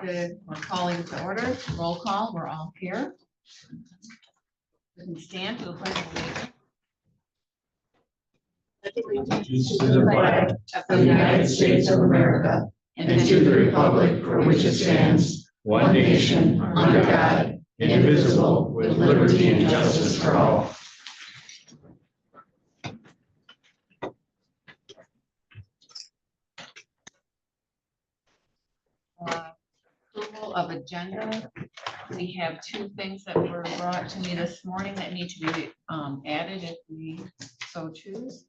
We're calling to order. Roll call. We're all here. We can stand to the pledge of allegiance. To the flag of the United States of America and to the republic for which it stands, one nation, under God, indivisible, with liberty and justice for all. Approval of agenda. We have two things that were brought to me this morning that need to be added if we so choose.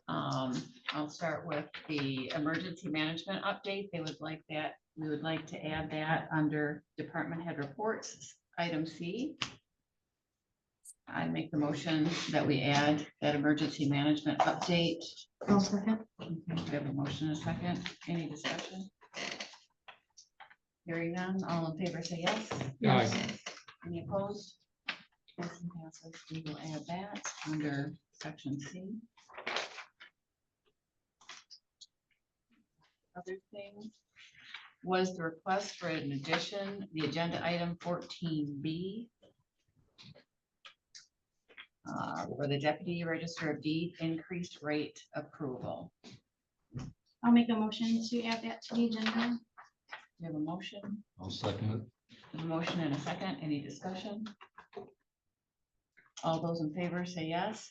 I'll start with the emergency management update. They would like that. We would like to add that under department head reports, item C. I make the motion that we add that emergency management update. I'll second. Okay, we have a motion and a second. Any discussion? Hearing none, all in favor say yes. Yes. Any opposed? Motion passes. We will add that under section C. Other thing was the request for an addition, the agenda item 14B. For the deputy register of deed increased rate approval. I'll make a motion to add that to the agenda. We have a motion, I'll second a motion and a second. Any discussion? All those in favor say yes.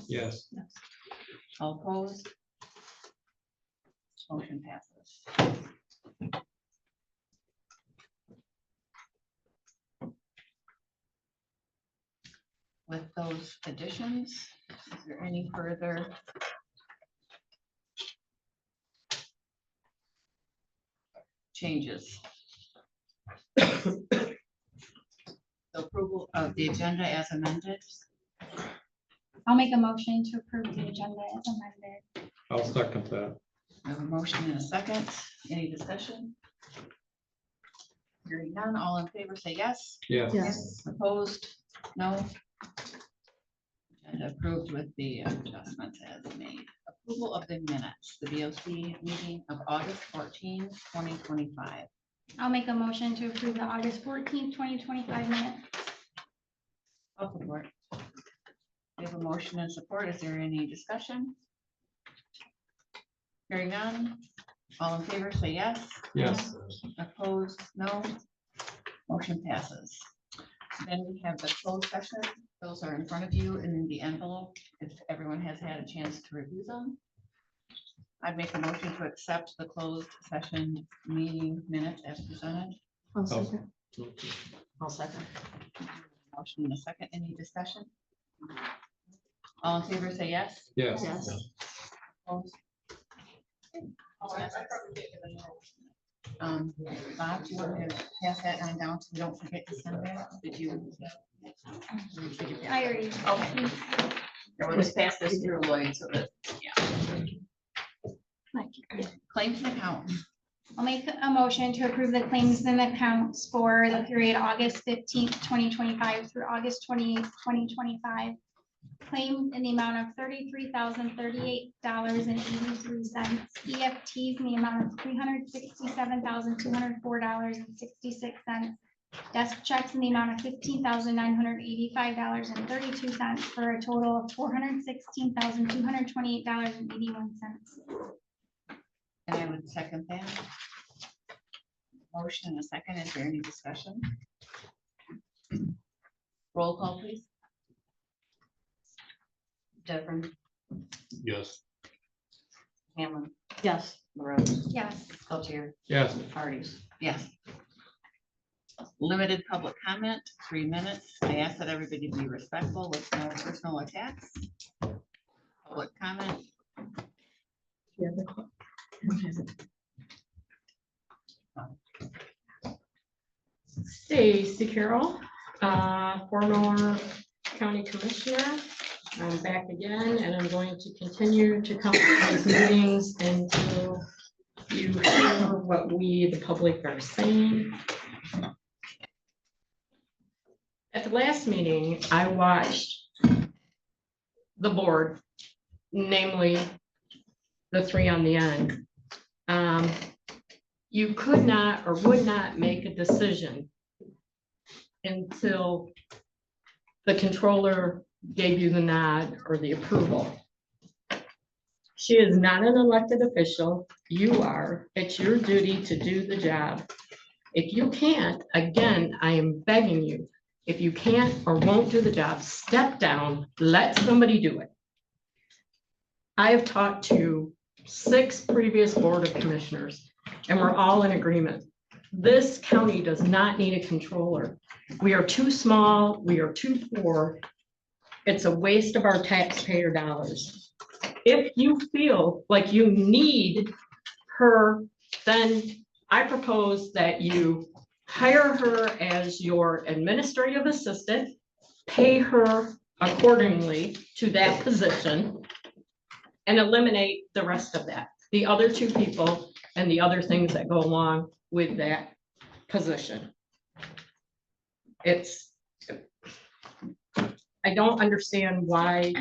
Yes. All opposed? Motion passes. With those additions, is there any further changes? The approval of the agenda as amended. I'll make a motion to approve the agenda as amended. I'll second that. I have a motion and a second. Any discussion? Hearing none, all in favor say yes. Yes. Opposed? No. Agenda approved with the adjustments as made. Approval of the minutes, the BOC meeting of August 14, 2025. I'll make a motion to approve the August 14th, 2025 minutes. I'll support. We have a motion and support. Is there any discussion? Hearing none, all in favor say yes. Yes. Opposed, no. Motion passes. Then we have the closed session. Those are in front of you in the envelope. If everyone has had a chance to review them. I'd make a motion to accept the closed session meeting minutes as presented. I'll second. I'll second. Motion in a second. Any discussion? All in favor say yes. Yes. Opposed? Bob, do you want to pass that on down so we don't forget to send that? Did you? I already. Okay. We'll just pass this through Lloyd so that, yeah. Claims and accounts. I'll make a motion to approve the claims and accounts for the period August 15th, 2025 through August 28th, 2025. Claims in the amount of $33,038.83. EFTs in the amount of $367,204.66. Desk checks in the amount of $15,985.32 for a total of $416,228.81. And I would second that. Motion and a second. Is there any discussion? Roll call, please. Devon, Yes. Hamlin, Yes. LaRose, Yes. Peltier, Yes. Hardee's. Yes. Limited public comment, 3 minutes. I ask that everybody be respectful with no personal attacks. Public comment. Stacy Carroll, former county commissioner. I'm back again, and I'm going to continue to come to these meetings until you hear what we, the public, are saying. At the last meeting, I watched the board, namely the three on the end. You could not or would not make a decision until the controller gave you the nod or the approval. She is not an elected official. You are. It's your duty to do the job. If you can't, again, I am begging you, if you can't or won't do the job, step down, let somebody do it. I have talked to 6 previous Board of Commissioners, and we're all in agreement. This county does not need a controller. We are too small, we are too poor. It's a waste of our taxpayer dollars. If you feel like you need her, then I propose that you hire her as your administrative assistant, pay her accordingly to that position, and eliminate the rest of that, the other 2 people and the other things that go along with that position. I don't understand why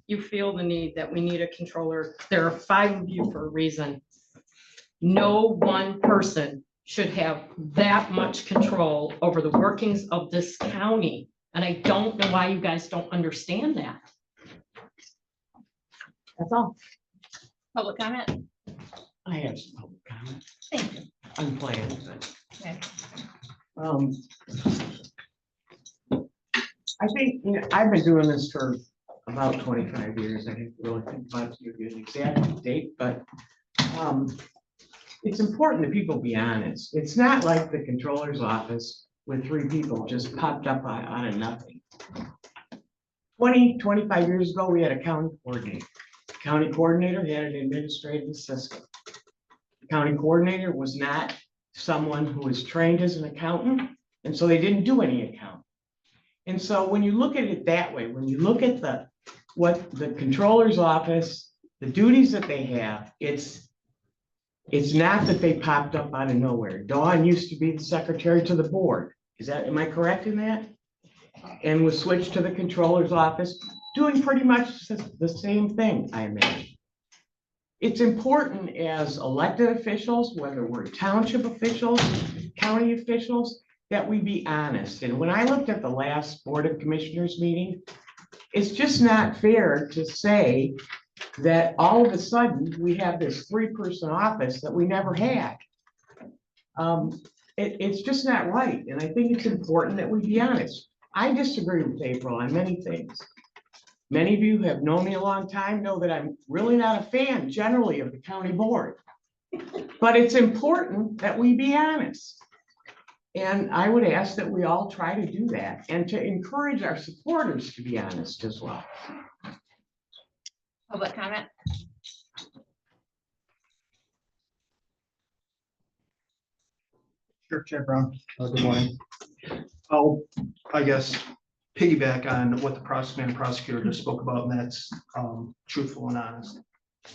you feel the need that we need a controller. There are 5 of you for a reason. No one person should have that much control over the workings of this county. And I don't know why you guys don't understand that. That's all. Public comment? I have some public comment. Thank you. Unplanned, but. Okay. I think, I've been doing this for about 25 years. I didn't really think about it to give you an exact date, but it's important that people be honest. It's not like the controller's office with 3 people just popped up out of nothing. 25 years ago, we had a county coordinator. The county coordinator had an administrative assistant. The county coordinator was not someone who was trained as an accountant, and so they didn't do any accounting. And so when you look at it that way, when you look at what the controller's office, the duties that they have, it's not that they popped up out of nowhere. Dawn used to be the secretary to the board. Am I correct in that? And was switched to the controller's office, doing pretty much the same thing, I imagine. It's important as elected officials, whether we're township officials, county officials, that we be honest. And when I looked at the last Board of Commissioners meeting, it's just not fair to say that all of a sudden we have this 3-person office that we never had. It's just not right. And I think it's important that we be honest. I disagree with April on many things. Many of you who have known me a long time know that I'm really not a fan generally of the county board. But it's important that we be honest. And I would ask that we all try to do that and to encourage our supporters to be honest as well. Public comment? Sure, Chair Brown. Good morning. I'll, I guess, piggyback on what the prosecutor just spoke about, and that's truthful and honest.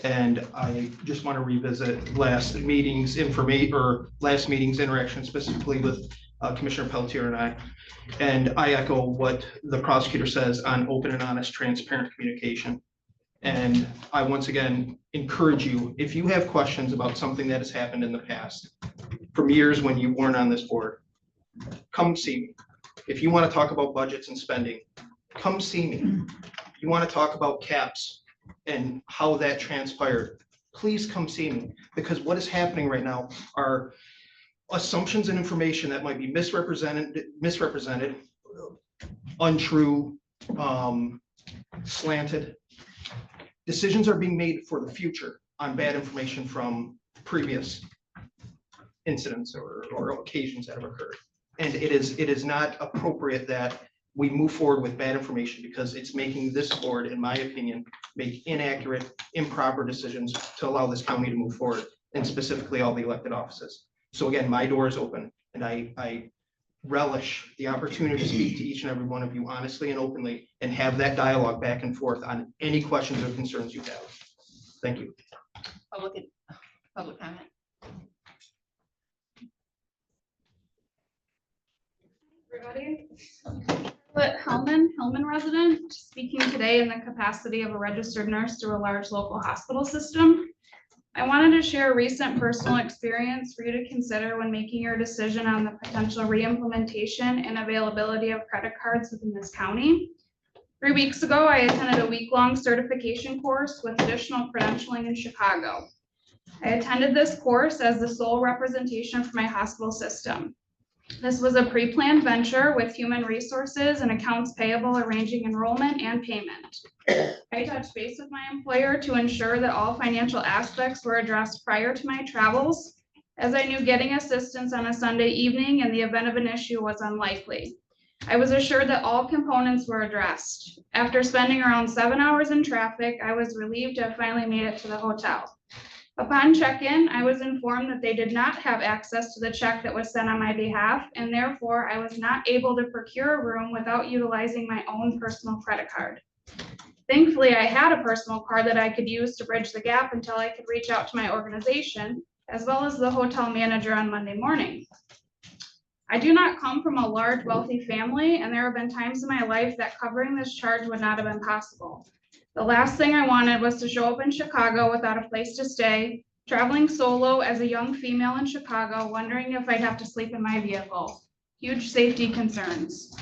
And I just want to revisit last meeting's interaction specifically with Commissioner Pelletier and I. And I echo what the prosecutor says on open and honest, transparent communication. And I once again encourage you, if you have questions about something that has happened in the past, from years when you weren't on this board, come see me. If you want to talk about budgets and spending, come see me. If you want to talk about caps and how that transpired, please come see me, because what is happening right now are assumptions and information that might be misrepresented, untrue, slanted. Decisions are being made for the future on bad information from previous incidents or occasions that have occurred. And it is not appropriate that we move forward with bad information, because it's making this board, in my opinion, make inaccurate, improper decisions to allow this county to move forward, and specifically all the elected offices. So again, my door is open, and I relish the opportunity to speak to each and every one of you honestly and openly, and have that dialogue back and forth on any questions or concerns you have. Thank you. Public comment? Everybody. Charlotte Hellman resident, speaking today in the capacity of a registered nurse through a large local hospital system. I wanted to share a recent personal experience for you to consider when making your decision on the potential reimplementation and availability of credit cards within this county. 3 weeks ago, I attended a week-long certification course with additional credentialing in Chicago. I attended this course as the sole representation for my hospital system. This was a pre-planned venture with human resources and accounts payable arranging enrollment and payment. I touched base with my employer to ensure that all financial aspects were addressed prior to my travels, as I knew getting assistance on a Sunday evening in the event of an issue was unlikely. I was assured that all components were addressed. After spending around 7 hours in traffic, I was relieved to have finally made it to the hotel. Upon check-in, I was informed that they did not have access to the check that was sent on my behalf, and therefore I was not able to procure a room without utilizing my own personal credit card. Thankfully, I had a personal card that I could use to bridge the gap until I could reach out to my organization, as well as the hotel manager on Monday morning. I do not come from a large wealthy family, and there have been times in my life that covering this charge would not have been possible. The last thing I wanted was to show up in Chicago without a place to stay, traveling solo as a young female in Chicago, wondering if I'd have to sleep in my vehicle. Huge safety concerns.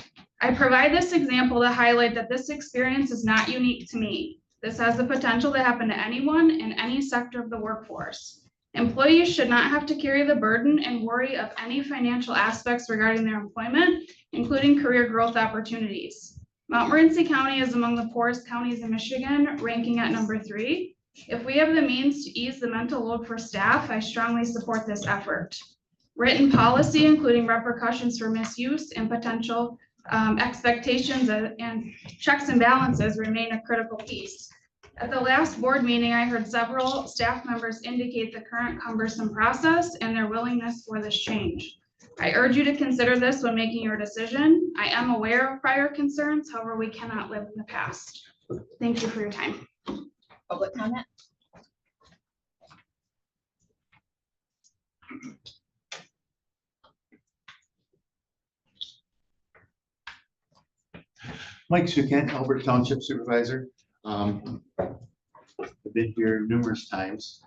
I provide this example to highlight that this experience is not unique to me. This has the potential to happen to anyone in any sector of the workforce. Employees should not have to carry the burden and worry of any financial aspects regarding their employment, including career growth opportunities. Montmorency County is among the poorest counties in Michigan, ranking at number 3. If we have the means to ease the mental load for staff, I strongly support this effort. Written policy, including repercussions for misuse and potential expectations and checks and balances, remain a critical piece. At the last board meeting, I heard several staff members indicate the current cumbersome process and their willingness for this change. I urge you to consider this when making your decision. I am aware of prior concerns, however, we cannot live in the past. Thank you for your time. Public comment? Mike Sukent, Albert Township Supervisor. I've been here numerous times.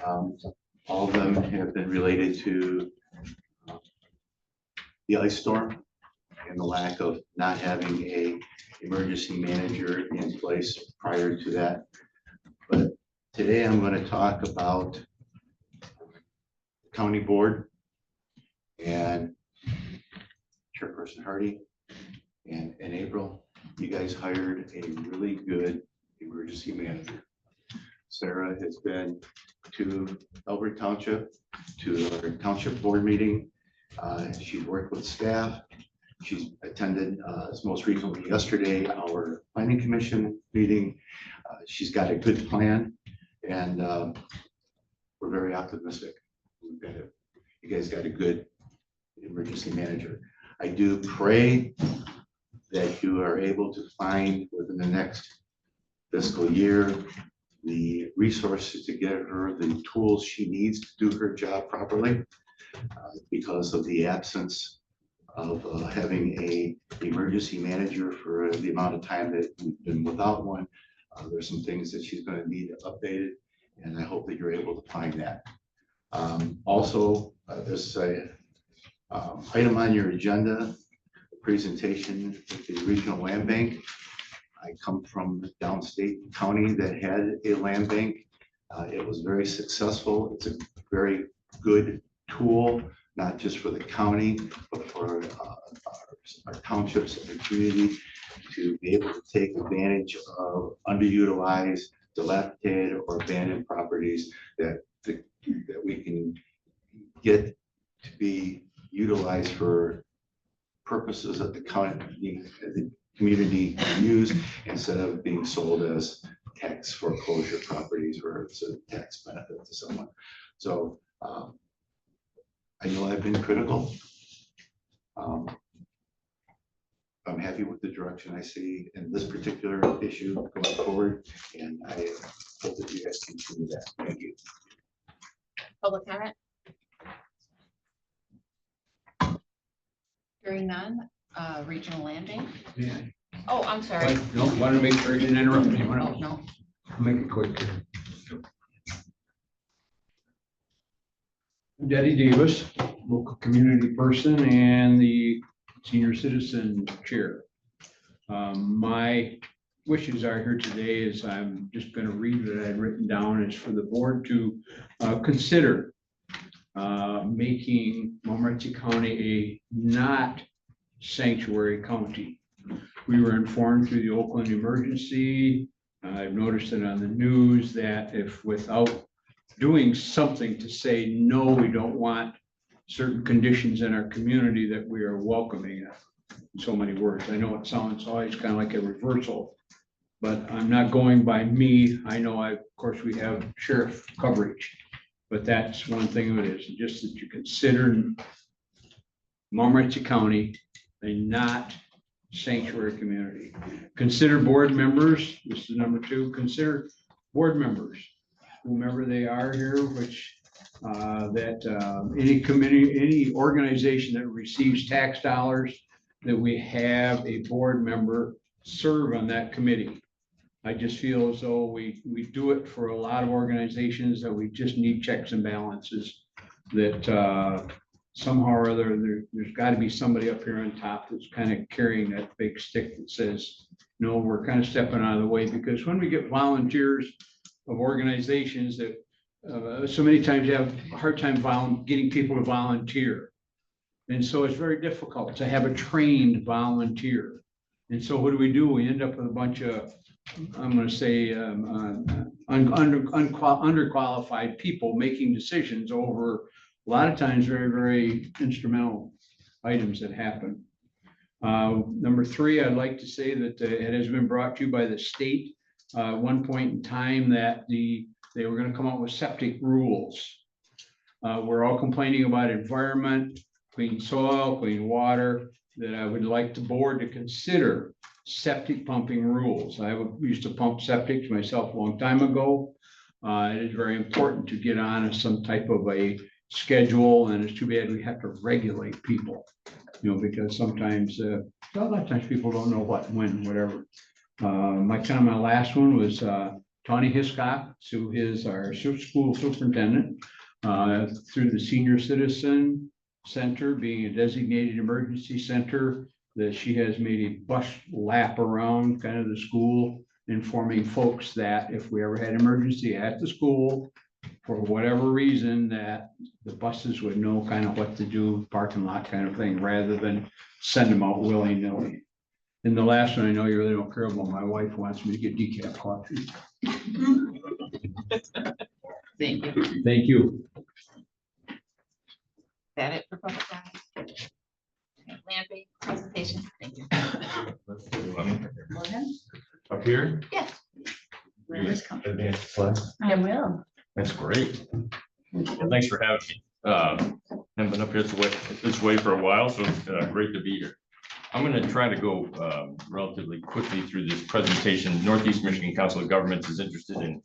All of them have been related to the ice storm and the lack of not having a emergency manager in place prior to that. But today I'm going to talk about the county board and Chairperson Hardy. And in April, you guys hired a really good emergency manager. Sarah has been to Elbert Township, to our township board meeting. She's worked with staff. She's attended, most recently yesterday, our planning commission meeting. She's got a good plan, and we're very optimistic. You guys got a good emergency manager. I do pray that you are able to find within the next fiscal year the resources to get her the tools she needs to do her job properly, because of the absence of having a emergency manager for the amount of time that we've been without one. There's some things that she's going to need updated, and I hope that you're able to find that. Also, there's a item on your agenda, a presentation at the Regional Land Bank. I come from downstate county that had a land bank. It was very successful. It's a very good tool, not just for the county, but for our townships and the community to be able to take advantage of underutilized, dilapidated, or abandoned properties that we can get to be utilized for purposes that the county, the community can use, instead of being sold as tax foreclosure properties or it's a tax benefit to someone. So I know I've been critical. I'm happy with the direction I see in this particular issue going forward, and I hope that you guys continue that. Thank you. Public comment? Hearing none, Regional Land Bank. Yeah. Oh, I'm sorry. No, want to make sure you didn't interrupt anyone Oh, else. no. I'll make it quick here. Debbie Davis, local community person and the senior citizen chair. My wishes are here today is I'm just going to read what I'd written down is for the board to consider making Montmorency County a not sanctuary county. We were informed through the Oakland emergency. I've noticed it on the news that if without doing something to say, no, we don't want certain conditions in our community, that we are welcoming it. In so many words. I know it sounds always kind of like a reversal, but I'm not going by me. I know of course, we have sheriff coverage, but that's one thing of it is just that you consider Montmorency County a not sanctuary community. Consider board members. This is number 2. Consider board members, whomever they are here, which any committee, any organization that receives tax dollars, that we have a board member serve on that committee. I just feel as though we do it for a lot of organizations that we just need checks and balances, that somehow or other, there's got to be somebody up here on top that's kind of carrying that big stick that says, no, we're kind of stepping out of the way. Because when we get volunteers of organizations that so many times you have a hard time getting people to volunteer. And so it's very difficult to have a trained volunteer. And so what do? We end up with a bunch of, I'm going to say, underqualified people making decisions over a lot of times very, very instrumental items that happen. Number 3, I'd like to say that it has been brought to you by the state. One point in time that they were going to come out with septic rules. We're all complaining about environment, clean soil, clean water, that I would like the board to consider septic pumping rules. I used to pump septic myself a long time ago. It is very important to get on some type of a schedule, and it's too bad we have to regulate people, because sometimes, a lot of times people don't know what, when, whatever. My last one was Tawny Hiscock, who is our school superintendent, through the Senior Citizen Center, being a designated emergency center, that she has made a bus lap around kind of the school, informing folks that if we ever had an emergency at the school, for whatever reason, that the buses would know kind of what to do, parking lot kind of thing, rather than send them out willy-nilly. And the last one, I know you really don't care about, my wife wants me to get decaf coffee. Thank you. Thank you. Is that it for public comment? Land bank presentation. Thank you. Go ahead. Up here? Yes. Where is coming? Advance the slide. I will. That's great. Well, thanks for having me. I've been up here this way for a while, so it's great to be here. I'm going to try to go relatively quickly through this presentation. Northeast Michigan Council of Governments is interested in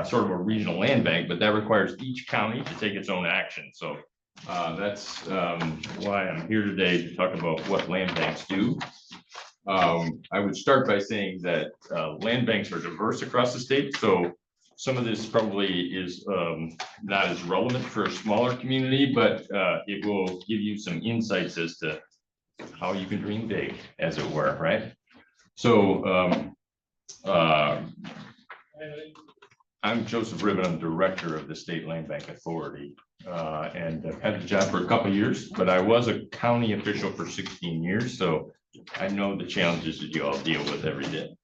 sort of a regional land bank, but that requires each county to take its own action. So that's why I'm here today to talk about what land banks do. I would start by saying that land banks are diverse across the state. So some of this probably is not as relevant for a smaller community, but it will give you some insights as to how you can dream big, as it were, right? So I'm Joseph Ribbon. I'm director of the State Land Bank Authority, and I've had the job for a couple of years, but I was a county official for 16 years, so I know the challenges that you all deal with every day.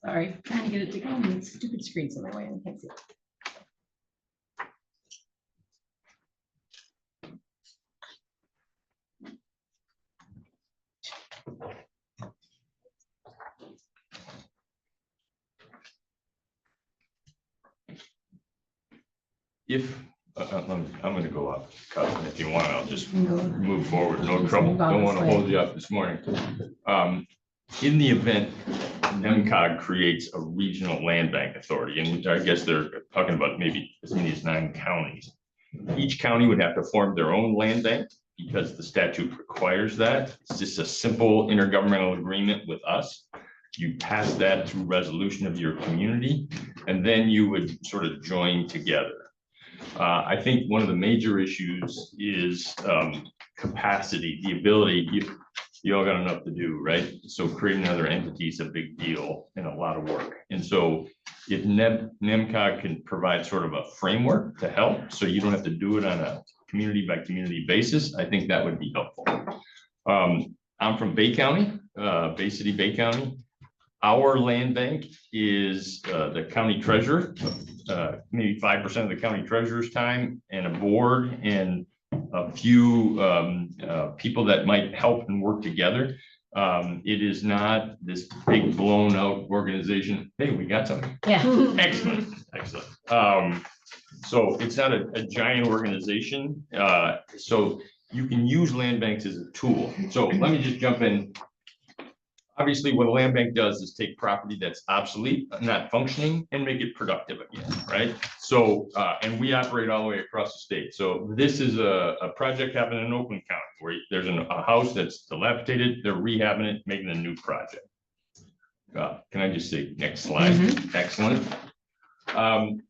Sorry, trying to get it to go on these stupid screens in my way. I can't see it. If I'm going to go up, Cousin, if you want, I'll just You can go. move forward. No Just trouble. move on Don't this want to way. hold you up this morning. In the event NEMCOG creates a regional land bank authority, and I guess they're talking about maybe as many as 9 counties. Each county would have to form their own land bank, because the statute requires that. It's just a simple intergovernmental agreement with us. You pass that through resolution of your community, and then you would sort of join together. I think one of the major issues is capacity, the ability. You all got enough to do, right? So creating another entity is a big deal and a lot of work. And so if NEMCOG can provide sort of a framework to help, so you don't have to do it on a community by community basis, I think that would be helpful. I'm from Bay County, Bay City, Bay County. Our land bank is the county treasurer, maybe 5% of the county treasurer's time, and a board and a few people that might help and work together. It is not this big blown out organization. Hey, we got something. Yeah. Excellent, excellent. So it's not a giant organization. So you can use land banks as a tool. So let me just jump in. Obviously, what a land bank does is take property that's obsolete, not functioning, and make it productive again, right? So, and we operate all the way across the state. So this is a project happening in Oakland County where there's a house that's dilapidated, they're rehabbing it, making a new project. Can I just say, next slide? Excellent. And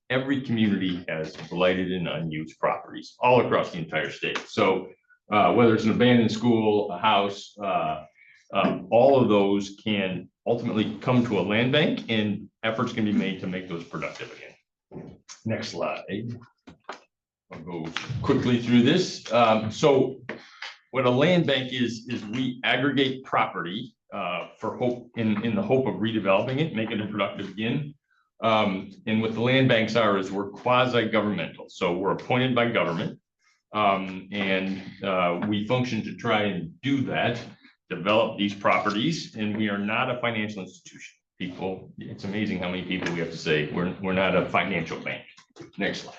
every community has blighted and unused properties all across the entire state. So whether it's an abandoned school, a house, all of those can ultimately come to a land bank, and efforts can be made to make those productive again. Next slide. I'll go quickly through this. So what a land bank is we aggregate property for hope in the hope of redeveloping it, making it productive again. And what the land banks are is we're quasi-governmental. So we're appointed by government. And we function to try and do that, develop these properties, and we are not a financial institution. People, it's amazing how many people we have to say we're not a financial bank. Next slide.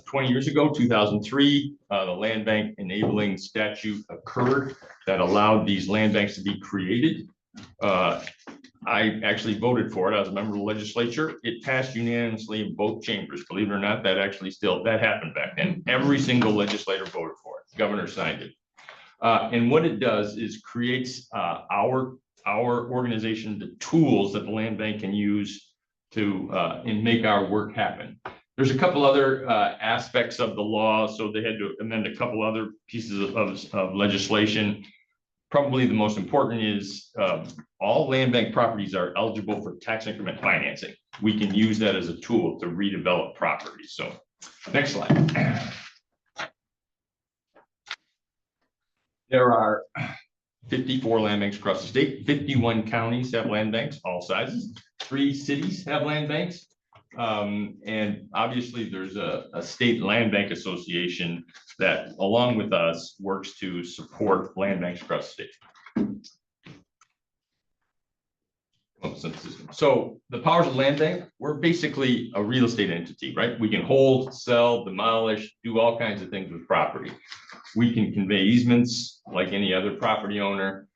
20 years ago, 2003, the land bank enabling statute occurred that allowed these land banks to be created. I actually voted for it. I was a member of the legislature. It passed unanimously in both chambers. Believe it or not, that happened back then. Every single legislator voted for it. The governor signed it. And what it does is creates our organization the tools that the land bank can use to and make our work happen. There's a couple other aspects of the law, so they had to amend a couple other pieces of legislation. Probably the most important is all land bank properties are eligible for tax increment financing. We can use that as a tool to redevelop properties. So next slide. There are 54 land banks across the state. 51 counties have land banks, all sizes. 3 cities have land banks. And obviously there's a state land bank association that, along with us, works to support land banks across the state. So the powers of land bank, we're basically a real estate entity, right? We can hold, sell, demolish, do all kinds of things with property. We can convey easements like any other property owner.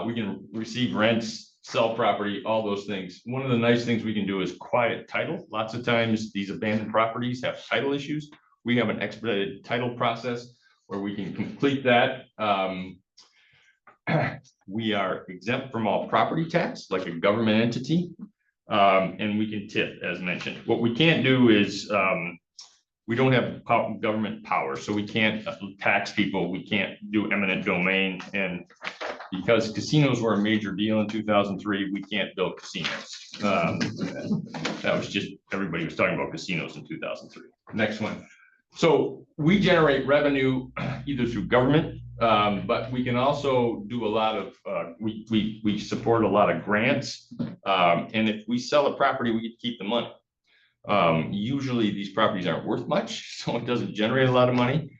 We can receive rents, sell property, all those things. One of the nice things we can do is quiet title. Lots of times these abandoned properties have title issues. We have an expedited title process where we can complete that. We are exempt from all property tax like a government entity, and we can tip, as mentioned. What we can't do is we don't have government power, so we can't tax people. We can't do eminent domain, and because casinos were a major deal in 2003, we can't build casinos. That was just, everybody was talking about casinos in 2003. Next one. So we generate revenue either through government, but we can also do a lot of, we support a lot of grants. And if we sell a property, we get to keep the money. Usually these properties aren't worth much, so it doesn't generate a lot of money.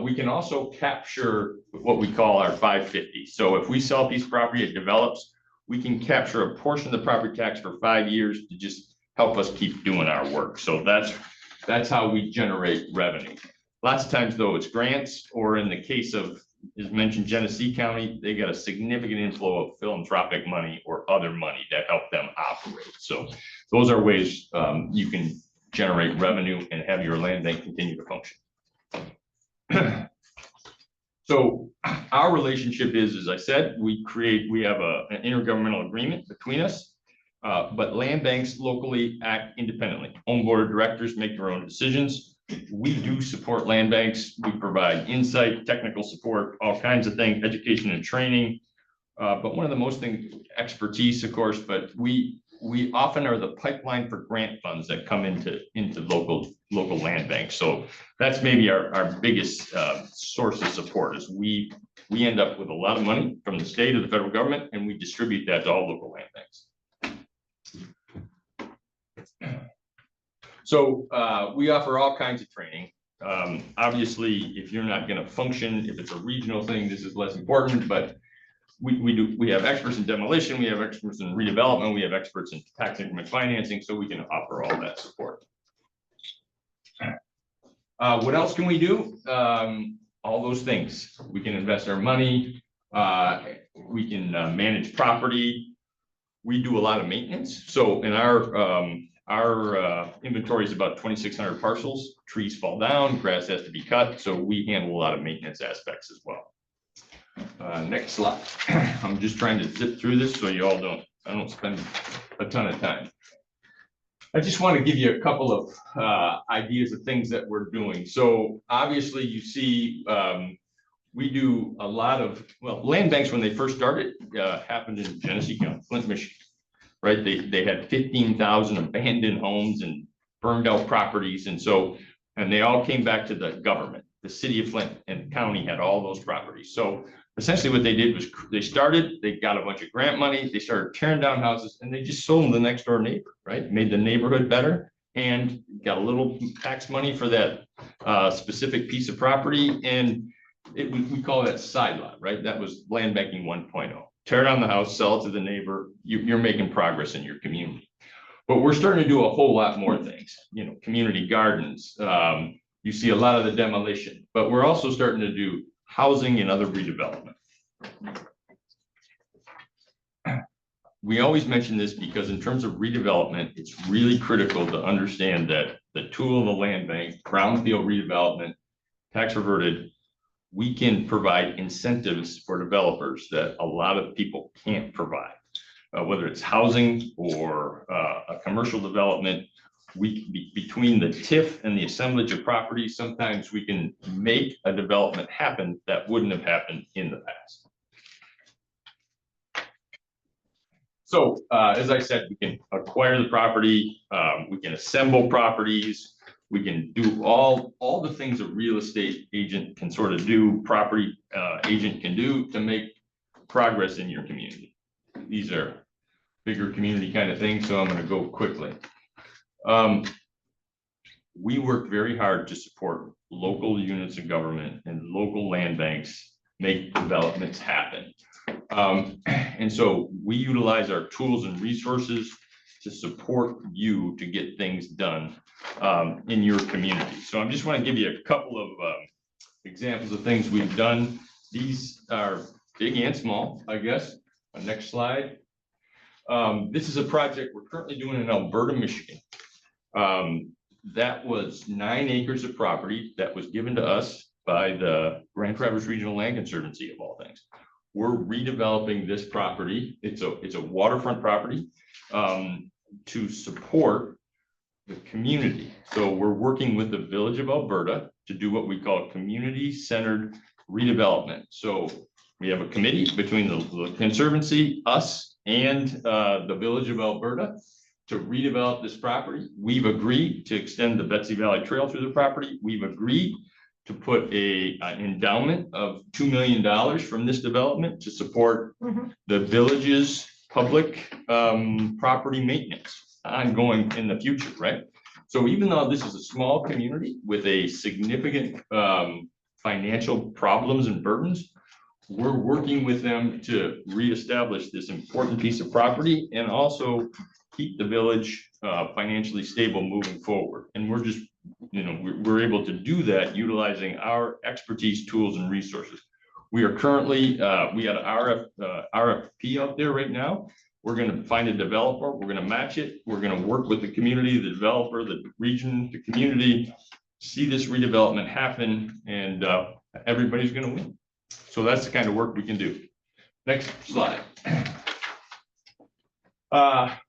We can also capture what we call our 550. So if we sell a piece of property, it develops, we can capture a portion of the property tax for 5 years to just help us keep doing our work. So that's how we generate revenue. Lots of times though, it's grants, or in the case of, as mentioned, Genesee County, they got a significant inflow of philanthropic money or other money that help them operate. So those are ways you can generate revenue and have your land bank continue to function. So our relationship is, as I said, we have an intergovernmental agreement between us, but land banks locally act independently. Home board of directors make their own decisions. We do support land banks. We provide insight, technical support, all kinds of things, education and training. But one of the most things, expertise, of course, but we often are the pipeline for grant funds that come into local land banks. So that's maybe our biggest source of support is we end up with a lot of money from the state or the federal government, and we distribute that to all local land banks. So we offer all kinds of training. Obviously, if you're not going to function, if it's a regional thing, this is less important, but we have experts in demolition, we have experts in redevelopment, we have experts in tax increment financing, so we can offer all that support. What else can we do? All those things. We can invest our money. We can manage property. We do a lot of maintenance. So in our inventory is about 2,600 parcels. Trees fall down, grass has to be cut. So we handle a lot of maintenance aspects as well. Next slide. I'm just trying to zip through this so you all I don't spend a ton of time. I just want to give you a couple of ideas of things that we're doing. So obviously you see we do a lot of, land banks when they first started happened in Genesee County, Flint, Michigan, right? They had 15,000 abandoned homes and burned out properties. And they all came back to the government. The city of Flint and county had all those properties. So essentially what they did was they got a bunch of grant money, they started tearing down houses, and they just sold them to the next door neighbor, right? Made the neighborhood better and got a little tax money for that specific piece of property. And we call that side lot, right? That was land banking 1.0. Tear down the house, sell it to the neighbor, you're making progress in your community. But we're starting to do a whole lot more things, community gardens. You see a lot of the demolition, but we're also starting to do housing and other redevelopment. We always mention this because in terms of redevelopment, it's really critical to understand that the tool of the land bank, brownfield redevelopment, tax reverted, we can provide incentives for developers that a lot of people can't provide. Whether it's housing or a commercial development, between the TIF and the assemblage of properties, sometimes we can make a development happen that wouldn't have happened in the past. So as I said, we can acquire the property, we can assemble properties, we can do all the things a real estate agent can sort of do, property agent can do to make progress in your community. These are bigger community kind of things, so I'm going to go quickly. We work very hard to support local units of government and local land banks make developments happen. And so we utilize our tools and resources to support you to get things done in your community. So I just want to give you a couple of examples of things we've done. These are big and small, I guess. Next slide. This is a project we're currently doing in Alberta, Michigan. That was 9 acres of property that was given to us by the Grand Traverse Regional Land Conservancy, of all things. We're redeveloping this property. It's a waterfront property to support the community. So we're working with the Village of Alberta to do what we call community-centered redevelopment. So we have a committee between the Conservancy, us, and the Village of Alberta to redevelop this property. We've agreed to extend the Betsy Valley Trail through the property. We've agreed to put an endowment of $2 million from this development to support the village's public property maintenance ongoing in the future, right? So even though this is a small community with a significant financial problems and burdens, we're working with them to reestablish this important piece of property and also keep the village financially stable moving forward. And we're just, we're able to do that utilizing our expertise, tools, and resources. We are currently, we had an RFP out there right now We're going to find a developer. We're going to match it. We're going to work with the community, the developer, the region, the community, see this redevelopment happen, and everybody's going to win. So that's the kind of work we can do. Next slide.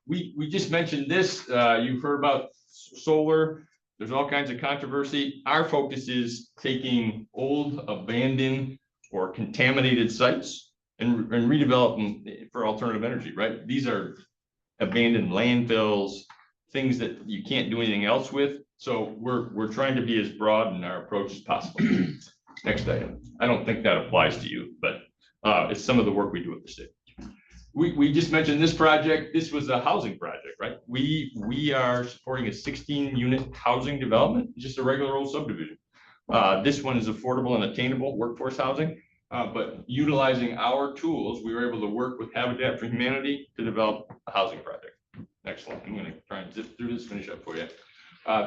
We just mentioned this. You've heard about solar. There's all kinds of controversy. Our focus is taking old, abandoned, or contaminated sites and redevelop them for alternative energy, right? These are abandoned landfills, things that you can't do anything else with. So we're trying to be as broad in our approach as possible. Next item. I don't think that applies to you, but it's some of the work we do at the state. We just mentioned this project. This was a housing project, right? We are supporting a 16-unit housing development, just a regular old subdivision. This one is affordable and attainable workforce housing, but utilizing our tools, we were able to work with Habitat for Humanity to develop a housing project. Next one. I'm going to try and zip through this, finish up for you.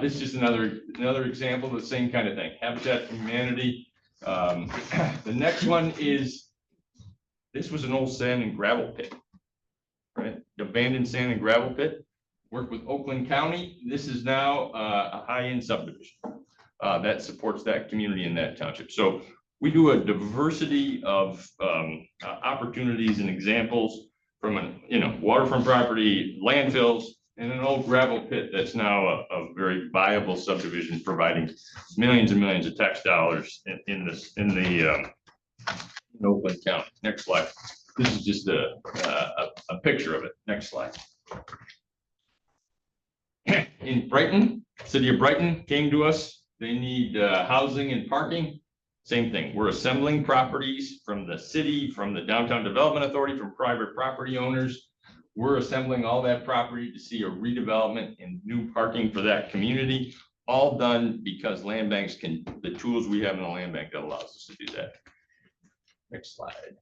This is just another example of the same kind of thing. Habitat for Humanity. The next one is, this was an old sand and gravel pit, right? Abandoned sand and gravel pit. Worked with Oakland County. This is now a high-end subdivision that supports that community in that township. So we do a diversity of opportunities and examples from a waterfront property, landfills, and an old gravel pit that's now a very viable subdivision, providing millions and millions of tax dollars in Oakland County. Next slide. This is just a picture of it. Next slide. In Brighton, city of Brighton came to us. They need housing and parking. Same thing. We're assembling properties from the city, from the Downtown Development Authority, from private property owners. We're assembling all that property to see a redevelopment and new parking for that community, all done because land banks can, the tools we have in the land bank that allows us to do that. Next slide.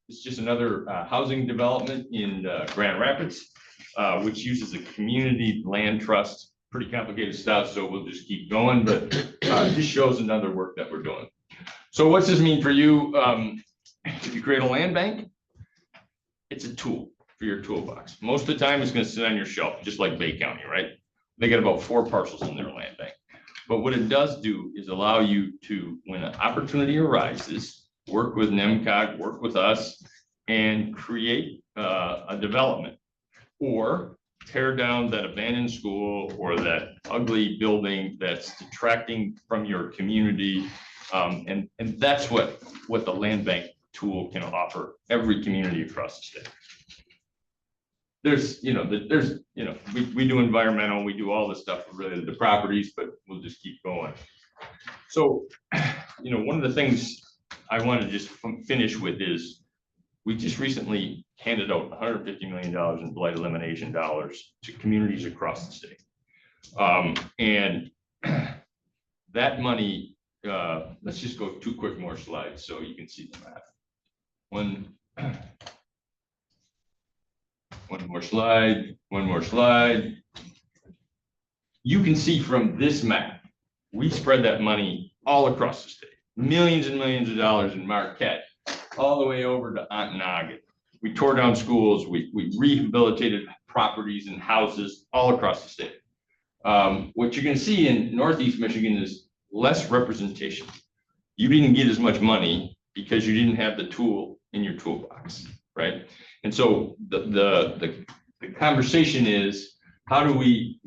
It's just another housing development in Grand Rapids, which uses a community land trust. Pretty complicated stuff, so we'll just keep going, but it just shows another work that we're doing. So what's this mean for you? If you create a land bank, it's a tool for your toolbox. Most of the time it's going to sit on your shelf, just like Bay County, right? They got about 4 parcels in their land bank. But what it does do is allow you to, when an opportunity arises, work with NEMCOG, work with us, and create a development, or tear down that abandoned school or that ugly building that's detracting from your community. And that's what the land bank tool can offer every community across the state. We do environmental, we do all this stuff related to properties, but we'll just keep going. So, one of the things I want to just finish with is we just recently handed out $150 million in blight elimination dollars to communities across the state. And that money, let's just go 2 quick more slides so you can see the map. One more slide, one more slide. You can see from this map, we spread that money all across the state. Millions and millions of dollars in Marquette, all the way over to Ontonagon. We tore down schools, we rehabilitated properties and houses all across the state. What you can see in Northeast Michigan is less representation. You didn't get as much money because you didn't have the tool in your toolbox, right? And so the conversation is, how do we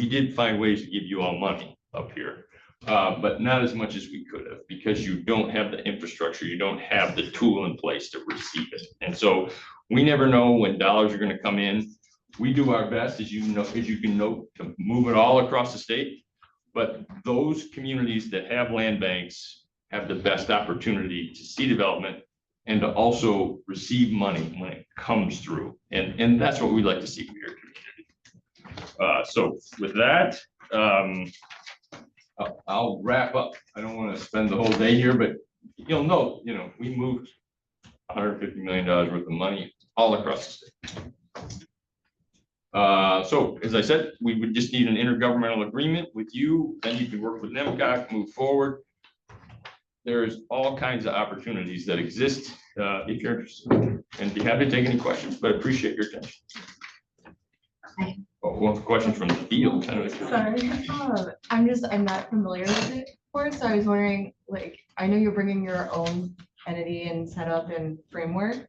did find ways to give you all money up here, but not as much as we could have, because you don't have the infrastructure, you don't have the tool in place to receive it. And so we never know when dollars are going to come in. We do our best, as you can note, to move it all across the state. But those communities that have land banks have the best opportunity to see development and to also receive money when it comes through. And that's what we'd like to see from your community. So with that, I'll wrap up. I don't want to spend the whole day here, but you'll note, we moved $150 million worth of money all across the state. So as I said, we would just need an intergovernmental agreement with you. Then you can work with NEMCOG, move forward. there's all kinds of opportunities that exist if you're interested. And be happy to take any questions, but appreciate your attention. Oh, one question from the field. Sorry, I'm not familiar with it before, so I was wondering, like, I know you're bringing your own entity and setup and framework.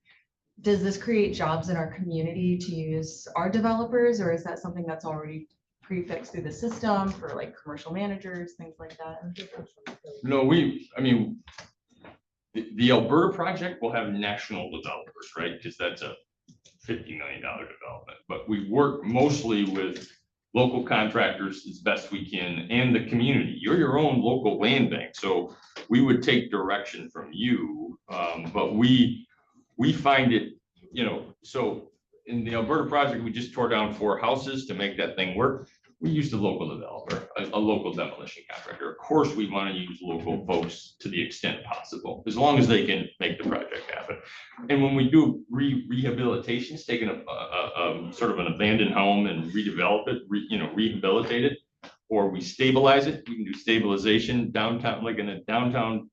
Does this create jobs in our community to use our developers, or is that something that's already prefixed through the system for like commercial managers, things like that? No, I mean, the Alberta project will have national developers, right? Because that's a $50 million development, but we work mostly with local contractors as best we can and the community. You're your own local land bank, so we would take direction from you, but we find it, so in the Alberta project, we just tore down 4 houses to make that thing work. We used a local developer, a local demolition contractor. Of course, we want to use local folks to the extent possible, as long as they can make the project happen. And when we do rehabilitations, taking a sort of an abandoned home and redevelop it, rehabilitate it, or we stabilize it, we can do stabilization downtown, like in a downtown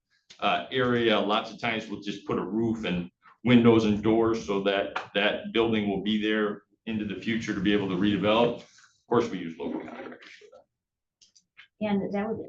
area. Lots of times we'll just put a roof and windows and doors so that that building will be there into the future to be able to redevelop. Of course, we use local contractors for that. And that would,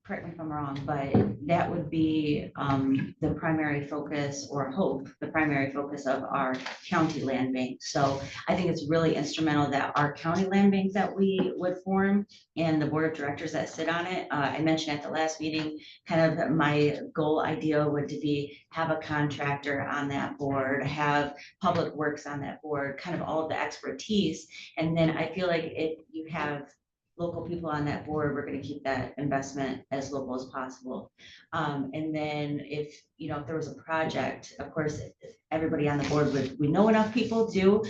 correct me if I'm wrong, but that would be the primary focus, or hope, the primary focus of our county land bank. So I think it's really instrumental that our county land bank that we would form and the board of directors that sit on it. I mentioned at the last meeting, kind of my goal idea would to be have a contractor on that board, have public works on that board, kind of all of the expertise. And then I feel like if you have local people on that board, we're going to keep that investment as local as possible. And then if there was a project, of course, everybody on the board we know enough people to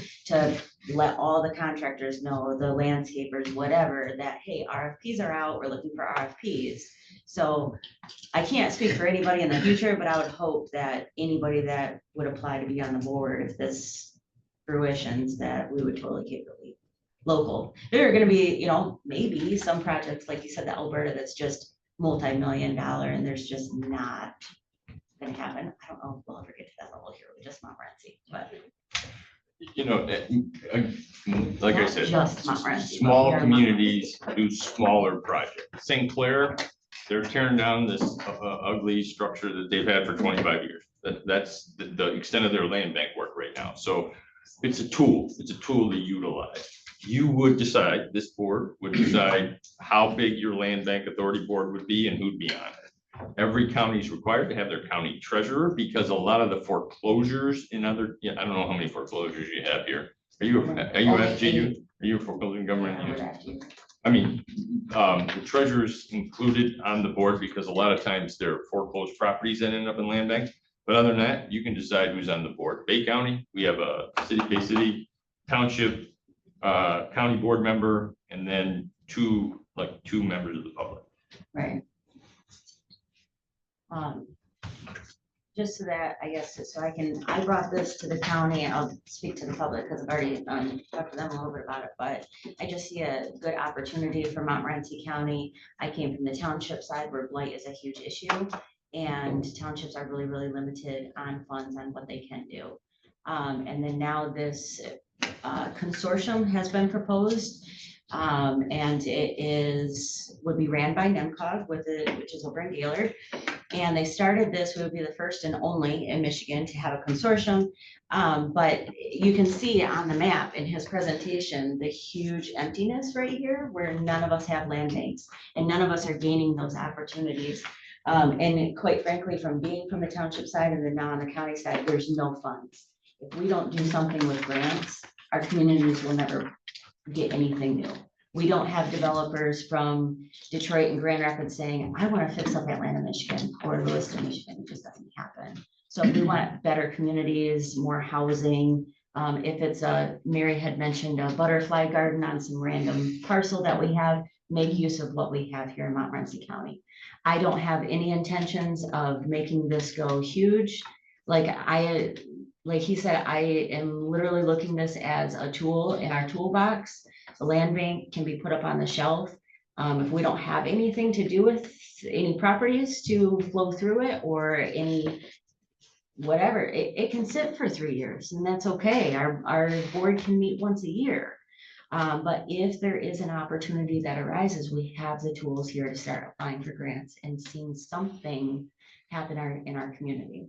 let all the contractors know, the landscapers, whatever, that, hey, RFPs are out, we're looking for RFPs. So I can't speak for anybody in the future, but I would hope that anybody that would apply to be on the board, if this fruitions, that we would totally keep the lead. Local. There are going to be, maybe some projects, like you said, the Alberta, that's just multi-million-dollar, and there's just not going to happen. I don't know if we'll ever get to that level here with just Montmorency, but like I not said, just Montmorency, but small here in communities do smaller projects. St. Clair, they're tearing down this ugly structure that they've had for 25 years. That's the extent of their land bank work right now. So it's a tool. It's a tool to utilize. You would decide, this board would decide how big your land bank authority board would be and who'd be on it. Every county is required to have their county treasurer, because a lot of the foreclosures in other, I don't know how many foreclosures you have here. Are you FGU? Are you a foreclosing government? I mean, the treasurer's included on the board because a lot of times there are foreclosed properties that end up in land bank. But other than that, you can decide who's on the board. Bay County, we have a city, township, county board member, and then two members of the public. Right. Just so that, I guess, so I brought this to the county, and I'll speak to the public because I've already talked to them a little bit about it, but I just see a good opportunity for Montmorency County. I came from the township side where blight is a huge issue, and townships are really, really limited on funds on what they can do. And then now this consortium has been proposed, and it would be ran by NEMCOG which is over in Gaylord. And they started this, we would be the first and only in Michigan to have a consortium. But you can see on the map in his presentation, the huge emptiness right here where none of us have land banks and none of us are gaining those opportunities. And quite frankly, from being from the township side and then now on the county side, there's no funds. If we don't do something with grants, our communities will never get anything new. We don't have developers from Detroit and Grand Rapids saying, I want to fix up Atlanta, Michigan, or Lewiston, Michigan. It just doesn't happen. So if we want better communities, more housing, if it's Mary had mentioned a butterfly garden on some random parcel that we have, make use of what we have here in Montmorency County. I don't have any intentions of making this go huge. Like he said, I am literally looking this as a tool in our toolbox. The land bank can be put up on the shelf. If we don't have anything to do with any properties to flow through it or any whatever, it can sit for 3 years and that's okay. Our board can meet once a year. But if there is an opportunity that arises, we have the tools here to start applying for grants and seeing something happen in our community.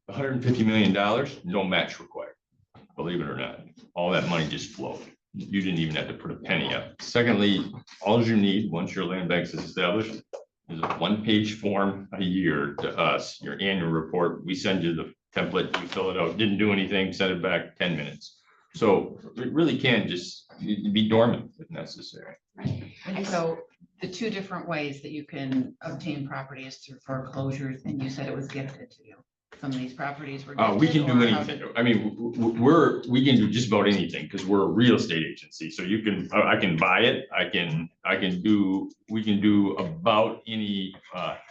$150 million, no match required, believe it or not. All that money just flowed. You didn't even have to put a penny up. Secondly, all you need, once your land bank is established, is a one-page form a year to us, your annual report. We send you the template, you fill it out, didn't do anything, send it back 10 minutes. So it really can just be dormant if necessary. And so the two different ways that you can obtain property is through foreclosures, and you said it was gifted to you. Some of these properties were. We can gifted, do or how anything. did- I mean, we can do just about anything because we're a real estate agency. So you can, I can buy it. We can do about any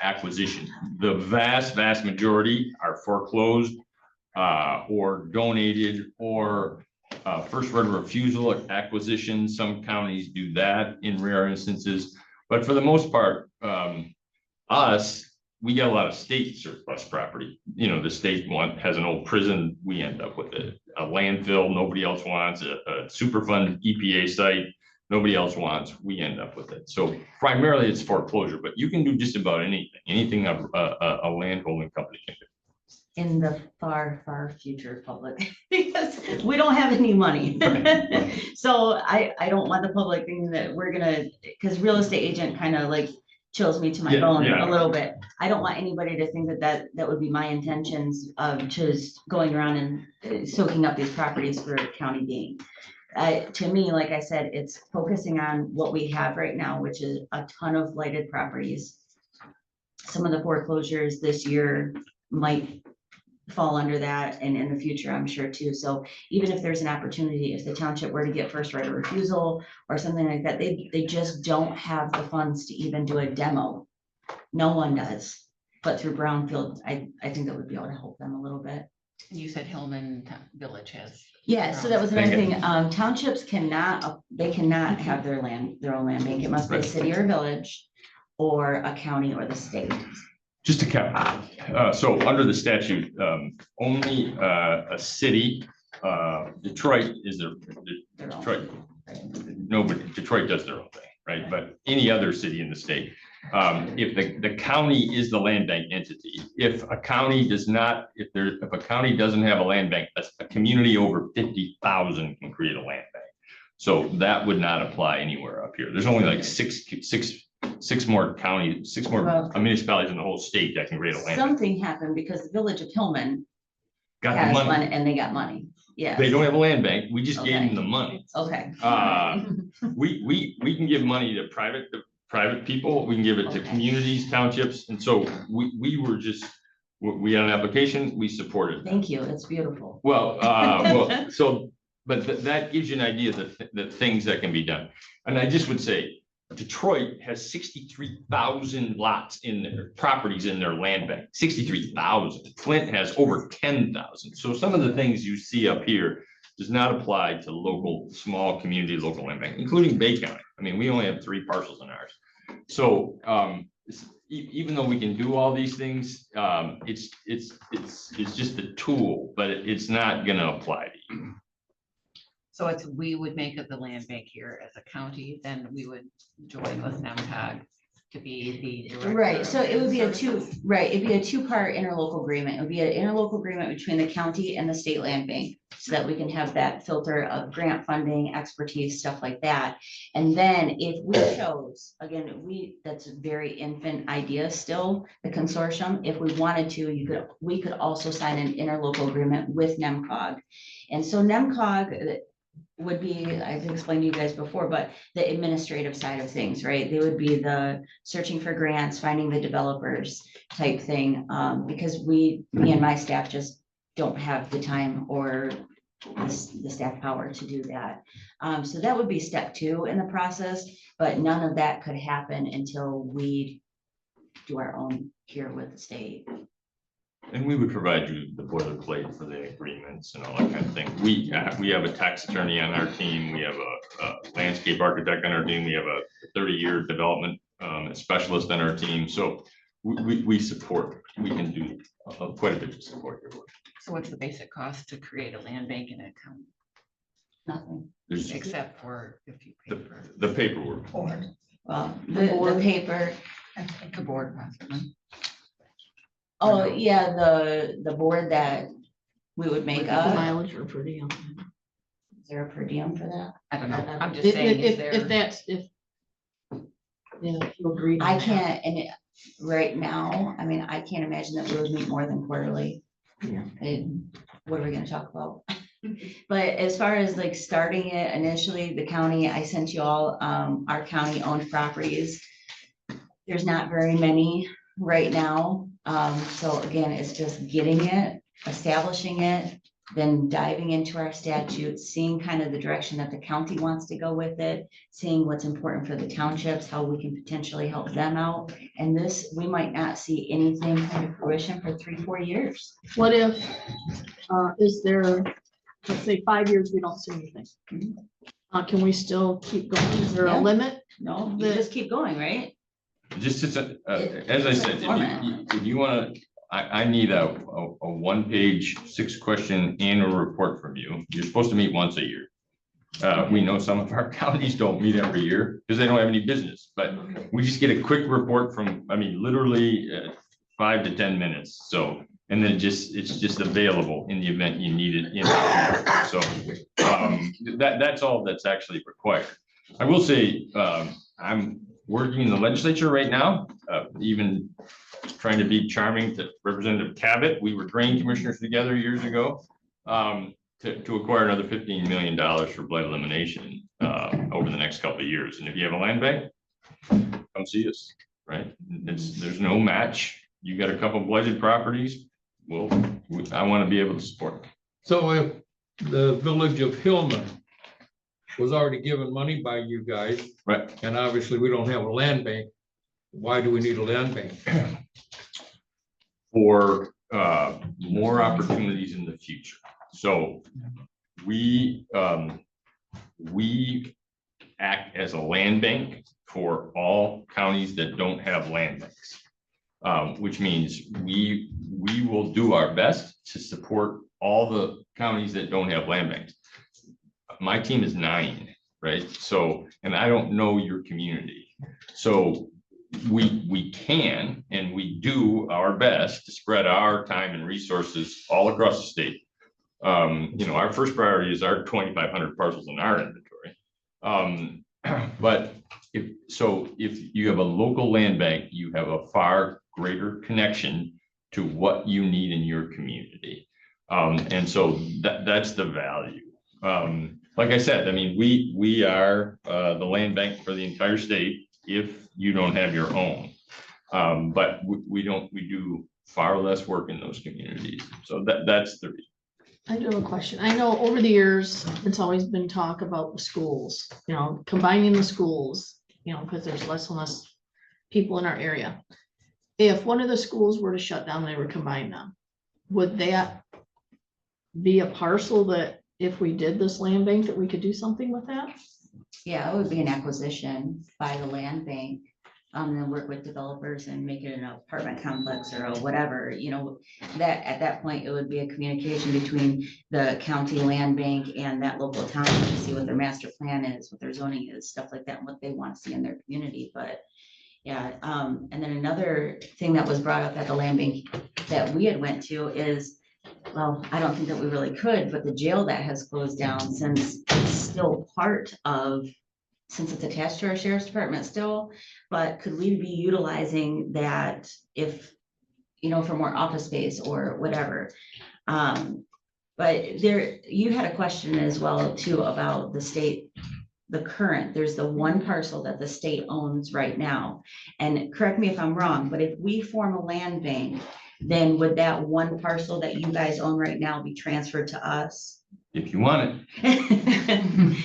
acquisition. The vast majority are foreclosed or donated or first right of refusal acquisition. Some counties do that in rare instances, but for the most part, we get a lot of state surplus property. You know, the state has an old prison, we end up with it. A landfill, nobody else wants, a Superfund EPA site, nobody else wants, we end up with it. So primarily it's foreclosure, but you can do just about anything a landholding company can do. In the far future public, because we don't have any money. So I don't want the public thinking that we're gonna, because real estate agent kind of like chills me to my bone a little bit. I don't want anybody to think that would be my intentions of just going around and soaking up these properties for county gain. To me, like I said, it's focusing on what we have right now, which is a ton of blighted properties. Some of the foreclosures this year might fall under that, and in the future, I'm sure too. So even if there's an opportunity, if the township were to get first right of refusal or something like that, they just don't have the funds to even do a demo. No one does, but through Brownfield, I think that would be able to help them a little bit. You said Hillman Village has. Yeah, so that was another thing. Townships cannot have their own land bank. It must be a city or village or a county or the state. Just to count. So under the statute, only a city, Detroit is Detroit. Nobody, Detroit does their own thing, right? But any other city in the state, if the county is the land bank entity, if a county does not, if a county doesn't have a land bank, that's a community over 50,000 can create a land bank. So that would not apply anywhere up here. There's only like six more municipalities in the whole state that can create a land bank. Something happened because the village of Hillman Got the has money. one and they got money. Yeah. They don't have a land bank. We just gave Okay. them the money. Okay. We can give money to private people. We can give it to Okay. communities, townships. And so we had an application, we supported that. Thank you. It's beautiful. But that gives you an idea of the things that can be done. And I just would say, Detroit has 63,000 lots in their properties in their land bank, 63,000. Flint has over 10,000. So some of the things you see up here does not apply to local, small community, local land bank, including Bay County. I mean, we only have 3 parcels in ours. So even though we can do all these things, it's just a tool, but it's not gonna apply to you. So we would make it the land bank here as a county, then we would join with NEMCOG to be the director. Right, so of it would be services. it'd be a 2-part interlocal agreement. It would be an interlocal agreement between the county and the state land bank. So that we can have that filter of grant funding, expertise, stuff like that. And then if we chose, again, that's a very infant idea still, the consortium. If we wanted to, we could also sign an interlocal agreement with NEMCOG. And so NEMCOG would be, I've explained to you guys before, but the administrative side of things, right? They would be the searching for grants, finding the developers type thing, because me and my staff just don't have the time or the staff power to do that. So that would be step 2 in the process, but none of that could happen until we do our own here with the state. And we would provide you the boilerplate for the agreements and all that kind of thing. We have a tax attorney on our team. We have a landscape architect on our team. We have a 30-year development specialist on our team. So we support, we can do quite a bit to support your work. So what's the basic cost to create a land bank in a county, Nothing. There's except for if you pay for the paperwork. Well, the paper, the board possibly? oh, yeah, the board that we would make up, Mileage or per diem. is there a per diem for that? I don't know. I'm just If, saying, is if there? that's, if. Yeah, if you agree. I can't, and right now, I mean, I can't imagine that we would meet more than quarterly. Yeah. And what are we gonna talk about? But as far as like starting it initially, the county, I sent you all, our county owned properties. There's not very many right now. So again, it's just getting it, establishing it, then diving into our statutes, seeing kind of the direction that the county wants to go with it, seeing what's important for the townships, how we can potentially help them out. And this, we might not see anything come to fruition for 3-4 years. What if, is there, let's say 5 years, we don't see anything? Can we still keep going? Is there Yeah. a limit? No, you just keep going, right? Just as I said, if you want to, I need a 1-page, 6-question annual report from you. You're supposed to meet once a year. We know some of our counties don't meet every year because they don't have any business, but we just get a quick report from, I mean, literally 5 to 10 minutes. So, and then it's just available in the event you need it. So that's all that's actually required. I will say, I'm working in the legislature right now, even trying to be charming to Representative Cabot. We were drain commissioners together years ago to acquire another $15 million for blight elimination over the next couple of years. And if you have a land bank, come see us, right? There's no match. You got a couple blighted properties. Well, I want to be able to support them. So if the village of Hillman was already given money by you guys, Right. and obviously we don't have a land bank, why do we need a land bank? For more opportunities in the future. So we act as a land bank for all counties that don't have land banks, which means we will do our best to support all the counties that don't have land banks. My team is 9, right? So, and I don't know your community. So we can, and we do our best to spread our time and resources all across the state. Our first priority is our 2,500 parcels in our inventory. But if you have a local land bank, you have a far greater connection to what you need in your community. And so that's the value. Like I said, I mean, we are the land bank for the entire state if you don't have your own. But we do far less work in those communities. So that's the reason. I do have a question. I know over the years, it's always been talk about the schools, combining the schools, because there's less and less people in our area. If one of the schools were to shut down, they would combine them. Would that be a parcel that if we did this land bank, that we could do something with that? Yeah, it would be an acquisition by the land bank. Then work with developers and make it an apartment complex or whatever, that at that point, it would be a communication between the county land bank and that local town to see what their master plan is, what their zoning is, stuff like that, and what they want to see in their community. But yeah, and then another thing that was brought up at the land bank that we had went to is, well, I don't think that we really could, but the jail that has closed down, since it's still since it's attached to our sheriff's department still, but could we be utilizing that if, for more office space or whatever? But you had a question as well too about the state, there's the one parcel that the state owns right now. And correct me if I'm wrong, but if we form a land bank, then would that one parcel that you guys own right now be transferred to us? If you want it.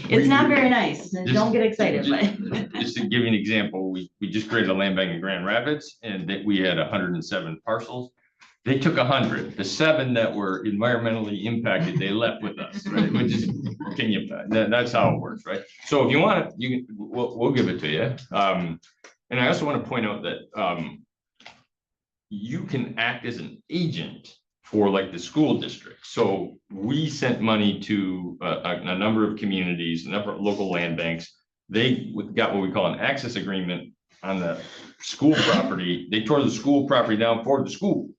It's not very nice. Don't get excited, but. Just to give you an example, we just created a land bank in Grand Rapids and that we had 107 parcels. They took 100, the 7 that were environmentally impacted, they left with us, right? Which is, that's how it works, right? So if you want it, we'll give it to you. And I also want to point out that you can act as an agent for like the school district. So we sent money to a number of communities, a number of local land banks. They got what we call an access agreement on the school property. They tore the school property down for the school,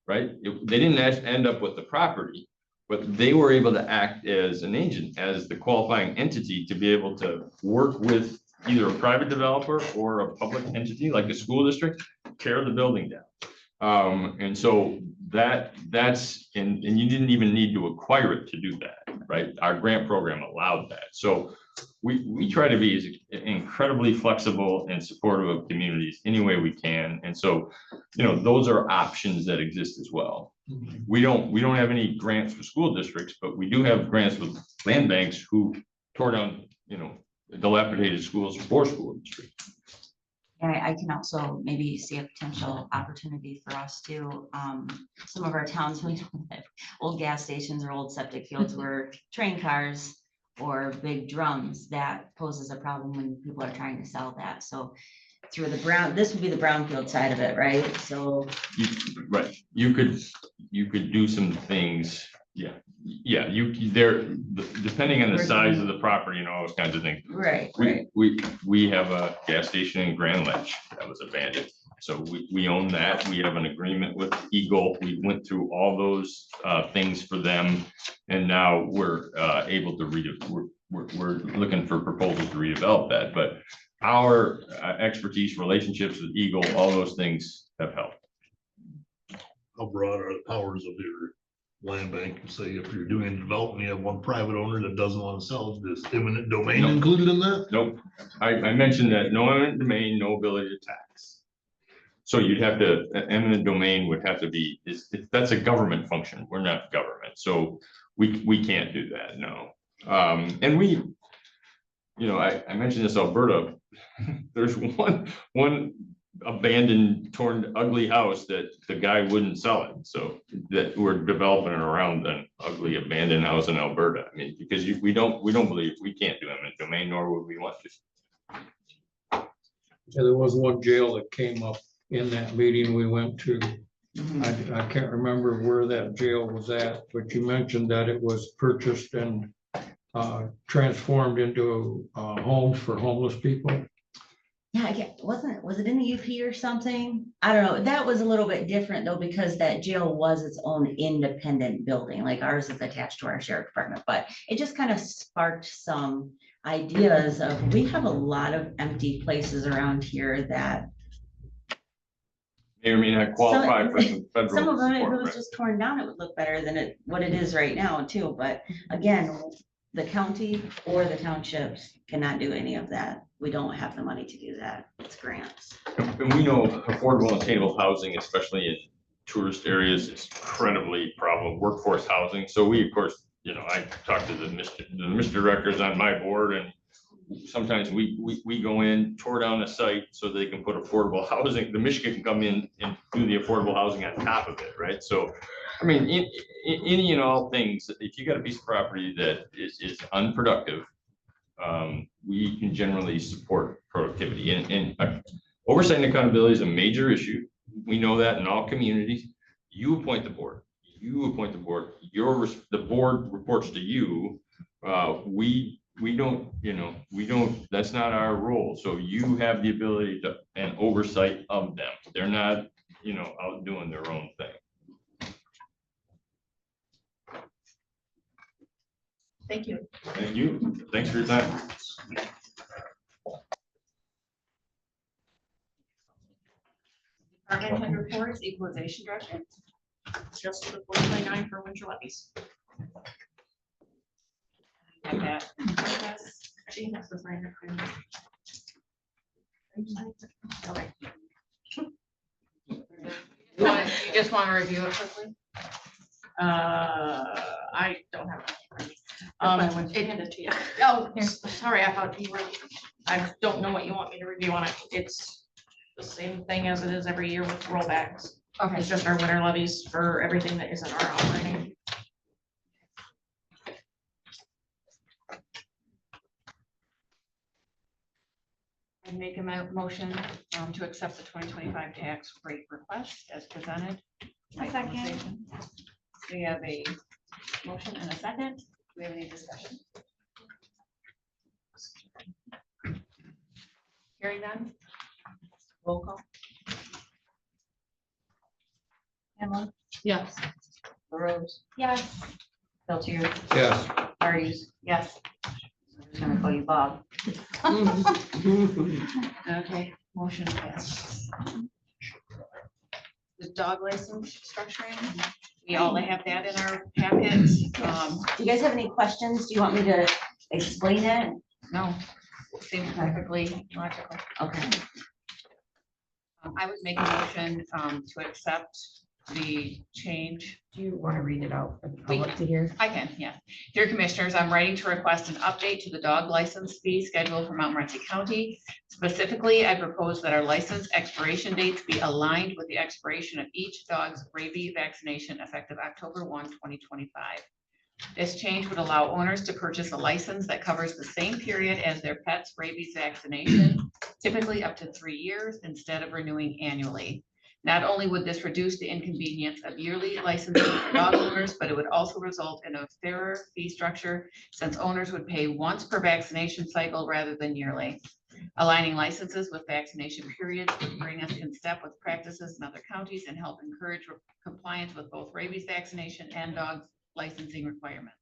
right? They didn't end up with the property, but they were able to act as an agent, as the qualifying entity to be able to work with either a private developer or a public entity like the school district, tear the building down. And so that's, and you didn't even need to acquire it to do that, right? Our grant program allowed that. So we try to be as incredibly flexible and supportive of communities any way we can. And so, those are options that exist as well. We don't have any grants for school districts, but we do have grants with land banks who tore down, dilapidated schools for school districts. Yeah, I can also maybe see a potential opportunity for us to, some of our towns, we don't have old gas stations or old septic fields where train cars or big drums, that poses a problem when people are trying to sell that. So through this would be the brownfield side of it, right? So. Right, you could do some things, depending on the size of the property and all those kinds of things. Right. We have a gas station in Grand Ledge that was abandoned. So we own that. We have an agreement with Eagle. We went through all those things for them. And now we're able to we're looking for proposals to redevelop that. But our expertise, relationships with Eagle, all those things have helped. How broad are the powers of your land bank? Say if you're doing development, you have one private owner that doesn't want to sell, is eminent domain included in that? Nope. I mentioned that no eminent domain, no ability to tax. So you'd have to, eminent domain would have to be, that's a government function. We're not government. So we can't do that, no. And we, I mentioned this Alberta, there's one abandoned, torn, ugly house that the guy wouldn't sell it. So that we're developing around an ugly abandoned house in Alberta. I mean, because we don't believe we can't do eminent domain, nor would we want to. Yeah, there was one jail that came up in that meeting we went to. I can't remember where that jail was at, but you mentioned that it was purchased and transformed into homes for homeless people. Yeah, was it in the UP or something? I don't know. That was a little bit different though, because that jail was its own independent building, like ours is attached to our sheriff department, but it just kind of sparked some ideas of, we have a lot of empty places around here that. May or may not qualify for some federal Some of them, if it support, was right? just torn down, it would look better than what it is right now too. But again, the county or the townships cannot do any of that. We don't have the money to do that. It's grants. And we know affordable and attainable housing, especially in tourist areas, is incredibly problem, workforce housing. So we, of course, I talk to the Mr. Directors on my board, and sometimes we go in, tore down a site so they can put affordable housing. The Michigan can come in and do the affordable housing on top of it, right? So, I mean, in any and all things, if you got a piece of property that is unproductive, we can generally support productivity, and oversight and accountability is a major issue. We know that in all communities. You appoint the board. The board reports to you. We don't, that's not our role. So you have the ability to, and oversight of them. They're not, out doing their own thing. Thank you. Thank you. Thanks for your time. Department head reports, equalization director. Just the 429 for winter levies. Got that. Gee, this was right here. Okay. You just want to review it quickly? I don't have it. I went to hand it to you. Oh, Sorry, I thought you were, I don't know what you want me to review on it. It's the same thing as it is every year with rollbacks. Okay. It's just our winter levies for everything that isn't our operating. I make a motion to accept the 2025 tax rate request as presented. A second. We have a motion and a second. Do we have any discussion? Hearing none. Roll call. Emma, Yes. LaRose, Yes. Peltier, Yes. Hardee's, yes. I'm just gonna call you Bob. Okay, motion passes. The dog license structuring, we all have that in our packets. Do you guys have any questions? Do you want me to explain it? No, seems perfectly logical. Okay. I would make a motion to accept the change. Do you want to read it out for the We public to hear? I can, yeah. Dear Commissioners, I'm writing to request an update to the dog license fee schedule for Montmorency County. Specifically, I propose that our license expiration dates be aligned with the expiration of each dog's rabies vaccination effective October 1, 2025. This change would allow owners to purchase a license that covers the same period as their pet's rabies vaccination, typically up to 3 years, instead of renewing annually. Not only would this reduce the inconvenience of yearly licensing for dog owners, but it would also result in a fairer fee structure since owners would pay once per vaccination cycle rather than yearly. Aligning licenses with vaccination periods would bring us in step with practices in other counties and help encourage compliance with both rabies vaccination and dog licensing requirements.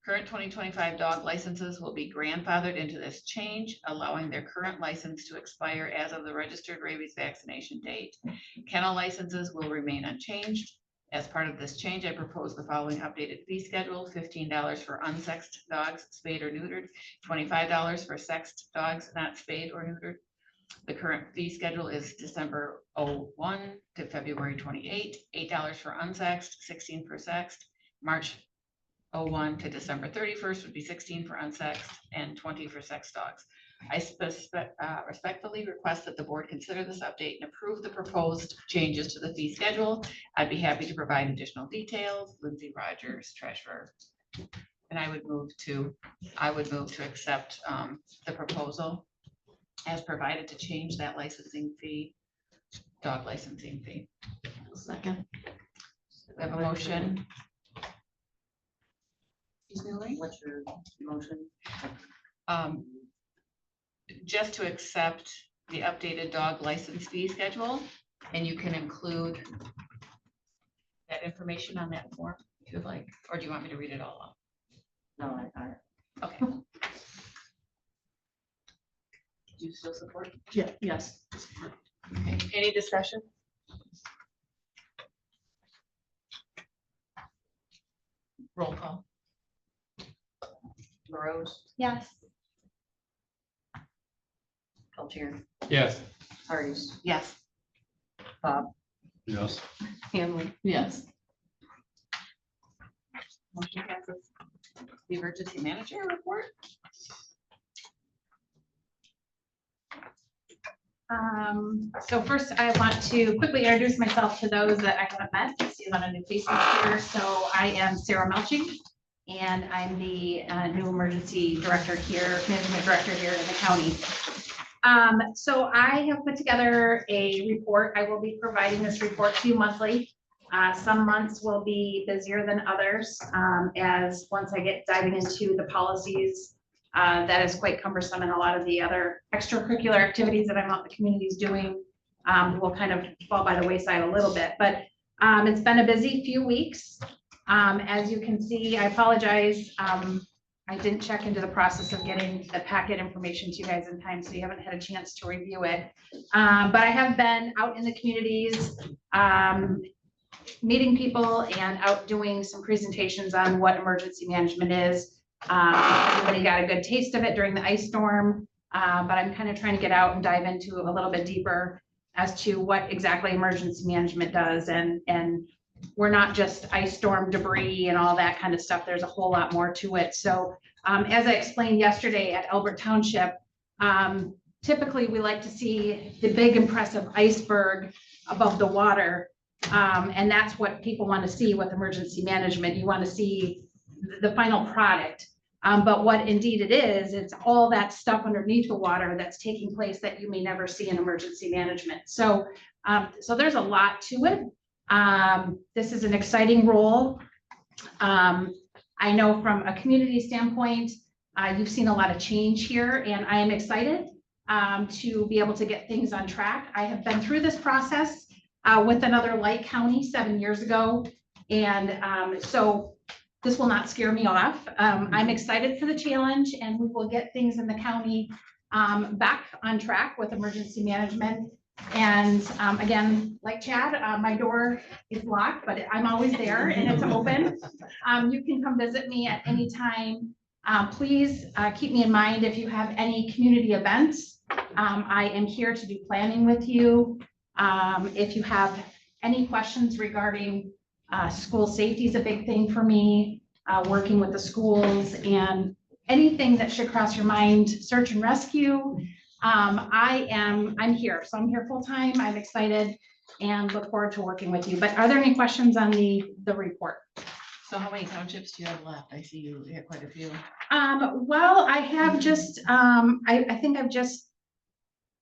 Current 2025 dog licenses will be grandfathered into this change, allowing their current license to expire as of the registered rabies vaccination date. Kennel licenses will remain unchanged. As part of this change, I propose the following updated fee schedule: $15 for unsexed dogs, spayed or neutered, $25 for sexed dogs not spayed or neutered. The current fee schedule is December 01 to February 28, $8 for unsexed, 16 for sexed. March 01 to December 31st would be 16 for unsexed and 20 for sex dogs. I respectfully request that the board consider this update and approve the proposed changes to the fee schedule. I'd be happy to provide additional details. Lindsay Rogers, treasurer. And I would move to accept the proposal as provided to change that licensing fee, dog licensing fee. Second. We have a motion. What's your motion? Just to accept the updated dog license fee schedule, and you can include that information on that form if you'd like, or do you want me to read it all No, I got it. out? Okay. Do you still support? Yeah, yes. Okay. Any discussion? Roll call. LaRose, Yes. Peltier, Yes. Hardee's, yes. Bob, Yes. Hamlin, yes. Motion passes. The emergency manager report. So first, I want to quickly introduce myself to those that I haven't met. I see a lot of new faces here. So I am Sarah Melching, and I'm the new emergency director here, management director here in the county. So I have put together a report. I will be providing this report to you monthly. Some months will be busier than others, as once I get diving into the policies, that is quite cumbersome, and a lot of the other extracurricular activities that I'm out in the communities doing will kind of fall by the wayside a little bit, but it's been a busy few weeks. As you can see, I apologize. I didn't check into the process of getting the packet information to you guys in time, so you haven't had a chance to review it. But I have been out in the communities, meeting people and out doing some presentations on what emergency management is. Everybody got a good taste of it during the ice storm, but I'm kind of trying to get out and dive into a little bit deeper as to what exactly emergency management does. And we're not just ice storm debris and all that kind of stuff. There's a whole lot more to it. So as I explained yesterday at Albert Township, typically we like to see the big impressive iceberg above the water. And that's what people want to see with emergency management. You want to see the final product. But what indeed it is, it's all that stuff underneath the water that's taking place that you may never see in emergency management. So, so there's a lot to it. This is an exciting role. I know from a community standpoint, you've seen a lot of change here, and I am excited to be able to get things on track. I have been through this process with another Light County 7 years ago. And so this will not scare me off. I'm excited for the challenge, and we will get things in the county back on track with emergency management. And again, like Chad, my door is locked, but I'm always there and it's open. You can come visit me at any time. Please keep me in mind if you have any community events. I am here to do planning with you. If you have any questions regarding school safety is a big thing for me, working with the schools, and anything that should cross your mind, search and rescue. I'm here. So I'm here full time. I'm excited and look forward to working with you. But are there any questions on the report? So how many townships do you have left? I see you have quite a few. Well, I have just, I think I've just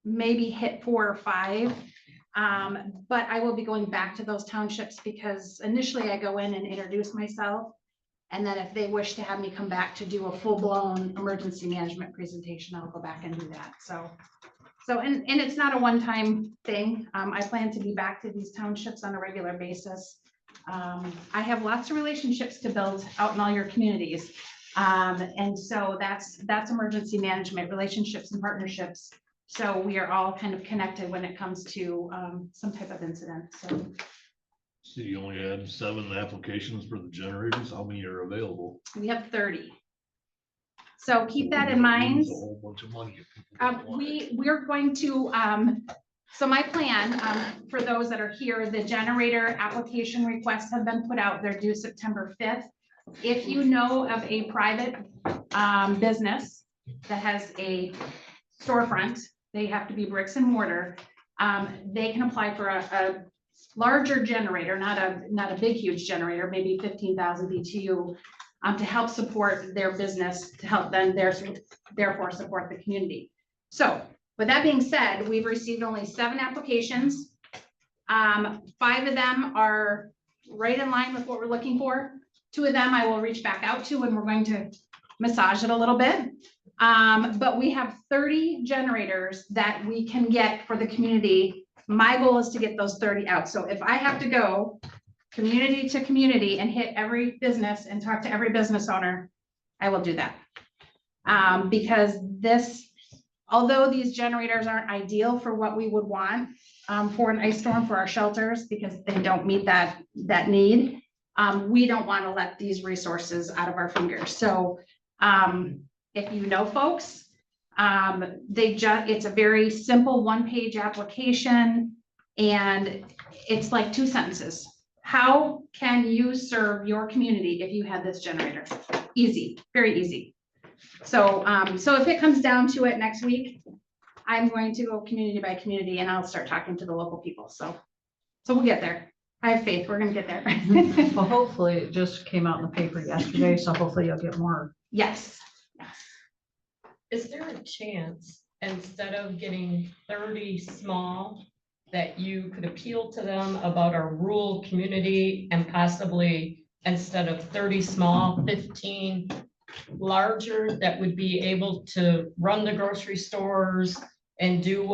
maybe hit 4 or 5. But I will be going back to those townships because initially I go in and introduce myself. And then if they wish to have me come back to do a full-blown emergency management presentation, I'll go back and do that. So and it's not a one-time thing. I plan to be back to these townships on a regular basis. I have lots of relationships to build out in all your communities. And so that's emergency management, relationships and partnerships. So we are all kind of connected when it comes to some type of incident. So. So you only had 7 applications for the generators. How many are available? We have 30. So keep that in mind. It's a whole bunch of money. if people don't want it. We're going to, so my plan, for those that are here, the generator application requests have been put out. They're due September 5th. If you know of a private business that has a storefront, they have to be bricks and mortar. They can apply for a larger generator, not a big, huge generator, maybe 15,000 BTU, to help support their business, to help them therefore support the community. So with that being said, we've received only 7 applications. 5 of them are right in line with what we're looking for. 2 of them I will reach back out to, and we're going to massage it a little bit. But we have 30 generators that we can get for the community. My goal is to get those 30 out. So if I have to go community to community and hit every business and talk to every business owner, I will do that. Because although these generators aren't ideal for what we would want for an ice storm for our shelters, because they don't meet that need, we don't want to let these resources out of our fingers. So if you know folks, it's a very simple 1-page application, and it's like 2 sentences. How can you serve your community if you had this generator? Easy, very easy. So, so if it comes down to it next week, I'm going to go community by community, and I'll start talking to the local people. So we'll get there. I have faith we're gonna get there. Well, hopefully it just came out in the paper yesterday, so hopefully you'll get more. Yes. Is there a chance, instead of getting 30 small, that you could appeal to them about our rural community and possibly, instead of 30 small, 15 larger that would be able to run the grocery stores and do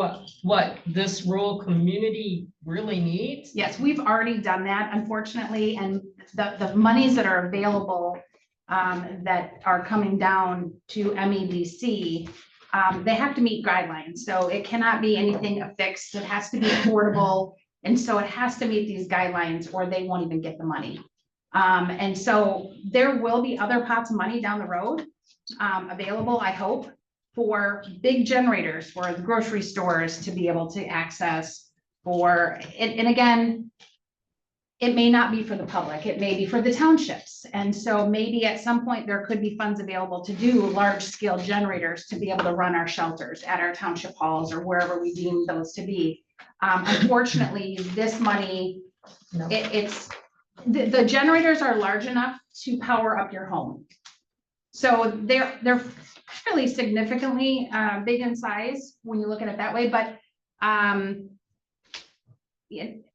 what this rural community really needs? Yes, we've already done that, unfortunately, and the monies that are available that are coming down to MEDC, they have to meet guidelines. So it cannot be anything affixed. It has to be affordable. And so it has to meet these guidelines or they won't even get the money. And so there will be other pots of money down the road available, I hope, for big generators for the grocery stores to be able to access for, and again, it may not be for the public, it may be for the townships. And so maybe at some point there could be funds available to do large scale generators to be able to run our shelters at our township halls or wherever we deem those to be. Unfortunately, this money It's, the generators are large enough to power up your home. So they're fairly significantly big in size when you look at it that way, but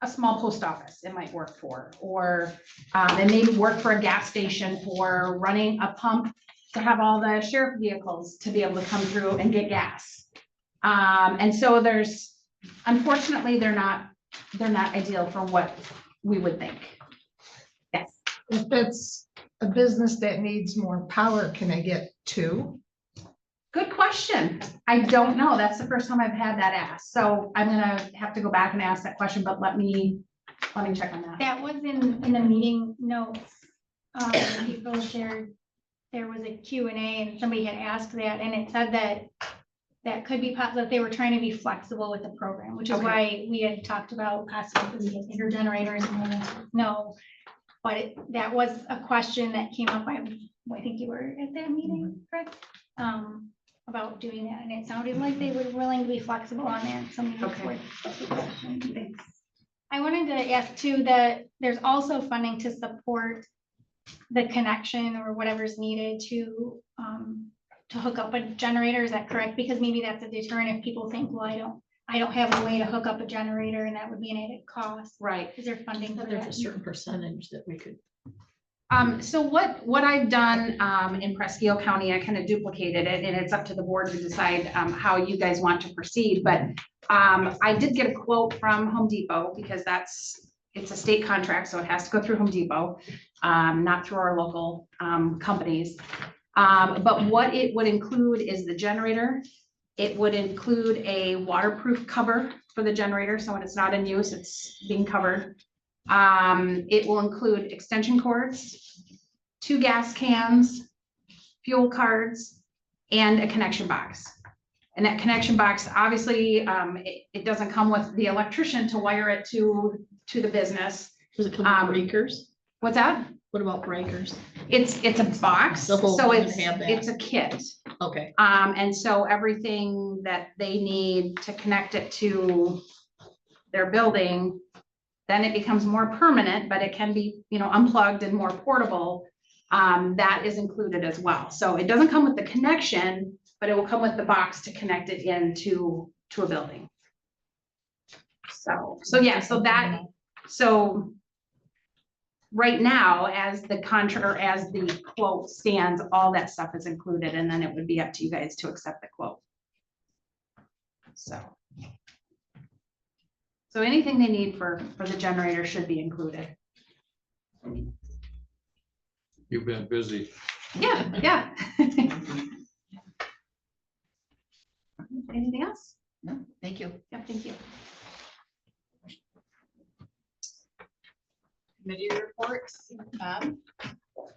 a small post office it might work for, or it may work for a gas station for running a pump to have all the sheriff vehicles to be able to come through and get gas. And so unfortunately, they're not ideal for what we would think. Yes. If it's a business that needs more power, can I get two? Good question. I don't know. That's the first time I've had that asked. So I'm gonna have to go back and ask that question, but let me check on that. That was in the meeting notes. People shared, there was a Q&A and somebody had asked that, and it said that could be possible, if they were trying to be flexible with the program, which is Okay. why we had talked about possibly a bigger generators and the answer was no. But that was a question that came up. I think you were at that meeting, correct? About doing that, and it sounded like they were willing to be flexible on that. So maybe Okay. it's worth a question. I wanted to ask too that there's also funding to support the connection or whatever's needed to hook up a generator. Is that correct? Because maybe that's a deterrent if people think, well, I don't have a way to hook up a generator, and that would be an added cost. Right. Is there funding for There's a that? certain percentage that we could. So what I've done in Presque Isle County, I kind of duplicated it, and it's up to the board to decide how you guys want to proceed. But I did get a quote from Home Depot because it's a state contract, so it has to go through Home Depot, not through our local companies. But what it would include is the generator. It would include a waterproof cover for the generator, so when it's not in use, it's being covered. It will include extension cords, 2 gas cans, fuel cards, and a connection box. And that connection box, obviously, it doesn't come with the electrician to wire it to the business. Does it come with breakers? What's that? What about breakers? It's a box, The whole so thing would have that. it's a kit. Okay. And so everything that they need to connect it to their building, then it becomes more permanent, but it can be, unplugged and more portable. That is included as well. So it doesn't come with the connection, but it will come with the box to connect it into a building. So yeah, so right now, as the contract, or as the quote stands, all that stuff is included, and then it would be up to you guys to accept the quote. So anything they need for the generator should be included. You've been busy. Yeah. Anything else? No, thank you. Yeah, thank you. Committee reports, Bob?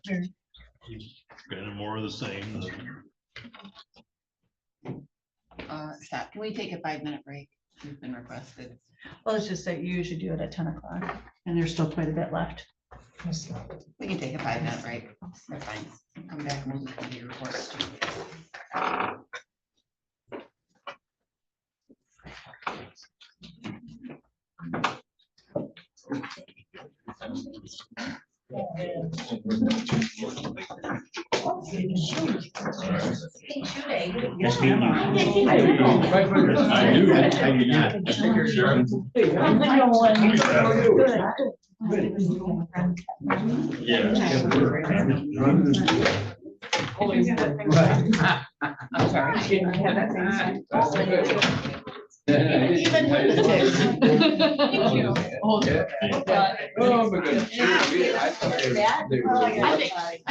Kind of more of the same. Scott, can we take a 5-minute break? We've been requested. Well, it's just that you usually do it at 10 o'clock and there's still quite a bit left. We can take a 5-minute break. That's fine. Come back and we'll do committee reports. Yes, me. I do. I do not. I'm sorry. Even with the ticks. Thank you. Oh, my goodness. I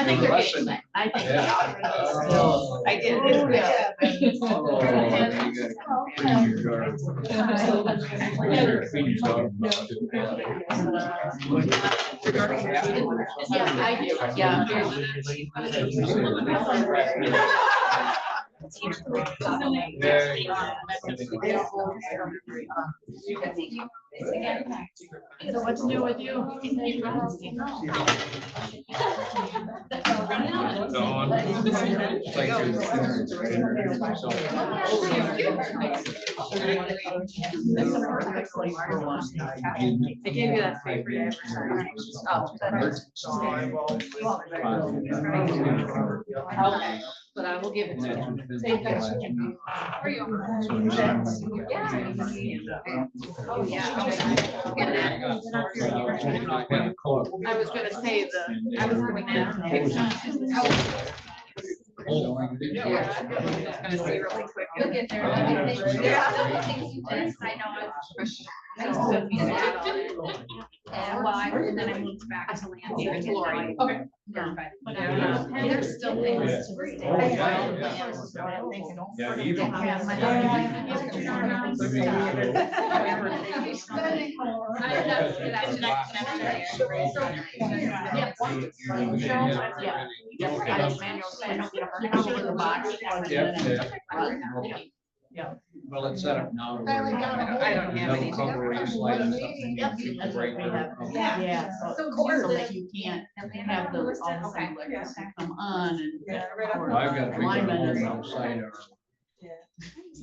think they're getting that. I think. I did. Yeah, I do. Yeah. So what's new with you? I gave you that paper. Okay, but I will give it to you. Thank you. Are you? Oh, yeah. I was gonna say I was going to. Yeah, I'm gonna see really quick. You'll get there. Yeah. Things you did, I know. And then I moved back to land. Okay. Perfect. But there's still things to stay. Yeah. Well, it's set up now. Finally got a hold of I don't have any. Cover where you slide in something. Yep, you that's break what we have. it. Yeah, So so that you can't have the, all the same electricity come on and. Well, I've got to Line figure out benders. outside our.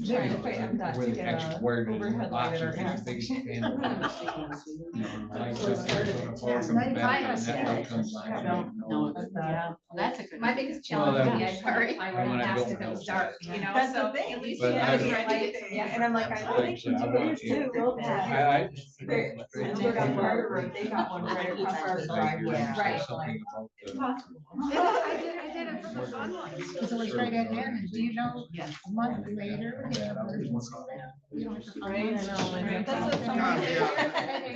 Trying to pay them Where to the get extra a wire goes, overhead light boxes, in our these house. big panels. You know, like something, so the power comes back and that light comes on. No, yeah, that's a good. My biggest Well, challenge that would be was- I couldn't fly when right I past built if it was the house. dark, you know, That's so the thing. at least But you I have was- your lights. And I'm like, I Like I think said, I want you. I. I look on Carter Road, they got one right across our driveway. Right. Something about the. I did it for the fun ones, because it was right at the end, and do you know, a month later, we have emergency there. You know, the fun Right, I ones. know, and That's what some Oh, of them- yeah. and they,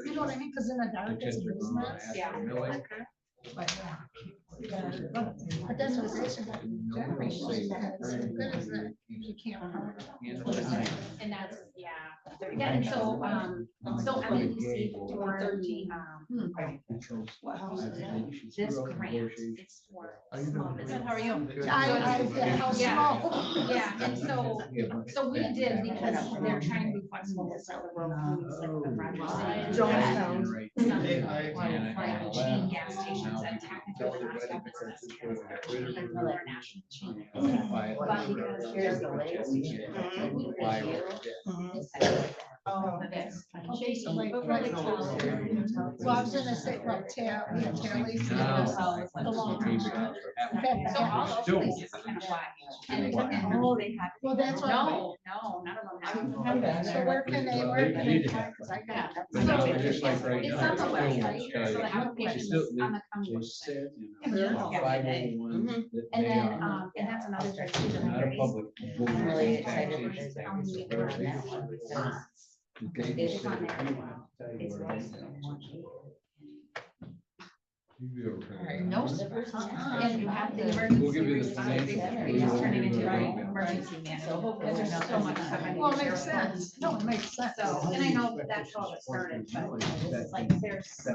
You know what I mean, because in the dark, it's a business. Yeah. But that's what it is about generation. It's as good as that, you can't. And that's, yeah. Yeah, and so, MEDC for the, this grant is for small business. How are you? How Yeah. small. Yeah, and so we did because they're trying to be flexible with some of the road crews, like the Rogers. Jonestown. Like chain gas stations that technically we're not stuff is another national chain. But because there's the latest. Well, I was gonna say, well, Tally's. The long range. So all those places can apply. Well, that's what. No, none of them have. So where can they apply? 'Cause I got. Just like right It's now. on the website, so the application's on the county website. And then, and that's another thing. too, Not a public. I'm really excited that It's there's It's on there. It's No. And you have the emergency. We'll give you the response financial. center, you just turn it into an emergency management. There's so much stuff. I need to Well, it share makes with them. sense. No, it makes sense. So, and I know that that's how it started, but it's like there's.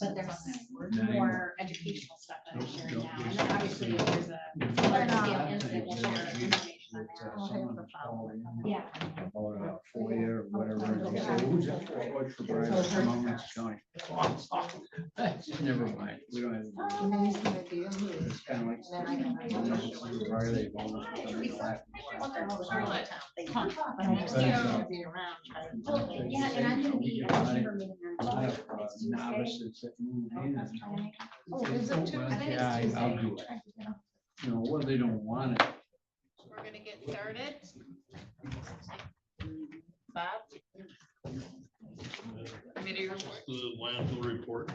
But there's more educational stuff that I'm sharing now. And then obviously if there's a large scale incident, we'll share information on that. Yeah. About FOIA or whatever. Who's that for? What's for Brian? Montmorency County. Never mind. We don't have. It's kind of like. Why they've almost become black. Yeah, and I'm gonna be at a chamber meeting A on lot Tuesday. of novices that move in. Oh, is it too? Yeah, I'll do it. You know, well, they don't want it. We're gonna get started. Bob? Committee report. The landfill report.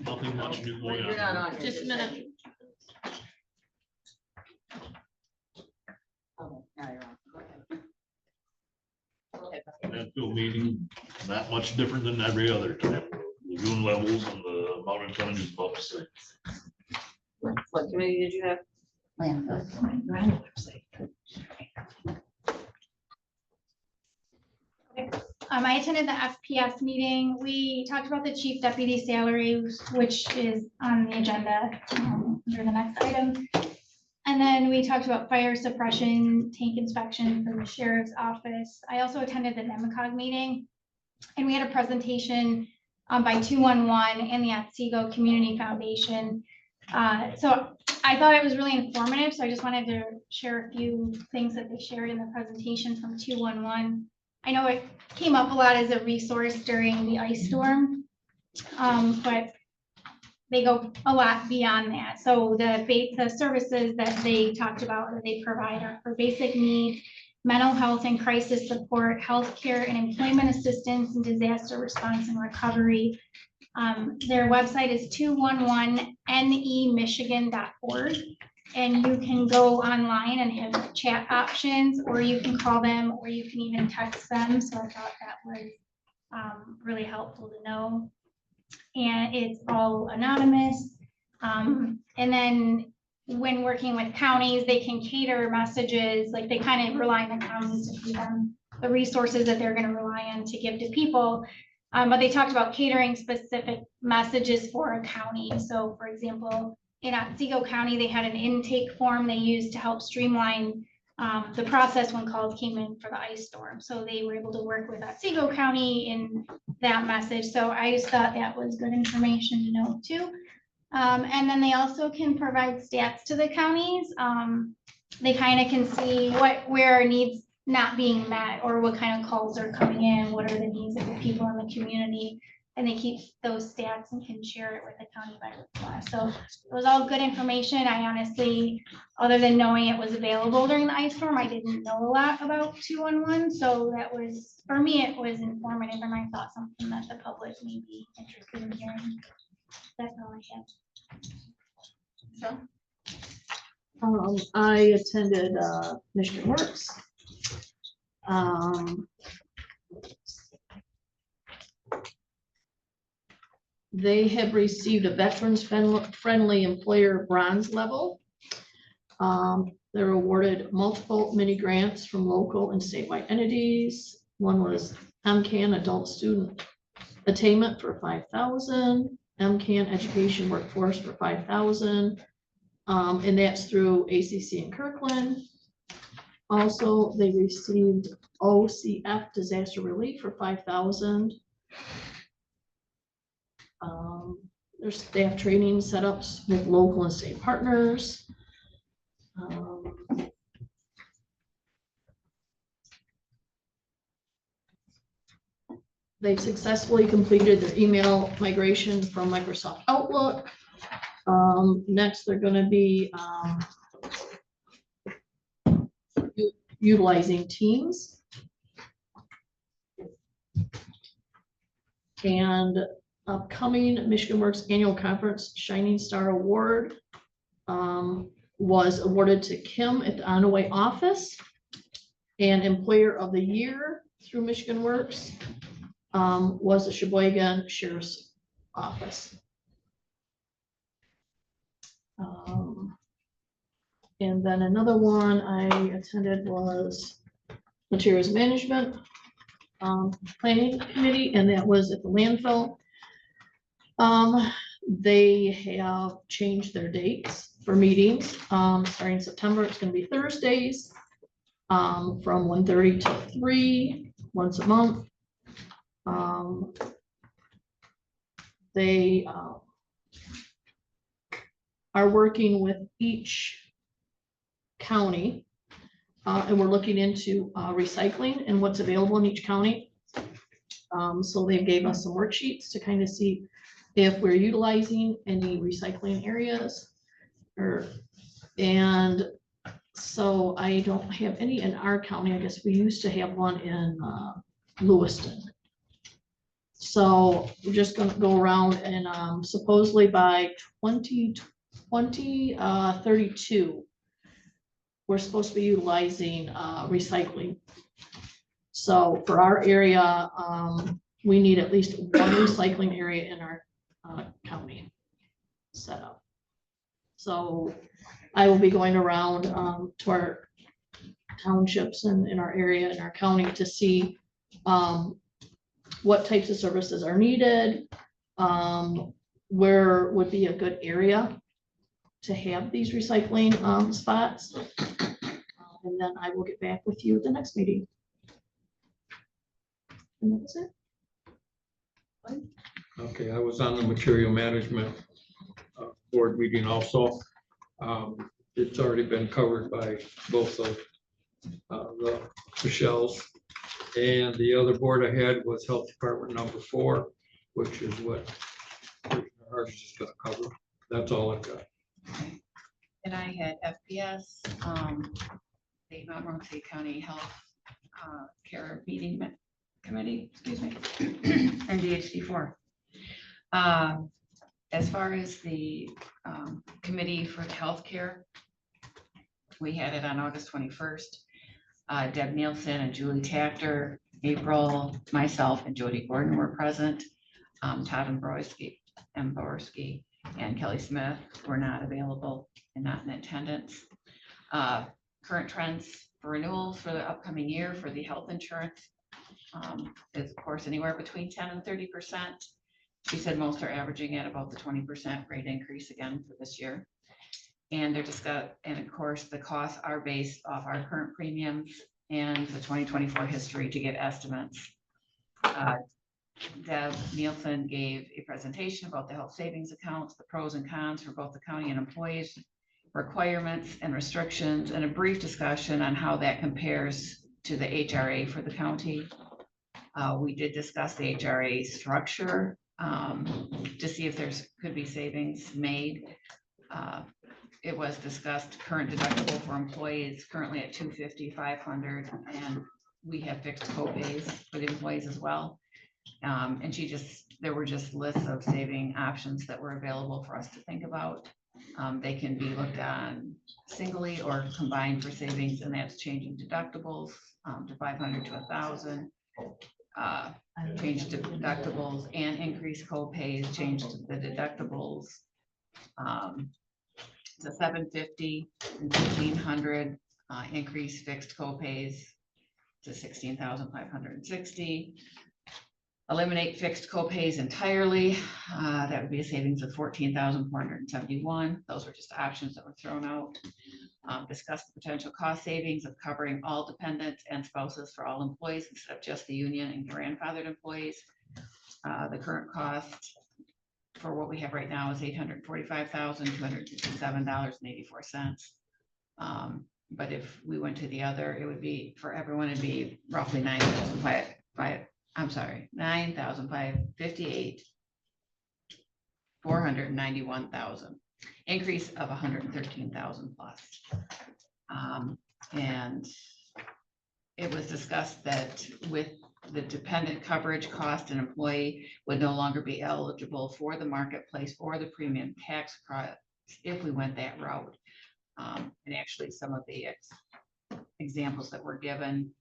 Nothing much new going You're not on. on. Just a minute. Landfill meeting, not much different than every other time. Lagoon levels and the mountain tonnage is about the same. What committee did you have? I attended the FPS meeting. We talked about the chief deputy salaries, which is on the agenda under the next item. And then we talked about fire suppression, tank inspection for the sheriff's office. I also attended the NEMACOG meeting, and we had a presentation by 211 and the Otsego Community Foundation. So I thought it was really informative, so I just wanted to share a few things that they shared in the presentation from 211. I know it came up a lot as a resource during the ice storm, but they go a lot beyond that. So the services that they talked about that they provide are for basic needs, mental health and crisis support, healthcare and employment assistance, and disaster response and recovery. Their website is 211nemichigan.org, and you can go online and have chat options, or you can call them, or you can even text them. So I thought that was really helpful to know. And it's all anonymous. And then when working with counties, they can cater messages, like they kind of rely on the counties to give them the resources that they're going to rely on to give to people. But they talked about catering specific messages for a county. So for example, in Otsego County, they had an intake form they used to help streamline the process when calls came in for the ice storm. So they were able to work with Otsego County in that message. So I just thought that was good information to know too. And then they also can provide stats to the counties. They kind of can see where needs not being met, or what kind of calls are coming in, what are the needs of the people in the community, and they keep those stats and can share it with the county by request. So it was all good information. I honestly, other than knowing it was available during the ice storm, I didn't know a lot about 211. So that was, for me, it was informative, and I thought something that the public may be interested in hearing. That's all I have. So. I attended Michigan Works. They have received a veterans friendly employer bronze level. They're awarded multiple mini grants from local and statewide entities. One was MCAN Adult Student Attainment for $5,000, MCAN Education Workforce for $5,000, and that's through ACC in Kirkland. Also, they received OCF Disaster Relief for $5,000. There's staff training setups with local and state partners. They've successfully completed their email migration from Microsoft Outlook. Next, they're going to be utilizing Teams. And upcoming Michigan Works Annual Conference Shining Star Award was awarded to Kim at the Onaway office, and Employer of the Year through Michigan Works was the Sheboygan Sheriff's Office. And then another one I attended was Materials Management Planning Committee, and that was at the landfill. They have changed their dates for meetings. Starting September, it's going to be Thursdays from 1:30 to 3 once a month. They are working with each county, and we're looking into recycling and what's available in each county. So they gave us some worksheets to kind of see if we're utilizing any recycling areas, and so I don't have any in our county. I guess we used to have one in Lewiston. So we're just going to go around, and supposedly by 2032, we're supposed to be utilizing recycling. So for our area, we need at least one recycling area in our county set up. So I will be going around to our townships and in our area, in our county, to see what types of services are needed, where would be a good area to have these recycling spots. And then I will get back with you at the next meeting. And that's it. Okay, I was on the material management board meeting also. It's already been covered by both of the Michelle's. And the other board I had was Health Department number 4, which is what ours is gonna cover. That's all I've got. And I had FPS, the Montmorency County Health Care Meeting Committee, excuse me, and DHD4. As far as the Committee for Healthcare, we had it on August 21st. Deb Nielsen and Julie Tactor, April, myself, and Jody Gordon were present. Todd Borski, and Kelly Smith were not available and not in attendance. Current trends for renewals for the upcoming year for the health insurance is of course anywhere between 10 and 30%. She said most are averaging at about the 20% rate increase again for this year. And they're discussed, and of course, the costs are based off our current premiums and the 2024 history to get estimates. Deb Nielsen gave a presentation about the health savings accounts, the pros and cons for both the county and employees, requirements and restrictions, and a brief discussion on how that compares to the HRA for the county. We did discuss the HRA structure to see if there's could be savings made. It was discussed current deductible for employees currently at $250, $500, and we have fixed co-pays for the employees as well. And there were just lists of saving options that were available for us to think about. They can be looked on singly or combined for savings, and that's changing deductibles to $500 to $1,000. Change to deductibles and increase co-pays, change to the deductibles to $750 and $1,500, increase fixed co-pays to $16,560. Eliminate fixed co-pays entirely. That would be a savings of $14,471. Those were just options that were thrown out. Discuss the potential cost savings of covering all dependents and spouses for all employees instead of just the union and grandfathered employees. The current cost for what we have right now is $845,267.84. But if we went to the other, it would be for everyone, it'd be roughly $9,558, $491,000, increase of $113,000 plus. And it was discussed that with the dependent coverage cost, an employee would no longer be eligible for the marketplace or the premium tax credit if we went that route. And actually some of the examples that were given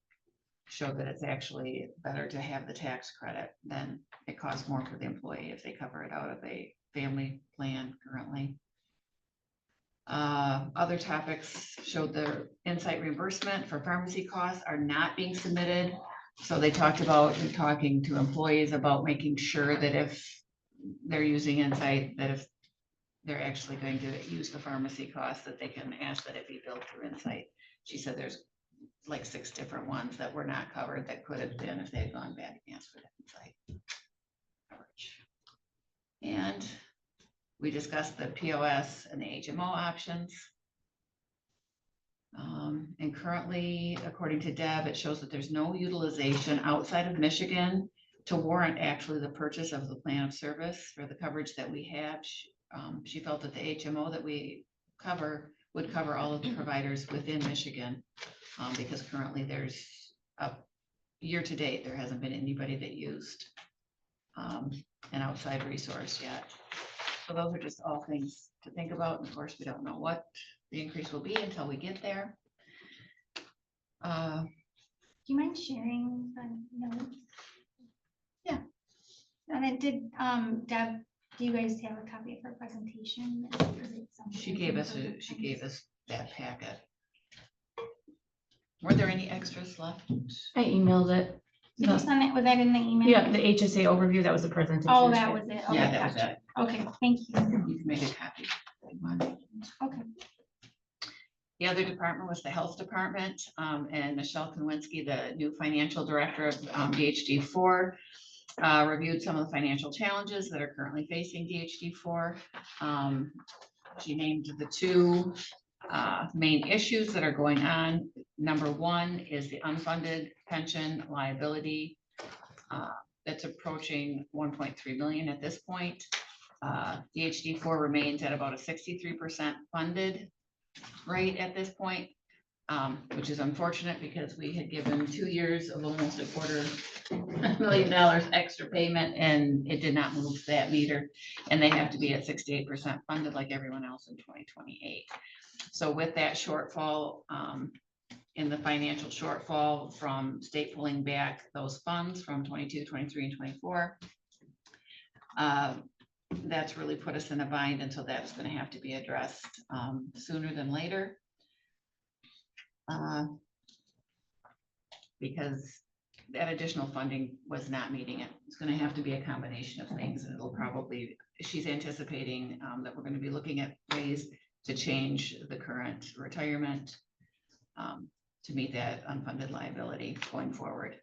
show that it's actually better to have the tax credit than it costs more for the employee if they cover it out of a family plan currently. Other topics showed the insight reimbursement for pharmacy costs are not being submitted. So they talked about talking to employees about making sure that if they're using insight, that if they're actually going to use the pharmacy costs, that they can ask that it be billed through insight. She said there's like 6 different ones that were not covered that could have been if they had gone back and asked for that insight coverage. And we discussed the POS and the HMO options. And currently, according to Deb, it shows that there's no utilization outside of Michigan to warrant actually the purchase of the plan of service for the coverage that we have. She felt that the HMO that we cover would cover all of the providers within Michigan, because currently there's year to date, there hasn't been anybody that used an outside resource yet. So those are just all things to think about. And of course, we don't know what the increase will be until we get there. Do you mind sharing the notes? Yeah. And then Deb, do you guys have a copy of her presentation? She gave us that packet. Were there any extras left? I emailed it. Did you send it, was that in the email? Yeah, the HSA overview, that was the presentation. Oh, that was it. Yeah, Okay, that was gotcha. it. Okay, thank you. You can make a copy. if you want. Okay. The other department was the health department, and Michelle Kowinski, the new financial director of DHD4, reviewed some of the financial challenges that are currently facing DHD4. She named the two main issues that are going on. Number one is the unfunded pension liability that's approaching 1.3 million at this point. DHD4 remains at about a 63% funded rate at this point, which is unfortunate because we had given 2 years of almost $250,000 extra payment, and it did not move that meter. And they have to be at 68% funded like everyone else in 2028. So with that shortfall, in the financial shortfall from state pulling back those funds from 22, 23, and 24, that's really put us in a bind, and so that's going to have to be addressed sooner than later. Because that additional funding was not meeting it. It's going to have to be a combination of things, and it'll probably, she's anticipating that we're going to be looking at ways to change the current retirement to meet that unfunded liability going forward.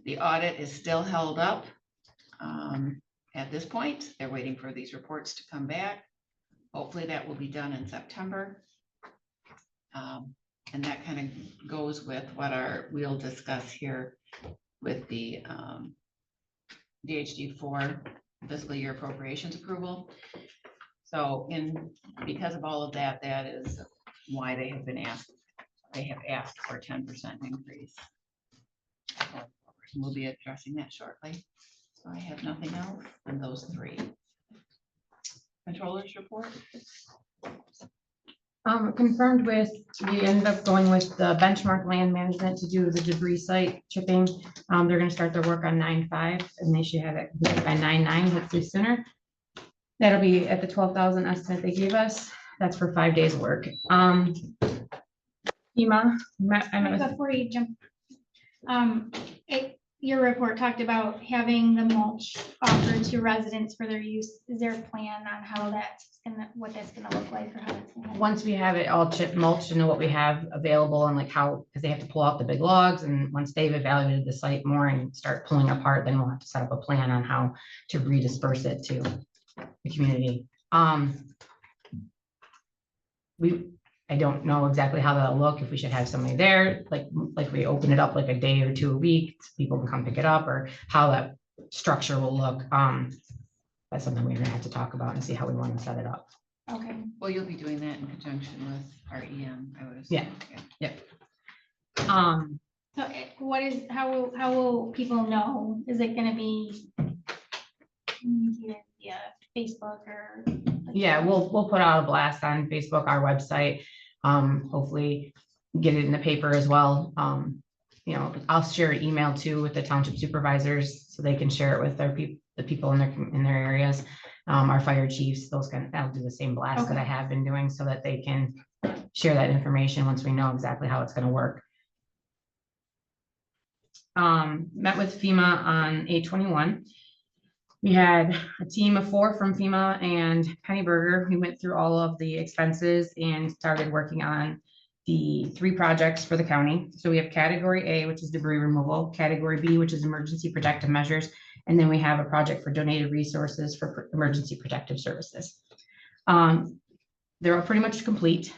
The audit is still held up. At this point, they're waiting for these reports to come back. Hopefully that will be done in September. And that kind of goes with what we'll discuss here with the DHD4 fiscal year appropriations approval. So because of all of that, that is why they have asked for a 10% increase. We'll be addressing that shortly. So I have nothing else than those three. Controllers report. Confirmed with, we ended up going with the Benchmark Land Management to do the debris site chipping. They're gonna start their work on 9/5, and they should have it completed by 9/9, hopefully sooner. That'll be at the 12,000 estimate they gave us. That's for 5 days of work. FEMA, I met with, Before you jump, your report talked about having the mulch offered to residents for their use. Is there a plan on how what that's gonna look like, or how that's gonna happen? once we have it all chipped, mulched, and know what we have available and like how, because they have to pull out the big logs, and once they've evaluated the site more and start pulling apart, then we'll have to set up a plan on how to redisperse it to the community. I don't know exactly how that'll look, if we should have somebody there, like we open it up like a day or two a week, so people can come pick it up, or how that structure will look. That's something we're gonna have to talk about and see how we want to set it up. Okay. Well, you'll be doing that in conjunction with our EM, I would assume. Yeah. So how will people know? Is it gonna be communicated via Facebook or? Yeah, we'll put out a blast on Facebook, our website, hopefully get it in the paper as well. I'll share an email too with the township supervisors so they can share it with the people in their areas. Our fire chiefs, I'll do the same blast that I have been doing so that they can share that information once we know exactly how it's gonna work. Met with FEMA on 8/21. We had a team of 4 from FEMA and Penny Berger. We went through all of the expenses and started working on the 3 projects for the county. So we have category A, which is debris removal, category B, which is emergency protective measures, and then we have a project for donated resources for emergency protective services. They're all pretty much complete.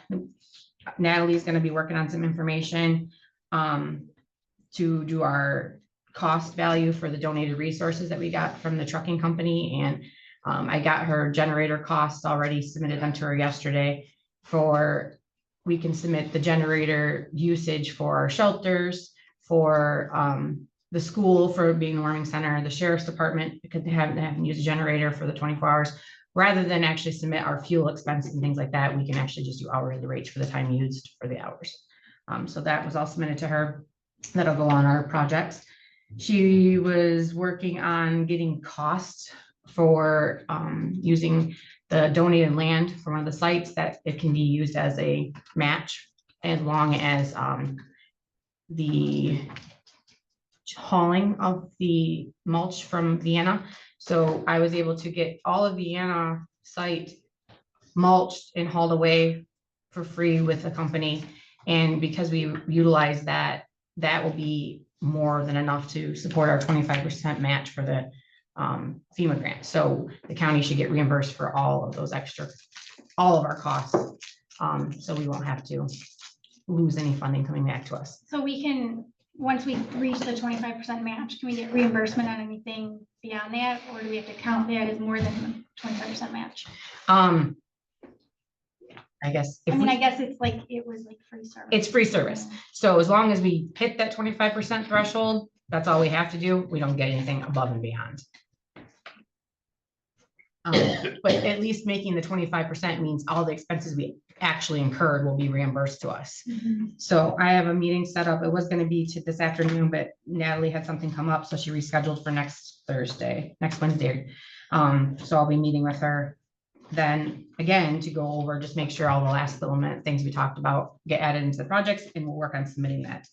Natalie's going to be working on some information to do our cost value for the donated resources that we got from the trucking company. And I got her generator costs already, submitted them to her yesterday. We can submit the generator usage for our shelters, for the school, for being a warming center, the sheriff's department, because they haven't used a generator for the 24 hours. Rather than actually submit our fuel expenses and things like that, we can actually just do hourly rates for the time used for the hours. So that was all submitted to her. That'll go on our projects. She was working on getting costs for using the donated land from one of the sites, that it can be used as a match, as long as hauling of the mulch from Vienna. So I was able to get all of Vienna site mulched and hauled away for free with the company. And because we utilize that, that will be more than enough to support our 25% match for the FEMA grant. So the county should get reimbursed for all of those extra, all of our costs. So we won't have to lose any funding coming back to us. So we can, once we reach the 25% match, can we get reimbursement on anything beyond that? Or do we have to count that as more than 25% match? I guess. I mean, I guess it's like, it was like free service. It's free service. So as long as we hit that 25% threshold, that's all we have to do. We don't get anything above and beyond. But at least making the 25% means all the expenses we actually incurred will be reimbursed to us. So I have a meeting set up. It was going to be to this afternoon, but Natalie had something come up, so she rescheduled for next Wednesday. So I'll be meeting with her then again to go over, just make sure all the last little minute things we talked about get added into the projects, and we'll work on submitting that.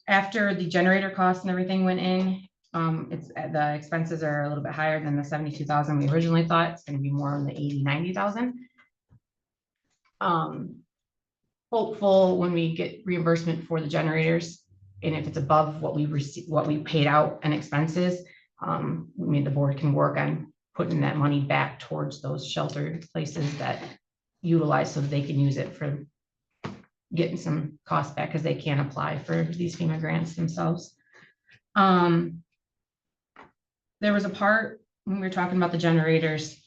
After the generator costs and everything went in, it's the expenses are a little bit higher than the 72,000 we originally thought. It's going to be more in the 80,000-90,000. Hopeful when we get reimbursement for the generators, and if it's above what we received, what we paid out and expenses, the board can work on putting that money back towards those sheltered places that utilize, so that they can use it for getting some costs back, because they can't apply for these FEMA grants themselves. There was a part when we were talking about the generators,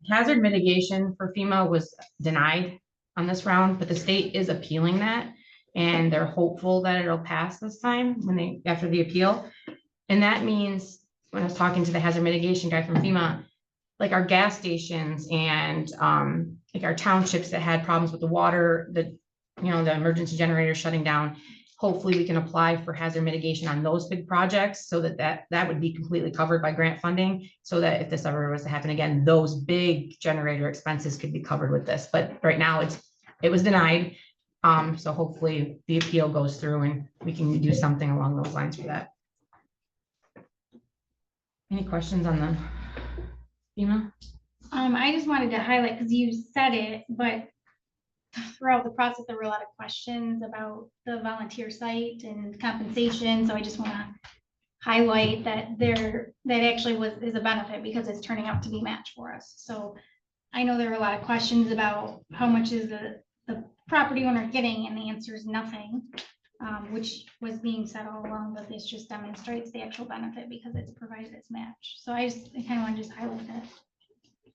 hazard mitigation for FEMA was denied on this round, but the state is appealing that, and they're hopeful that it'll pass this time after the appeal. And that means, when I was talking to the hazard mitigation guy from FEMA, like our gas stations and like our townships that had problems with the water, the emergency generator shutting down, hopefully we can apply for hazard mitigation on those big projects, so that would be completely covered by grant funding, so that if this ever was to happen again, those big generator expenses could be covered with this. But right now it was denied. So hopefully the appeal goes through and we can do something along those lines for that. Any questions on the FEMA? I just wanted to highlight, because you said it, but throughout the process, there were a lot of questions about the volunteer site and compensation. So I just want to highlight that that actually is a benefit, because it's turning out to be match for us. So I know there were a lot of questions about how much is the property owner getting, and the answer is nothing. Which was being said all along, but this just demonstrates the actual benefit, because it's provided as match. So I kind of want to just highlight that.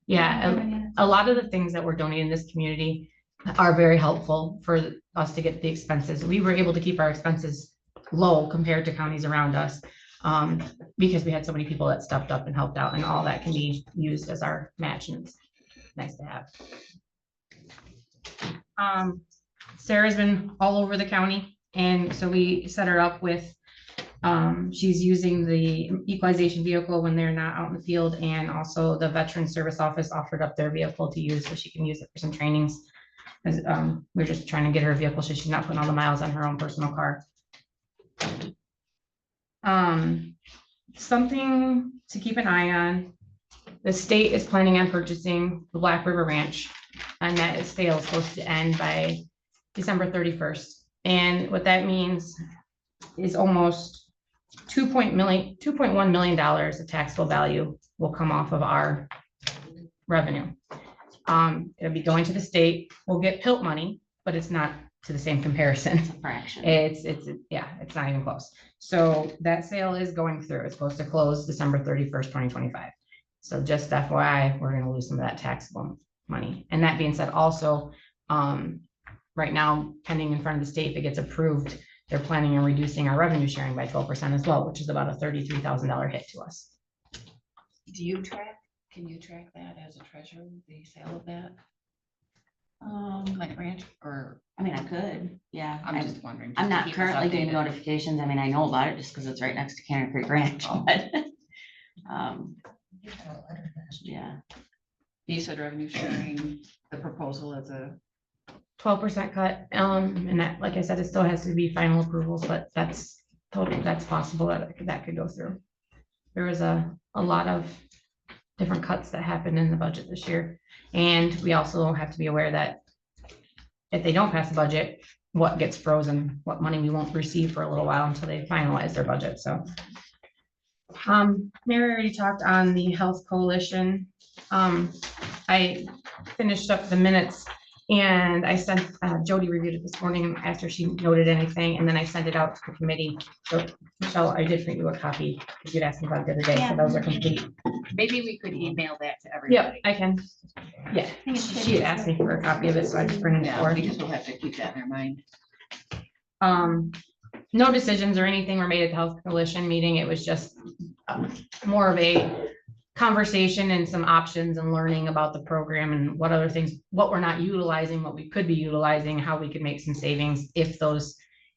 Yeah, a lot of the things that we're donating in this community are very helpful for us to get the expenses. We were able to keep our expenses low compared to counties around us, because we had so many people that stepped up and helped out, and all that can be used as our match, and it's nice to have. Sarah's been all over the county. And so we set her up with, she's using the equalization vehicle when they're not out in the field, and also the Veteran Service Office offered up their vehicle to use, so she can use it for some trainings. Because we're just trying to get her a vehicle, so she's not putting all the miles on her own personal car. Something to keep an eye on. The state is planning on purchasing the Black River Ranch, and that sale is supposed to end by December 31st. And what that means is almost $2.1 million of taxable value will come off of our revenue. It'll be going to the state. We'll get PILT money, but it's not to the same comparison. It's a fraction. It's not even close. So that sale is going through. It's supposed to close December 31st, 2025. So just FYI, we're going to lose some of that taxable money. And that being said, also, right now, pending in front of the state, if it gets approved, they're planning on reducing our revenue sharing by 12% as well, which is about a $33,000 hit to us. Can you track that as a treasurer, the sale of that? Like ranch, or? I mean, I could, yeah. I'm just wondering. I'm not currently getting notifications. I mean, I know about it just because it's right next to Cannon Creek Ranch, but yeah. You said revenue sharing, the proposal is a 12% cut, and that, like I said, it still has to be final approvals, but that's totally, that's possible that could go through. There was a lot of different cuts that happened in the budget this year. And we also have to be aware that if they don't pass the budget, what gets frozen, what money we won't receive for a little while until they finalize their budget, so. Mary already talked on the Health Coalition. I finished up the minutes and I sent, Jody reviewed it this morning and asked her if she noted anything, and then I sent it out to the committee. So Michelle, I did print you a copy, because you'd asked me about it the other day, so those are complete. Maybe we could email that to Yep, everybody. I can. Yeah, she had asked me for a copy of it, so I just printed it Yeah, for we her. just will have to keep that in our mind. No decisions or anything were made at the Health Coalition meeting. It was just more of a conversation and some options and learning about the program and what other things, what we're not utilizing, what we could be utilizing, how we could make some savings if those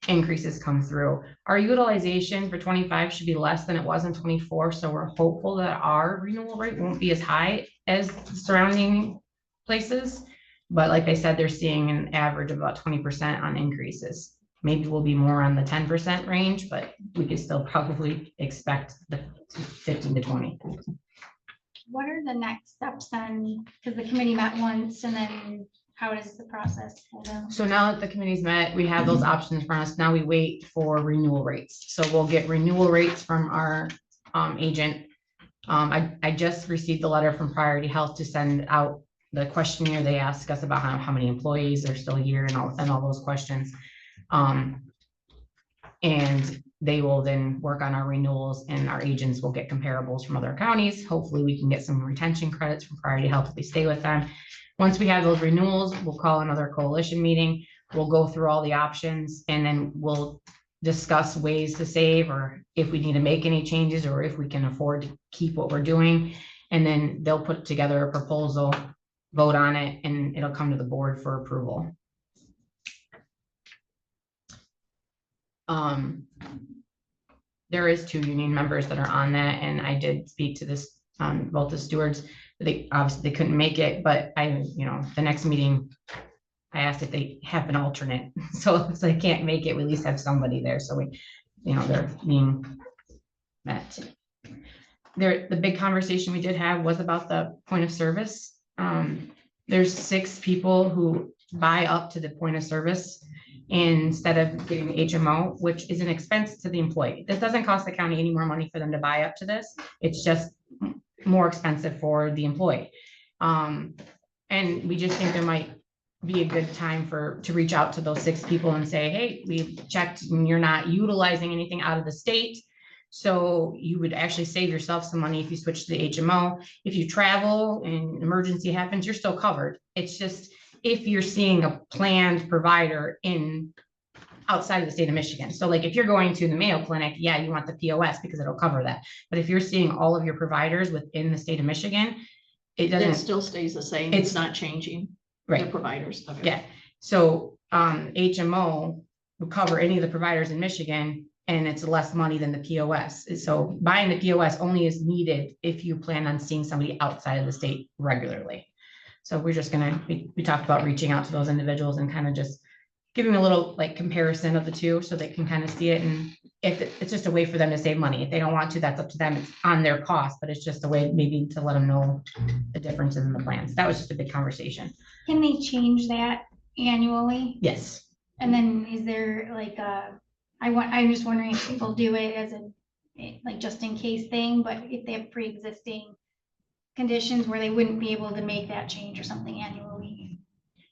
increases come through. Our utilization for 25 should be less than it was in 24, so we're hopeful that our renewal rate won't be as high as the surrounding places. But like I said, they're seeing an average of about 20% on increases. Maybe we'll be more on the 10% range, but we could still probably expect the 15 to 20. What are the next steps then? Because the committee met once, and then how does the process go? So now that the committee's met, we have those options for us. Now we wait for renewal rates. So we'll get renewal rates from our agent. I just received the letter from Priority Health to send out the questionnaire. They ask us about how many employees are still here and all those questions. And they will then work on our renewals, and our agents will get comparables from other counties. Hopefully we can get some retention credits from Priority Health if they stay with them. Once we have those renewals, we'll call another coalition meeting. We'll go through all the options, and then we'll discuss ways to save, or if we need to make any changes, or if we can afford to keep what we're doing. And then they'll put together a proposal, vote on it, and it'll come to the board for approval. There is 2 union members that are on that, and I did speak to this, both the stewards. They obviously they couldn't make it, but the next meeting, I asked if they have an alternate. So if they can't make it, we at least have somebody there. So they're being met. The big conversation we did have was about the point of service. There's 6 people who buy up to the point of service instead of getting the HMO, which is an expense to the employee. This doesn't cost the county any more money for them to buy up to this. It's just more expensive for the employee. And we just think there might be a good time to reach out to those 6 people and say, hey, we've checked and you're not utilizing anything out of the state. So you would actually save yourself some money if you switch to the HMO. If you travel and an emergency happens, you're still covered. It's just, if you're seeing a planned provider outside of the state of Michigan. So like if you're going to the Mayo Clinic, yeah, you want the POS because it'll cover that. But if you're seeing all of your providers within the state of Michigan, it still stays the same. It's It's not changing. Right. The providers. Okay. Yeah. So HMO will cover any of the providers in Michigan, and it's less money than the POS. So buying the POS only is needed if you plan on seeing somebody outside of the state regularly. So we're just we talked about reaching out to those individuals and kind of just giving a little like comparison of the 2 so they can kind of see it. And if it's just a way for them to save money. If they don't want to, that's up to them. It's on their cost, but it's just a way maybe to let them know the differences in the plans. That was just a big conversation. Can they change that annually? Yes. And then is there like I'm just wondering if people do it as like just in case thing, but if they have pre-existing conditions where they wouldn't be able to make that change or something annually.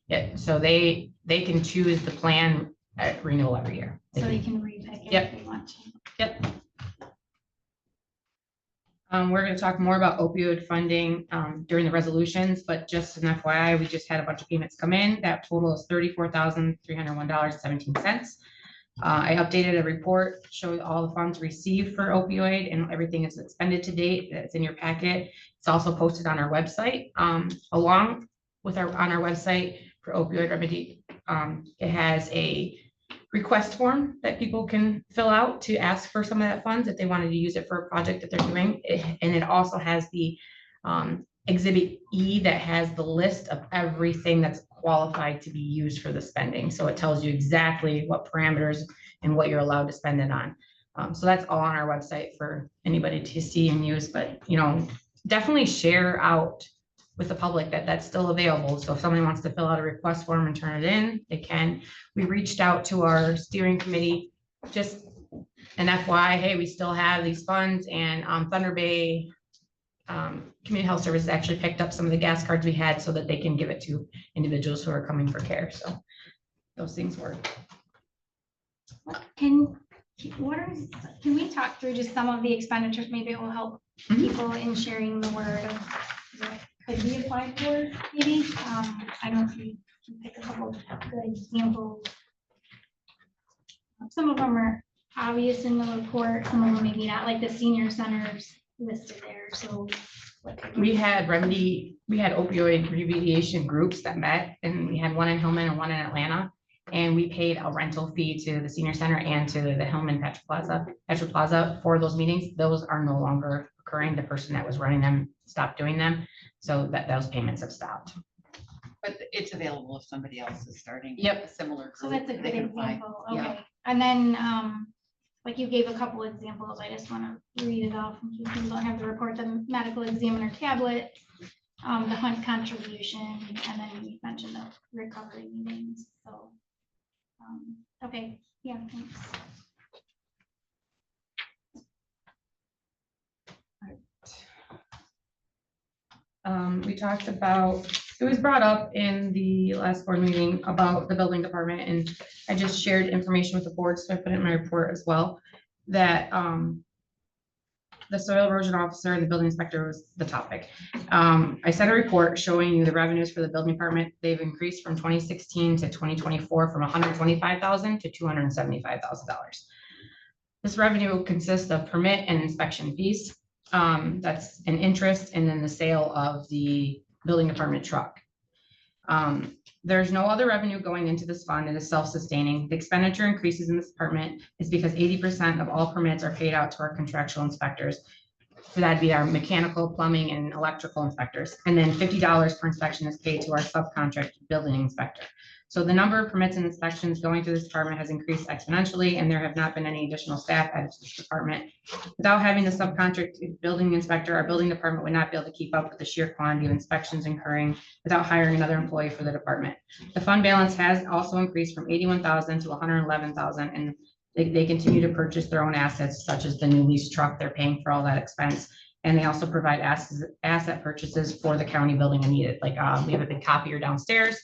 Yeah, so they can choose the plan at renewal every year. So they can repick it Yep. if they want to. Yep. We're going to talk more about opioid funding during the resolutions, but just an FYI, we just had a bunch of payments come in. That total is $34,301.17. I updated a report showing all the funds received for opioid and everything is expended to date. That's in your packet. It's also posted on our website, along with on our website for opioid remedy. It has a request form that people can fill out to ask for some of that funds if they wanted to use it for a project that they're doing. And it also has the Exhibit E that has the list of everything that's qualified to be used for the spending. So it tells you exactly what parameters and what you're allowed to spend it on. So that's all on our website for anybody to see and use, but definitely share out with the public that that's still available. So if somebody wants to fill out a request form and turn it in, they can. We reached out to our steering committee, just an FYI, hey, we still have these funds, and Thunder Bay Community Health Services actually picked up some of the gas cards we had so that they can give it to individuals who are coming for care. So those things work. Can we talk through just some of the expenditures? Maybe it will help people in sharing the word of what could be applied for, maybe. I don't know if you can pick a couple of good examples. Some of them are obvious in the report, some of them maybe not, like the senior centers listed there, so. We had opioid remediation groups that met, and we had one in Hillman and one in Atlanta. And we paid a rental fee to the senior center and to the Hillman Petra Plaza for those meetings. Those are no longer occurring. The person that was running them stopped doing them. So those payments have stopped. But it's available if somebody else is starting. Yep. A similar group. So that's a they good can apply. example, Yeah. okay. And then, like you gave a couple examples, I just want to read it off in case you don't have the report, the medical examiner tablet, the hunt contribution, and then you mentioned the recovery meetings, so. Okay, yeah, thanks. We talked about, it was brought up in the last board meeting about the building department, and I just shared information with the board, so I put it in my report as well, that the soil erosion officer and the building inspector was the topic. I sent a report showing you the revenues for the building department. They've increased from 2016 to 2024 from $125,000 to $275,000. This revenue consists of permit and inspection fees. That's an interest, and then the sale of the building department truck. There's no other revenue going into this fund. It is self-sustaining. The expenditure increases in this department is because 80% of all permits are paid out to our contractual inspectors. So that'd be our mechanical, plumbing, and electrical inspectors. And then $50 per inspection is paid to our subcontract building inspector. So the number of permits and inspections going through this department has increased exponentially, and there have not been any additional staff added to this department. Without having the subcontract building inspector, our building department would not be able to keep up with the sheer quantity of inspections incurring without hiring another employee for the department. The fund balance has also increased from 81,000 to 111,000, and they continue to purchase their own assets, such as the new lease truck. They're paying for all that expense. And they also provide asset purchases for the county building when needed. Like we have a big copier downstairs.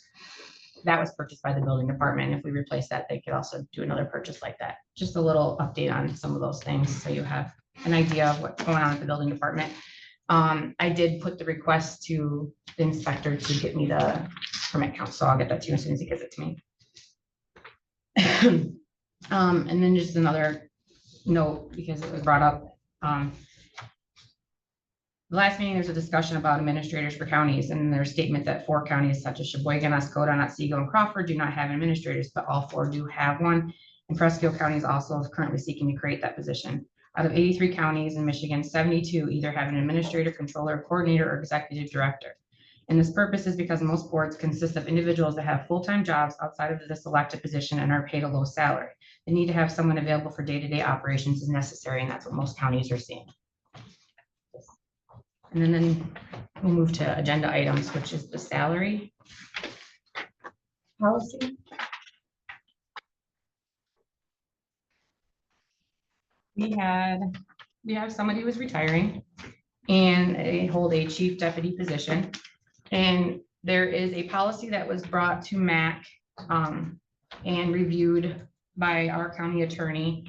That was purchased by the building department. If we replace that, they could also do another purchase like that. Just a little update on some of those things, so you have an idea of what's going on at the building department. I did put the request to the inspector to get me the permit count, so I'll get that to you as soon as he gives it to me. And then just another note, because it was brought up. The last meeting, there's a discussion about administrators for counties, and there's a statement that 4 counties such as Sheboygan, Oscoda, Otsego, and Crawford do not have administrators, but all 4 do have one. And Presque Isle County is also currently seeking to create that position. Out of 83 counties in Michigan, 72 either have an administrator, controller, coordinator, or executive director. And this purpose is because most boards consist of individuals that have full-time jobs outside of this elected position and are paid a low salary. The need to have someone available for day-to-day operations is necessary, and that's what most counties are seeing. And then we'll move to agenda items, which is the salary policy. We have somebody who is retiring, and they hold a chief deputy position. And there is a policy that was brought to MAC and reviewed by our county attorney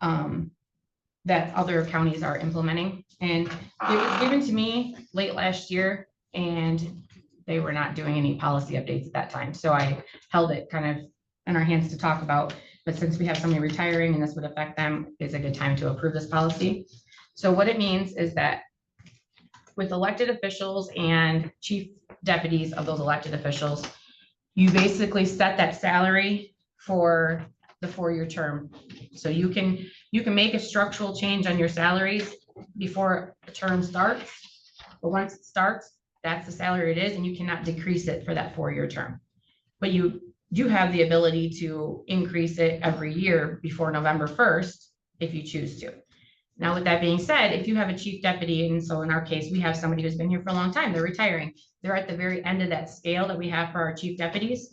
that other counties are implementing. And it was given to me late last year, and they were not doing any policy updates at that time. So I held it kind of in our hands to talk about, but since we have somebody retiring and this would affect them, it's a good time to approve this policy. So what it means is that with elected officials and chief deputies of those elected officials, you basically set that salary for the 4-year term. So you can make a structural change on your salaries before the term starts, but once it starts, that's the salary it is, and you cannot decrease it for that 4-year term. But you do have the ability to increase it every year before November 1st if you choose to. Now, with that being said, if you have a chief deputy, and so in our case, we have somebody who's been here for a long time, they're retiring. They're at the very end of that scale that we have for our chief deputies.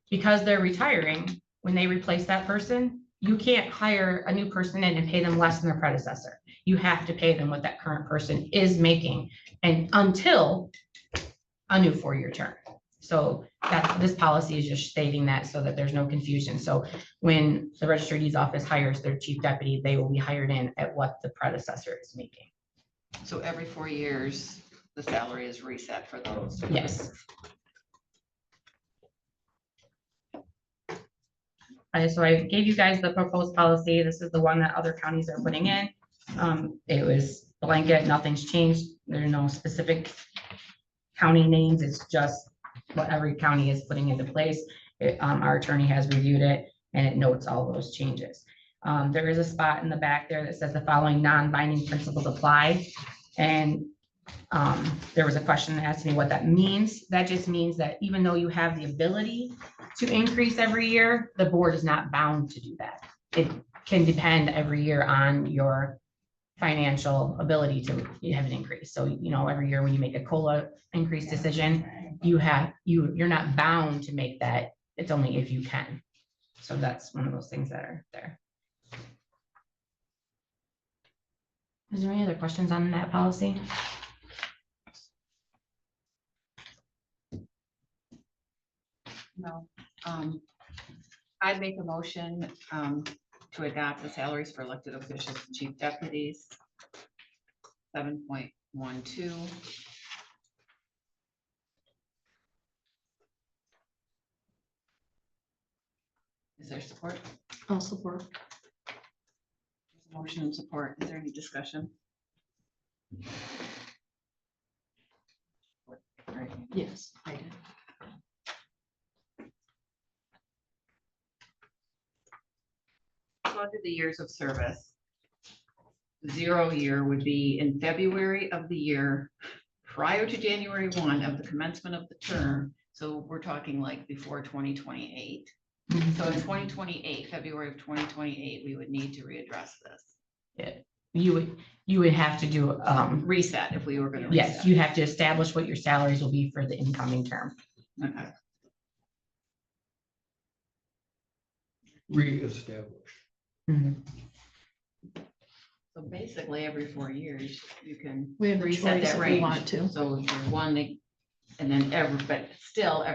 Because they're retiring, when they replace that person, you can't hire a new person in and pay them less than their predecessor. You have to pay them what that current person is making, and until a new 4-year term. So that this policy is just stating that so that there's no confusion. So when the Register of Deeds office hires their chief deputy, they will be hired in at what the predecessor is making. So every 4 years, the salary is reset for those. Yes. So I gave you guys the proposed policy. This is the one that other counties are putting in. It was blanket, nothing's changed. There are no specific county names. It's just what every county is putting into place. Our attorney has reviewed it and it notes all those changes. There is a spot in the back there that says the following non-binding principles apply. And there was a question that asked me what that means. That just means that even though you have the ability to increase every year, the board is not bound to do that. It can depend every year on your financial ability to have an increase. So, you know, every year when you make a COLA increase decision, you're not bound to make that. It's only if you can. So that's one of those things that are there. Is there any other questions on that policy? No. I'd make a motion to adopt the salaries for elected officials and chief deputies. 7.12. Is there support? I'll support. Motion and support. Is there any discussion? Yes, I did. So under the years of service, 0 year would be in February of the year prior to January 1 of the commencement of the term. So we're talking like before 2028. So in 2028, February of 2028, we would need to readdress this. Yeah, you would have to do Reset if we were going to yes, reset. you have to establish what your salaries will be for the incoming term. Okay. Reestablish. So basically, every 4 years, you can We have a reset choice that if we range. want to. So if you're one, and then but still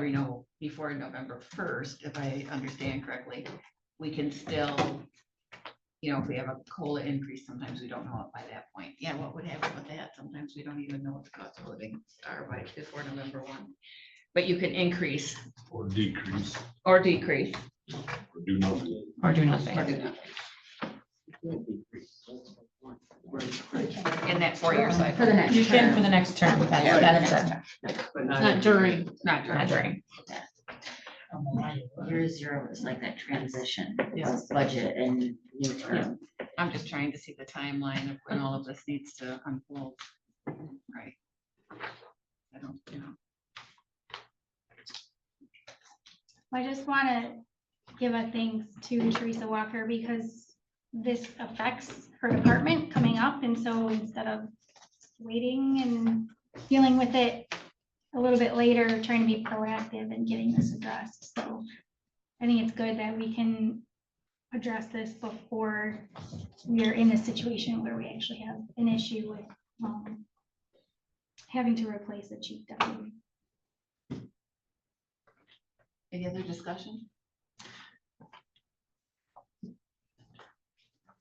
before November 1st, if I understand correctly, we can still, you know, if we have a COLA increase, sometimes we don't know it by that point. Yeah, what would happen with that? Sometimes we don't even know what the cost of living are by before November 1. But you can increase Or decrease, or decrease. or do nothing. Or do nothing. Or do nothing. In that 4-year cycle. For the next You can for term. the next term. Yeah, That's for the next it. Not during. Not Not during. Year 0 is like that transition. Yes. Budget and new term. I'm just trying to see the timeline of when all of this needs to unfold. Right. I don't, you know. I just want to give a thanks to Teresa Walker because this affects her department coming up. And so instead of waiting and dealing with it a little bit later, trying to be proactive and getting this addressed. So I think it's good that we can address this before we are in a situation where we actually have an issue with having to replace a chief deputy. Any other discussion?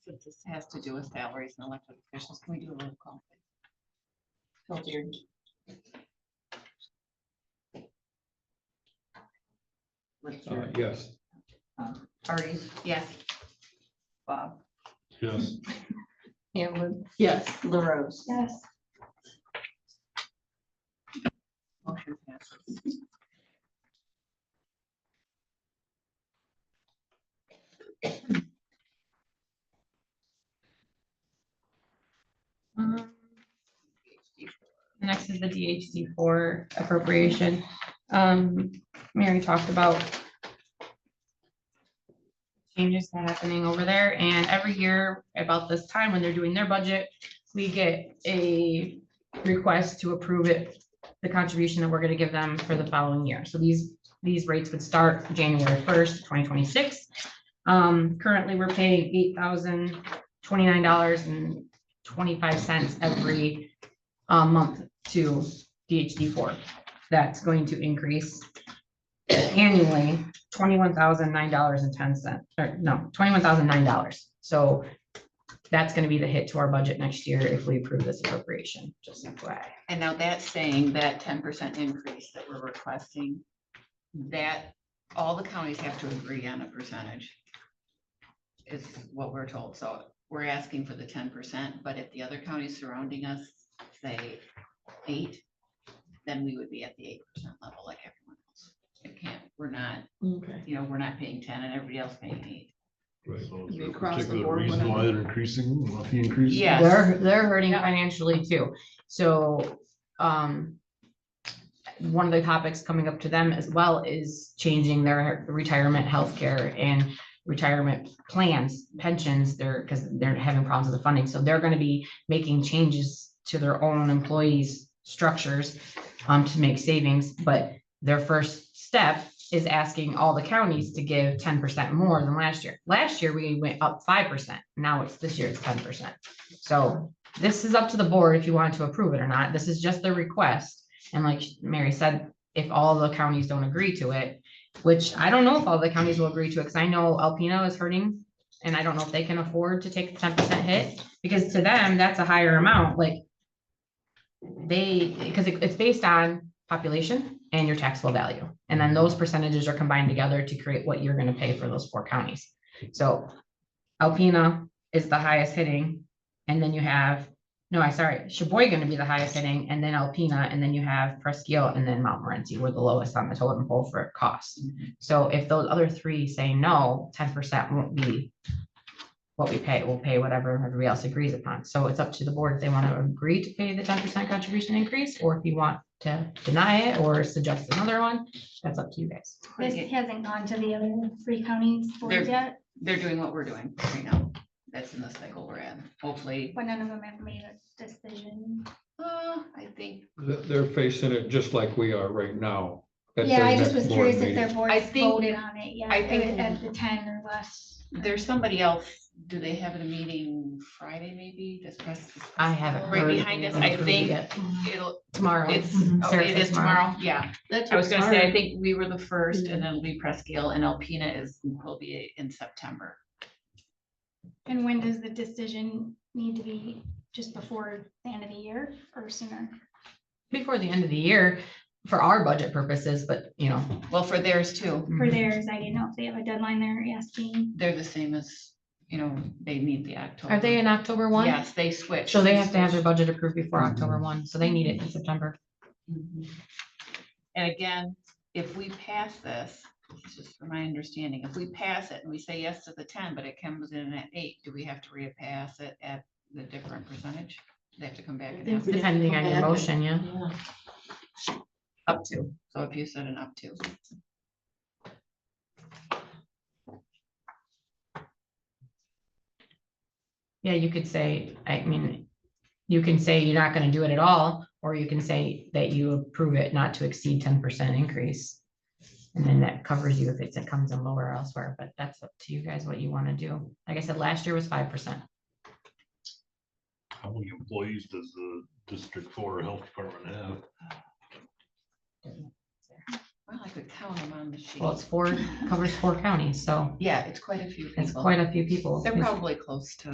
Since this has to do with salaries and elected officials, can we do a roll call? Pelletier. Yes. Hardy, yes. Bob. Yes. Hamlin. Yes. LaRose. Yes. Motion passes. Next is the DHC4 appropriation. Mary talked about changes happening over there. And every year about this time, when they're doing their budget, we get a request to approve it, the contribution that we're gonna give them for the following year. So these rates would start January 1st, 2026. Currently, we're paying $8,029.25 every month to DHD4. That's going to increase annually $21,009.10, or no, $21,009. So that's gonna be the hit to our budget next year if we approve this appropriation, just FYI. And now that's saying that 10% increase that we're requesting, that all the counties have to agree on a percentage. Is what we're told. So we're asking for the 10%, but if the other counties surrounding us say 8, then we would be at the 8% level like everyone else. It can't, we're not, Okay. you know, we're not paying 10 and everybody else paying 8. Right, so is You there a across the particular board, reason why whatever. they're increasing, fee increase? Yes. They're hurting Yeah. financially too. So, one of the topics coming up to them as well is changing their retirement healthcare and retirement plans, pensions, because they're having problems with the funding. So they're gonna be making changes to their own employees' structures to make savings, but their first step is asking all the counties to give 10% more than last year. Last year, we went up 5%. Now this year it's 10%. So this is up to the board if you want to approve it or not. This is just the request. And like Mary said, if all the counties don't agree to it, which I don't know if all the counties will agree to it, because I know Alpena is hurting. And I don't know if they can afford to take the 10% hit, because to them, that's a higher amount, like because it's based on population and your taxable value. And then those percentages are combined together to create what you're gonna pay for those 4 counties. So Alpena is the highest hitting, and then you have, Sheboygan to be the highest hitting, and then Alpena, and then you have Presque Isle, and then Montmorency were the lowest on the totem pole for cost. So if those other 3 say no, 10% won't be what we pay. We'll pay whatever everybody else agrees upon. So it's up to the board if they want to agree to pay the 10% contribution increase, or if you want to deny it or suggest another one. That's up to you guys. This hasn't gone to the other 3 counties boards yet, They're doing what we're doing right now. That's in the cycle we're in. Hopefully, but none of them have made a decision. I think, They're facing it just like we are right now. at Yeah, their I just next was board curious if meeting. their boards I think- voted on it yet, I think- at the 10 or less. there's somebody else. Do they have a meeting Friday maybe? Discuss. I haven't Right heard behind us. anything I approved think yet. it'll, Tomorrow. it's, Mhm. oh, Sarah it said is tomorrow. Yeah. That's I was what's gonna say, I hard. think we were the first and then it'll be Presque Isle and Alpena will be in September. And when does the decision need to be, just before the end of the year or sooner? Before the end of the year for our budget purposes, but Well, for theirs too. For theirs, I didn't know if they have a deadline they're asking. They're the same as, they need the October. Are they in October 1? Yes, they switched. So they have to have their budget approved before October 1, so they need it in September. Mhm. And again, if we pass this, just from my understanding, if we pass it and we say yes to the 10, but it comes in at 8, do we have to repass it at the different percentage? They have to come back and ask us Depending on your motion, yeah. up to. So if you said an up to. Yeah, you could say, you can say you're not gonna do it at all, or you can say that you approve it not to exceed 10% increase. And then that covers you if it comes in lower elsewhere, but that's up to you guys what you wanna do. Like I said, last year was 5%. How many employees does the District 4 Health Department have? Well, I could count them on the sheet. Well, covers 4 counties, so Yeah, it's quite a few people. it's quite a few people. They're probably close to,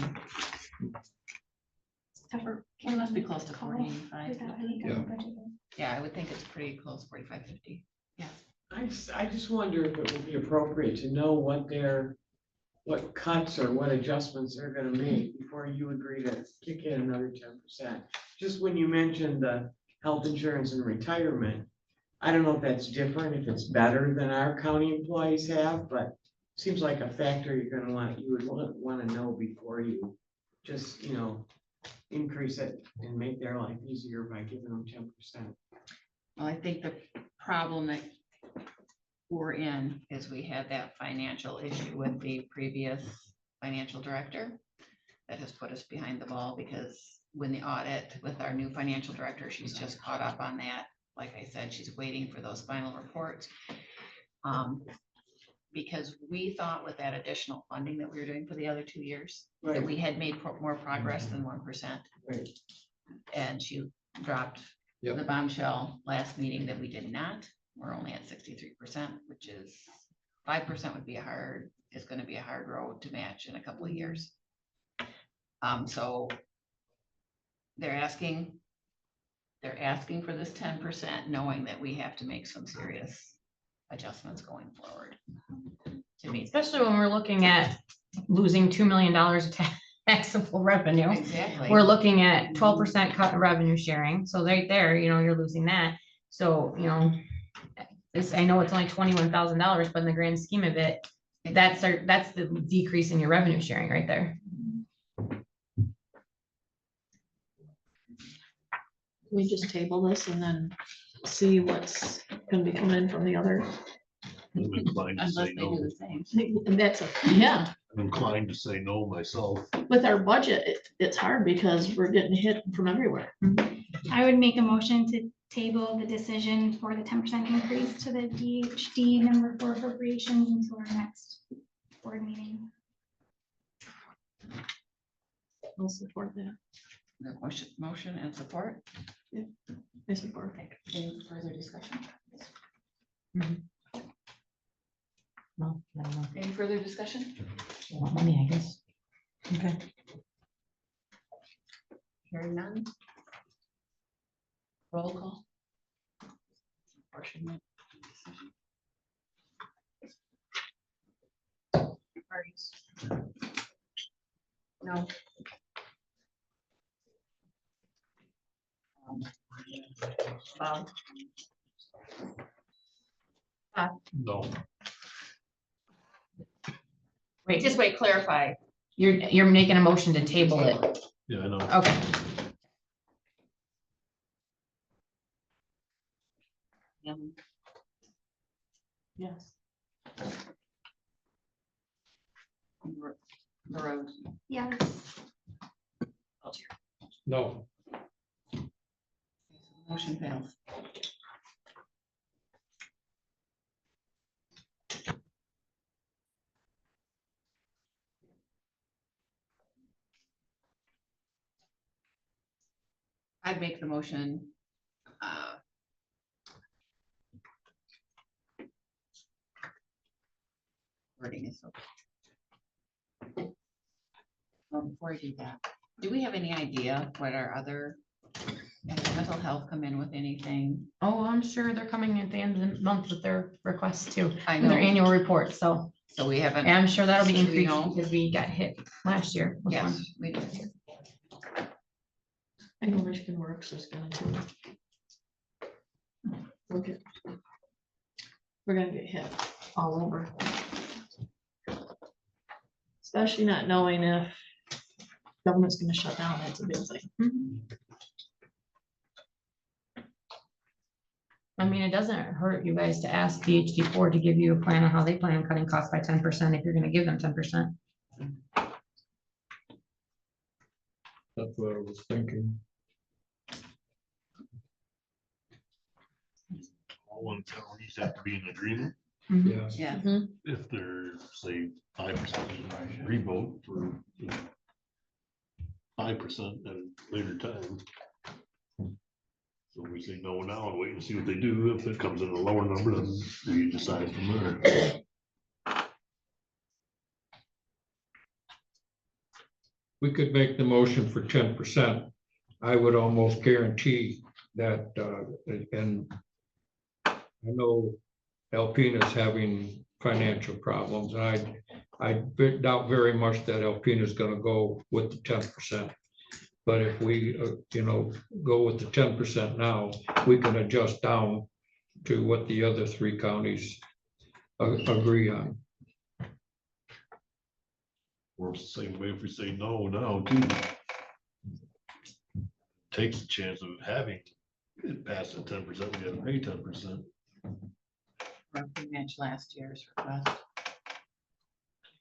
Tougher. it must be close to Call 45. without any Yeah. kind of budget. Yeah, I would think it's pretty close, 45, 50. Yeah. I just wonder if it would be appropriate to know what cuts or what adjustments they're gonna make before you agree to kick in another 10%. Just when you mentioned the health insurance and retirement, I don't know if that's different, if it's better than our county employees have, but seems like a factor you would wanna know before you just, increase it and make their life easier by giving them 10%. Well, I think the problem that we're in is we had that financial issue with the previous financial director that has put us behind the ball, because when the audit with our new financial director, she's just caught up on that. Like I said, she's waiting for those final reports. Because we thought with that additional funding that we were doing for the other 2 years, that Right. we had made more progress than 1%. Right. And she dropped Yep. the bombshell last meeting that we did not. We're only at 63%, which is 5% would be is gonna be a hard road to match in a couple of years. So they're asking for this 10%, knowing that we have to make some serious adjustments going forward to meet. Especially when we're looking at losing $2 million of taxable revenue. Exactly. We're looking at 12% cut in revenue sharing. So right there, you're losing that. So, I know it's only $21,000, but in the grand scheme of it, that's the decrease in your revenue sharing right there. We just table this and then see what's gonna be coming in from the other. I'm inclined to Unless say they do no. the same. And yeah, I'm inclined to say no myself. with our budget, it's hard because we're getting hit from everywhere. I would make a motion to table the decision for the 10% increase to the DHD number 4 appropriations until our next board meeting. I'll support that. The motion and support. I support. Any further discussion? No, I don't know. Any further discussion? They want money, I guess. Okay. Hearing none. Roll call. Apportionment. Parties. No. Bob. No. Wait, clarify. You're making a motion to table it. Yeah, I know. Okay. Yes. The road. Yes. No. Motion fails. I'd make the motion. Wording is so. Before I do that, do we have any idea what our other, has mental health come in with anything? Oh, I'm sure they're coming at the end of the month with their requests too, I and their know. annual report, so. So we haven't. And I'm sure that'll be Do we increased know? because we got hit last year. with one. Yes, we do. I know Michigan Works is gonna do. Okay. We're gonna get hit all over. Especially not knowing if government's gonna shut down, that's a big thing. I mean, it doesn't hurt you guys to ask DHD4 to give you a plan on how they plan on cutting costs by 10% if you're gonna give them 10%. That's what I was thinking. All one counties have to be in agreement. Yeah. Yeah. If they're, say, 5% revote for 5% at a later time. So we say no now and wait and see what they do. If it comes in a lower number, then we decide from there. We could make the motion for 10%. I would almost guarantee that, and I know Alpena's having financial problems. I doubt very much that Alpena's gonna go with the 10%. But if we, go with the 10% now, we can adjust down to what the other 3 counties agree on. Works the same way if we say no now too. Takes the chance of having it pass at 10%, we gotta pay 10%. roughly match last year's request.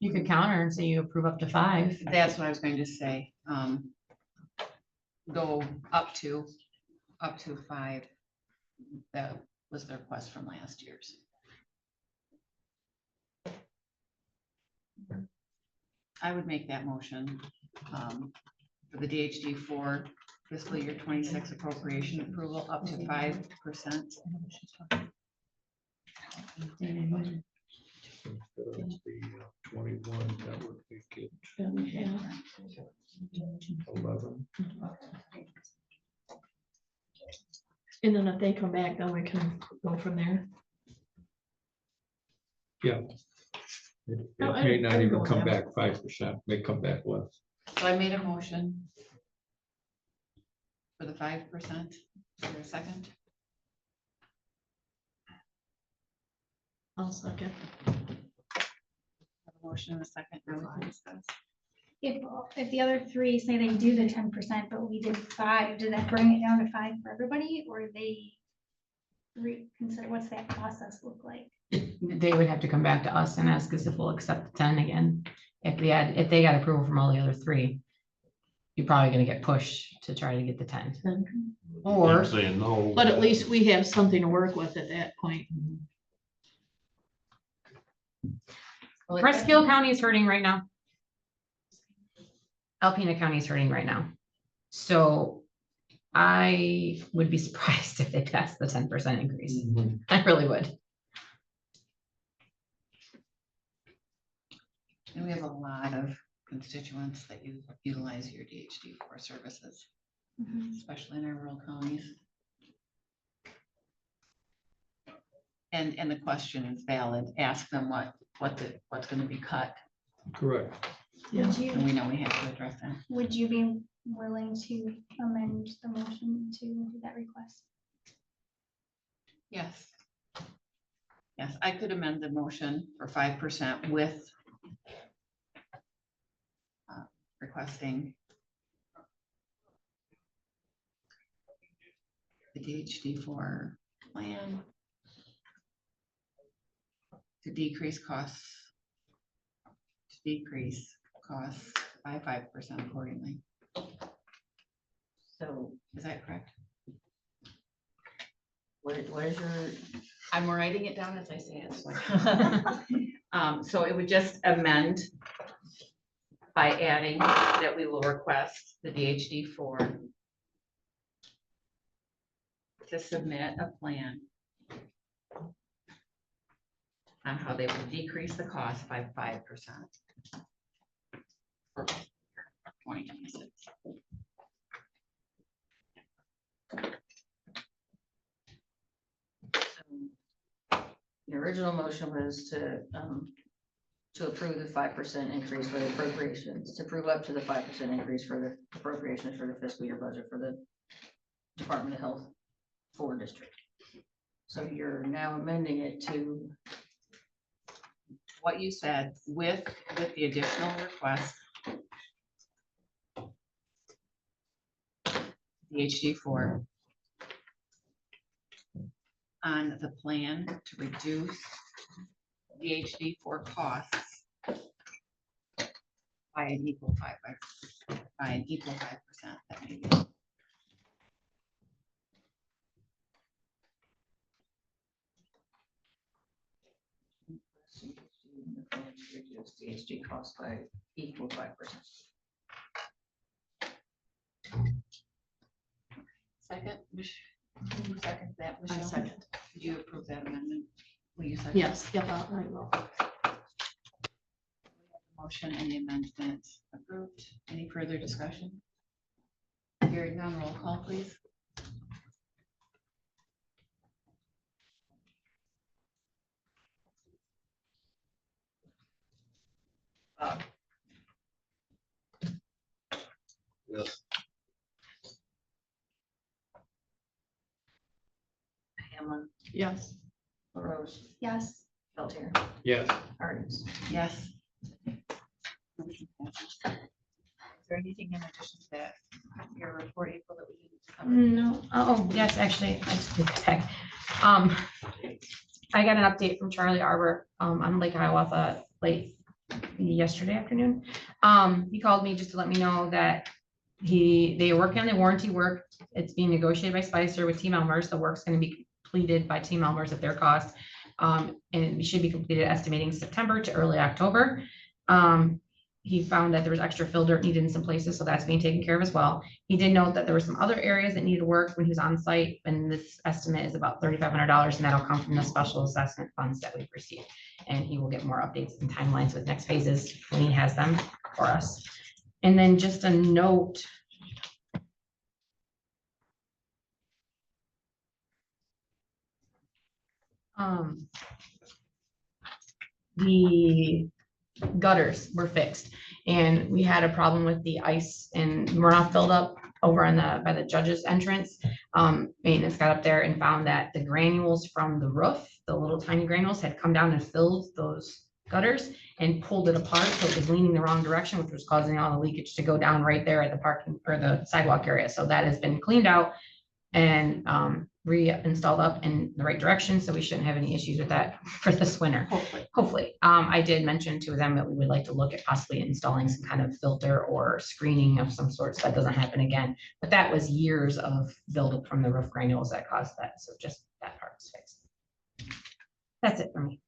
You could counter and say you approve up to 5. That's what I was going to say. Go up to 5. That was the request from last year's. I would make that motion for the DHD 4 fiscal year 26 appropriation approval up to 5%. That's the 21, that would make it 11. And then if they come back, then we can go from there. Yeah. It No, I- may not I even go come with back 5%, may come back less. So I made a motion for the 5%. Is there a second? I'll second. A motion and a second. Now we can discuss. If the other 3 say they do the 10%, but we did 5, did that bring it down to 5 for everybody, or they reconsider, what's that process look like? They would have to come back to us and ask us if we'll accept the 10 again. If they got approval from all the other 3, you're probably gonna get pushed to try to get the 10. Or, I'm saying no. But at least we have something to work with at that point. Presque Hill County is hurting right now. Alpena County is hurting right now. So I would be surprised if they passed the 10% increase. I really would. And we have a lot of constituents that utilize your DHD 4 services, especially in our rural counties. And the question is valid. Ask them what's going to be cut. Correct. And we know we have to address that. Would you be willing to amend the motion to that request? Yes. Yes, I could amend the motion for 5% with requesting the DHD 4 plan to decrease costs by 5% accordingly. So Is that correct? what is your, I'm writing it down as I say it. So it would just amend by adding that we will request the DHD 4 to submit a plan on how they will decrease the cost by 5% for 2026. the original motion was to approve the 5% increase for the appropriations, to approve up to the 5% increase for the appropriations for the fiscal year budget for the Department of Health 4 district. So you're now amending it to What you said with the additional request. DHD 4 on the plan to reduce DHD 4 costs by an equal 5%. That may be. reduce DHG costs by equal 5%. Second, who second that? I Michelle? second. Did you approve that amendment? Will you second? Yes, yep, I will. Motion and the amendment approved. Any further discussion? Hearing none, roll call, please. Yes. Hamlin, Yes. LaRose, Yes. Peltier, Yes. Hardings. Yes. Motion passes. Is there anything in addition to that, your report, April, that we need to cover? No, oh, yes, actually, I just did that. I got an update from Charlie Arbor on Lake Hiawatha late yesterday afternoon. He called me just to let me know that they are working on the warranty work. It's being negotiated by Spicer with Team Elmer's. The work's going to be completed by Team Elmer's at their cost. And it should be completed estimating September to early October. He found that there was extra fill dirt needed in some places, so that's being taken care of as well. He did note that there were some other areas that needed work when he was on site, and this estimate is about $3,500, and that'll come from the special assessment funds that we've received. And he will get more updates and timelines with next phases when he has them for us. And then just a note. The gutters were fixed, and we had a problem with the ice and runoff buildup over on by the judge's entrance. Maintenance got up there and found that the granules from the roof, the little tiny granules, had come down and filled those gutters and pulled it apart, so it was leaning the wrong direction, which was causing all the leakage to go down right there at the parking or the sidewalk area. So that has been cleaned out and reinstalled up in the right direction, so we shouldn't have any issues with that for this winter. Hopefully. I did mention to them that we would like to look at possibly installing some kind of filter or screening of some sort, so that doesn't happen again. But that was years of buildup from the roof granules that caused that, so just that part is fixed. That's it for me.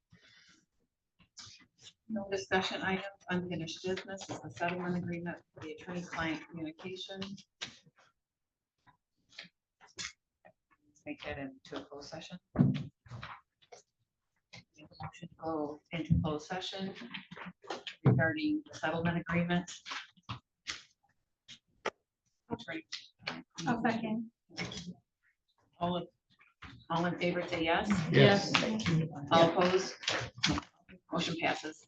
No discussion items, unfinished business is the settlement agreement for the attorney-client communication. Make that into a closed session. Motion to go into closed session regarding the settlement agreement. I'll second. All in favor, say yes. Yes. All opposed? Motion passes.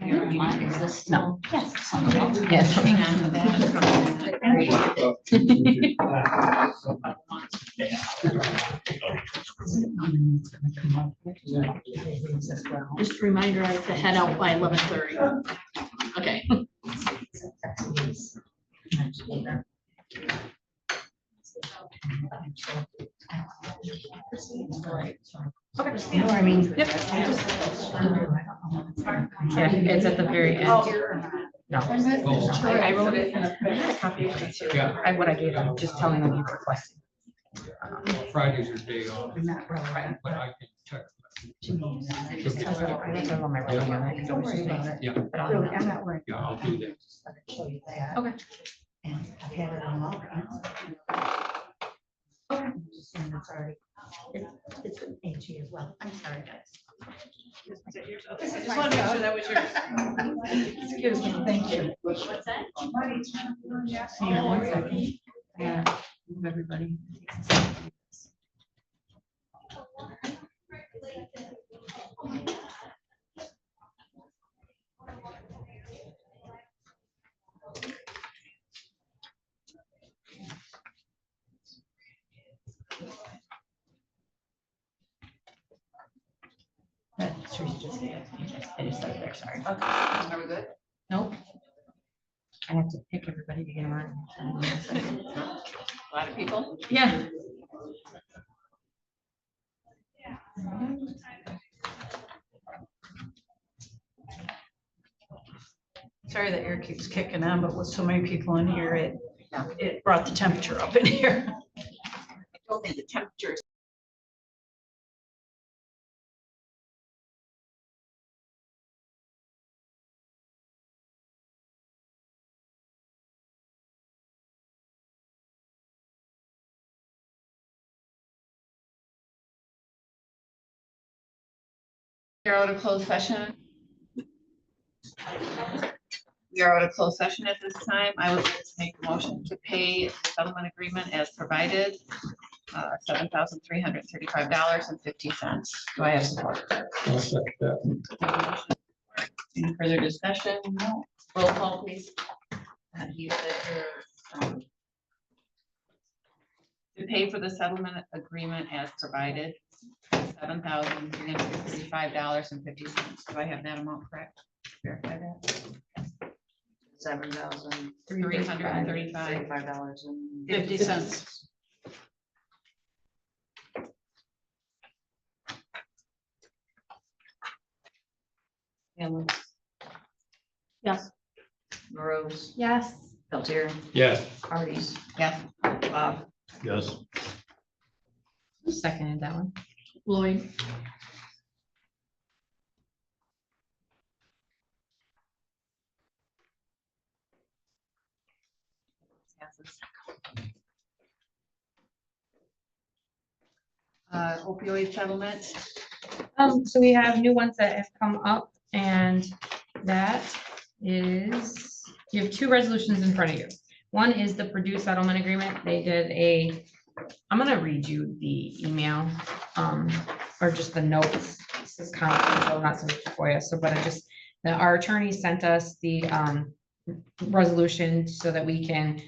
Is this No. Yes. Yes. Hang on to that. Just a reminder, I have to head out by 11:30. Okay. Okay. I mean, yep. Yeah, it's at the very end. No. I wrote it. I had a copy of it too. Yeah. What I gave them, just telling them you requested. Friday's your day off, but I can check. Just tell them, I think I'm on my writing on that, because I was just saying that. Yeah. But I'll- I'm not worried. Yeah, I'll do that. Show you that. Okay. And I've had it on all. Okay. Just saying it's already, it's an AG as well. I'm sorry, guys. I just want to make sure that was yours. Excuse me, thank you. What's that? Hang on one second. Yeah, move everybody. I just said it there, sorry. Okay, are we good? Nope. I have to pick everybody to get them on. A lot of people? Yeah. Sorry that air keeps kicking on, but with so many people in here, it brought the temperature up in here. I don't think the temperature is You're out of closed session. We are out of closed session at this time. I would like to make a motion to pay the settlement agreement as provided, $7,335.50. Do I have support? I'll second that. Any further discussion? No. Roll call, please. You said to pay for the settlement agreement as provided, $7,335.50. Do I have that amount correct? Verify that. $7,000. $335.50. $50. Hamlin, Yes. Rose, Yes. Peltier, Yes. Hardee's, Yes. Bob, Yes. Seconded that one. Lloyd, Opioid settlement. So we have new ones that have come up, and that is, you have two resolutions in front of you. One is the Purdue settlement agreement. They did I'm gonna read you the email, or just the notes. This is confidential, not so much for you, so, but our attorney sent us the, resolution so that we can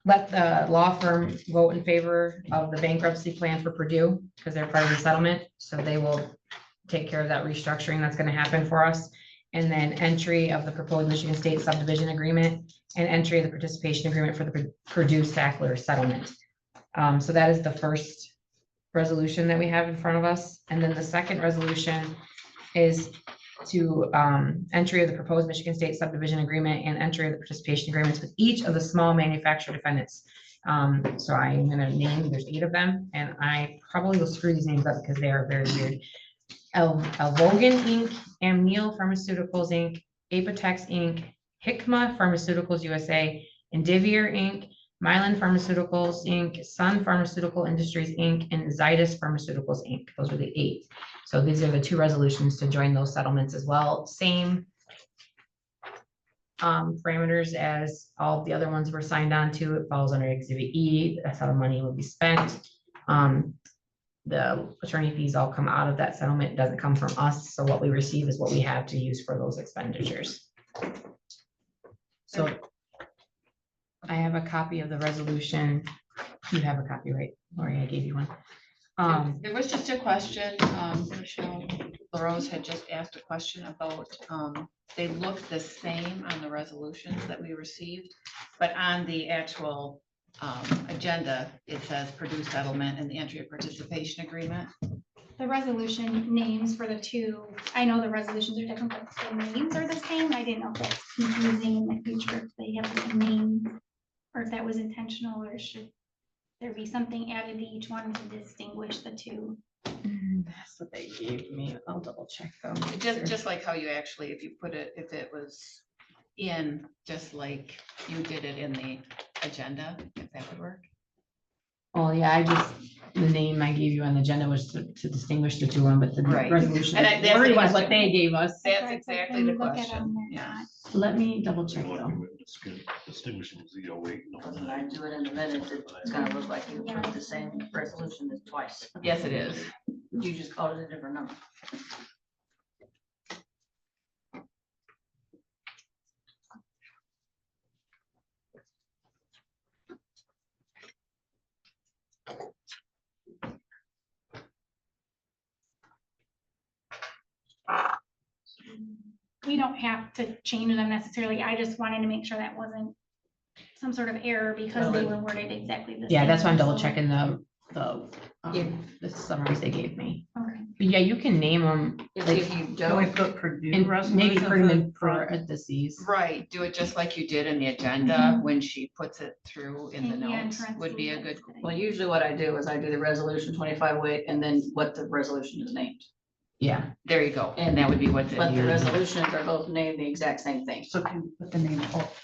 let the law firm vote in favor of the bankruptcy plan for Purdue, because they're part of the settlement, so they will take care of that restructuring that's gonna happen for us. And then entry of the proposed Michigan State subdivision agreement and entry of the participation agreement for the Purdue Sackler settlement. So that is the first resolution that we have in front of us. And then the second resolution is to entry of the proposed Michigan State subdivision agreement and entry of the participation agreements with each of the small manufacturer defendants. So I'm gonna name, there's 8 of them, and I probably will screw these names up because they are very weird. Elvogan Inc., Amneal Pharmaceuticals Inc., Apotex Inc., Hikma Pharmaceuticals USA, Indivior Inc., Mylan Pharmaceuticals Inc., Sun Pharmaceutical Industries Inc., and Zydus Pharmaceuticals Inc. Those are the 8. So these are the 2 resolutions to join those settlements as well. Same parameters as all the other ones were signed on to. It falls under Exhibit E. That's how the money will be spent. The attorney fees all come out of that settlement. It doesn't come from us. So what we receive is what we have to use for those expenditures. So I have a copy of the resolution. You have a copy, right? Lori, I gave you one. There was just a question, Michelle LaRose had just asked a question about, they look the same on the resolutions that we received, but on the actual agenda, it says Purdue settlement and the entry of participation agreement. The resolution names for the 2, I know the resolutions are different, but the names are the same. I didn't know if that's confusing in the future, if they have the name, or if that was intentional, or should there be something added to each one to distinguish the 2? That's what they gave me. I'll double check though. Just like how you actually, if you put it, if it was in, just like you did it in the agenda, if that would work. Well, yeah, the name I gave you on the agenda was to distinguish the 2 one, but the Right. resolution. And that's the wording is what question. they gave us. That's exactly the question. Yeah. Let me double check though. when I do it in the minutes, it's gonna look like you approved the same resolution as twice. Yes, it is. You just called it a different number. We don't have to change them necessarily. I just wanted to make sure that wasn't some sort of error because they were worded exactly the same. Yeah, that's why I'm double So- checking the summaries they gave me. Okay. But yeah, you can name them. If you don't put Purdue And maybe put them in resolutions parentheses. Right, do it just like you did in the agenda Mhm. when she puts it through in the Yeah, in notes, would be a good. parentheses. Well, usually what I do is I do the resolution 2508 and then what the resolution is named. Yeah. There you go, and that would be what's in But the here. resolutions are both named the exact same thing. So can you put the name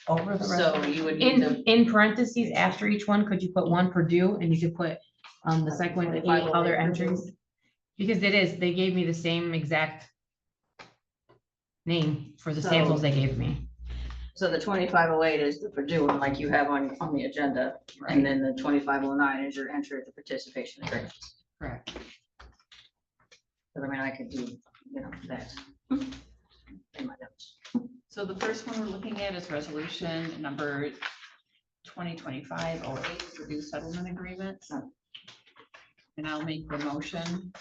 over the So you would need to, In parentheses, after each one, could you put 1 Purdue and you could put the second one, the 8 other entries? Because they gave me the same exact name for the So- samples they gave me. so the 2508 is the Purdue one like you have on the agenda. And then the 2509 is your entry of the participation agreement. Correct. Because I mean, I could do, that. In my notes. So the first one we're looking at is resolution number 2025-08, Purdue settlement agreement. And I'll make the motion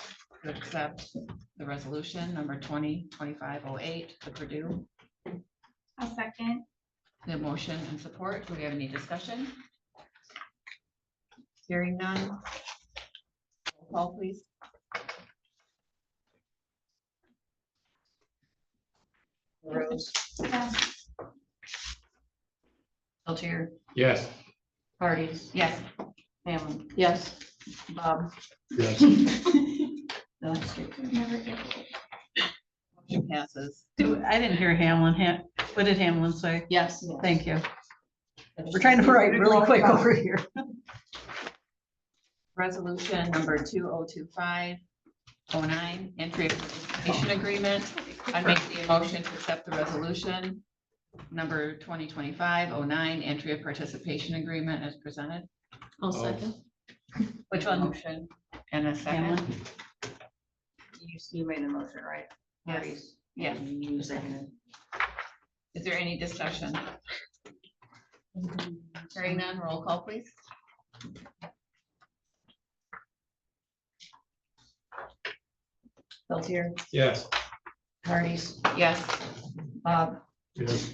to accept the resolution number 2025-08, the Purdue. I'll second. The motion and support. Do we have any discussion? Hearing none. Roll call, please. Rose. Yes. Peltier. Yes. Parties. Yes. Hamlin. Yes. Bob. Yes. Never get it. Motion passes. I didn't hear Hamlin. What did Hamlin say? Yes. Thank you. We're trying to write really quick over here. Resolution number 2025-09, entry of participation agreement. I make the motion to accept the resolution number 2025-09, entry of participation agreement as presented. I'll second. Which one? Motion and a second. Hamlin? You made the motion, right? Yes. Yes. You seconded. Is there any discussion? Hearing none, roll call, please. Peltier. Yes. Parties. Yes. Bob. Yes.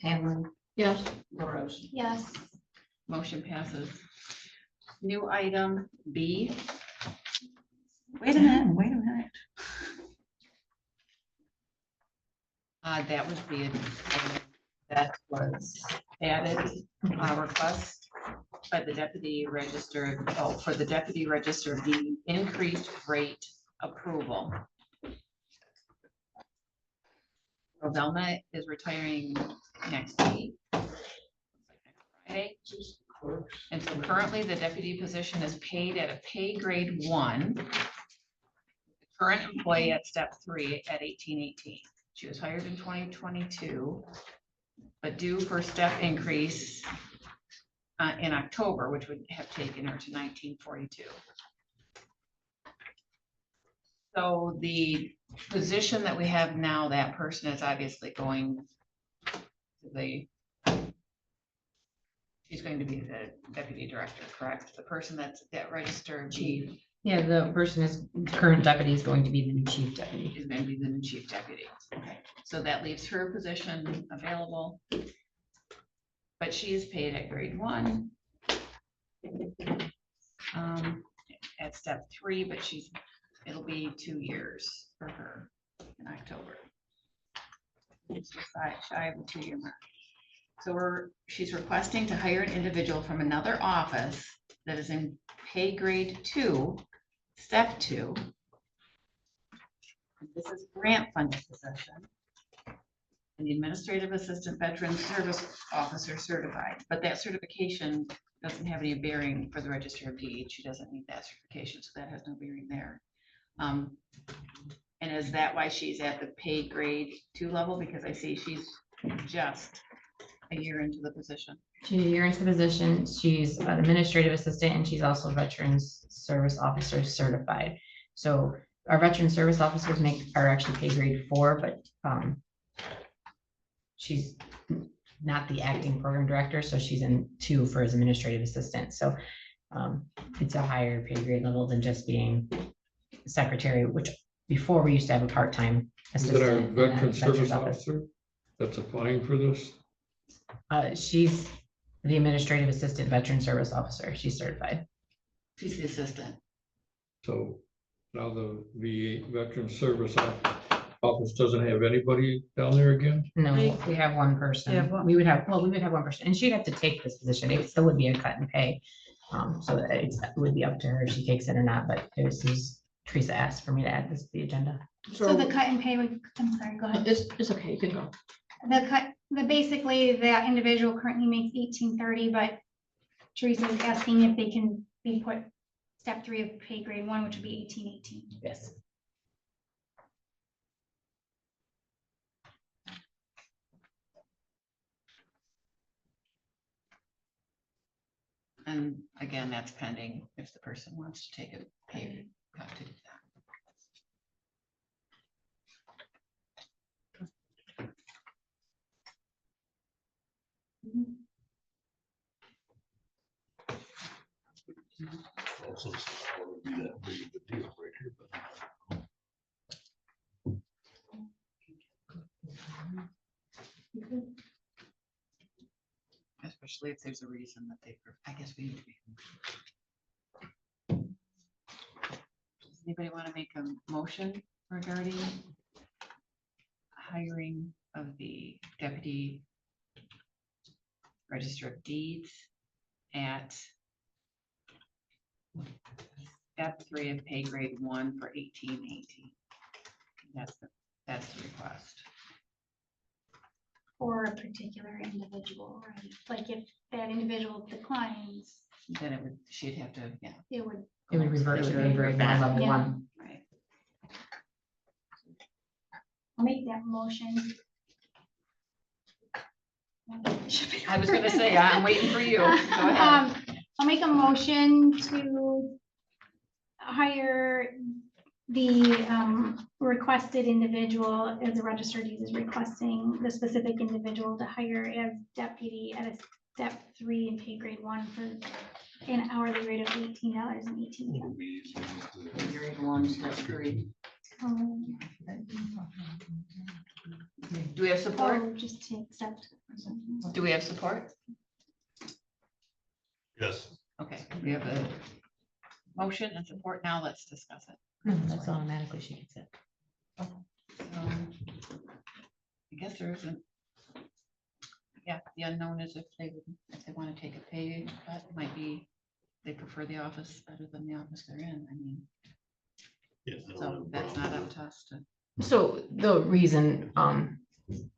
Hamlin. Yes. LaRoche. Yes. Motion passes. New item B. Wait a minute. That was the, that was added, request by the deputy register, for the deputy register, the increased rate approval. Velma is retiring next week. Friday. And so currently the deputy position is paid at a pay grade 1. The current employee at step 3 at 1818. She was hired in 2022, but due for step increase in October, which would have taken her to 1942. So the position that we have now, that person is obviously going to she's going to be the deputy director, correct? The person that's that registered chief. Yeah, the person is, current deputy is going to be the new chief deputy. Is going to be the new chief deputy. Okay, so that leaves her position available. But she is paid at grade 1. At step 3, but it'll be 2 years for her in October. It's shy of the 2-year mark. So she's requesting to hire an individual from another office that is in pay grade 2, step 2. This is grant funded position. And the administrative assistant veteran service officer certified, but that certification doesn't have any bearing for the register of deeds. She doesn't need that certification, so that has no bearing there. And is that why she's at the pay grade 2 level? Because I see she's just a year into the position. She's a year into the position. She's an administrative assistant and she's also veterans service officer certified. So our veteran service officers are actually pay grade 4, but she's not the acting program director, so she's in 2 for his administrative assistant. So it's a higher pay grade level than just being secretary, which before we used to have a part-time Is that our assistant. in veteran the service veterans office. officer that's applying for this? She's the administrative assistant veteran service officer. She's certified. She's the assistant. So now the VA veteran service office doesn't have anybody down there again? No, we have one person. Yeah, one. We would have one person, and she'd have to take this position. It still would be a cut in pay. So that it would be up to her if she takes it or not, but this is, Teresa asked for me to add this to the agenda. So the cut and pay would, I'm sorry, go ahead. It's okay, you can go. Basically, that individual currently makes 1830, but Teresa is asking if they can be put step 3 of pay grade 1, which would be 1818. Yes. And again, that's pending if the person wants to take a pay cut to do that. especially if there's a reason that they, I guess we need to be. Does anybody want to make a motion regarding hiring of the deputy register of deeds at step 3 of pay grade 1 for 1818? That's the request. For a particular individual, right? Like if that individual declines, Then it would, she'd have to, yeah. it would. It would revert It to would pay grade one, level Yeah. one. Right. I'll make that motion. I was gonna say, I'm waiting for you. Go ahead. I'll make a motion to hire the requested individual as a registered deeds is requesting the specific individual to hire as deputy at a step 3 in pay grade 1 for an hourly rate of $18.18. Grade 1, step 3. Do we have support? Oh, just to accept. Do we have support? Yes. Okay, we have a motion and support. Now let's discuss it. No, that's automatically she gets it. I guess there isn't. Yeah, the unknown is if they want to take a pay cut, it might be, they prefer the office better than the office they're in. I mean, so that's not up to us to. So the reason,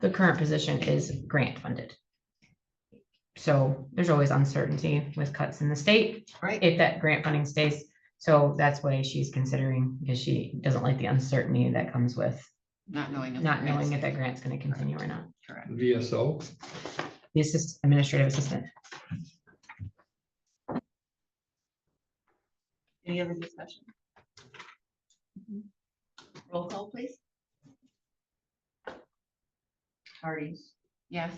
the current position is grant funded. So there's always uncertainty with cuts in the state. Right. If that grant funding stays. So that's why she's considering, because she doesn't like the uncertainty that comes with Not knowing. not knowing if that grant's gonna continue or not. Correct. VSO. The administrative assistant. Any other discussion? Roll call, please. Hardee's, Yes.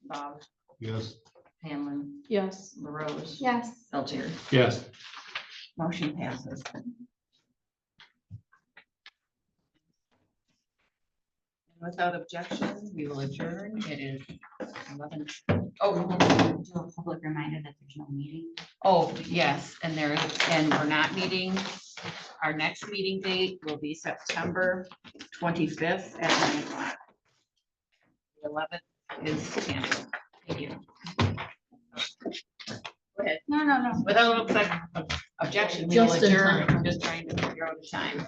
Bob, Yes. Hanlon, Yes. LaRose. Yes. Peltier. Yes. Motion passes. Without objection, we will adjourn. It is 11. Oh, Do a public reminder that there's no meeting. oh, yes, and we're not meeting. Our next meeting date will be September 25th at 9 o'clock. The 11th is canceled. Thank you. Go ahead. No. Without objection, we will Just in adjourn. time. I'm just trying to figure out the time.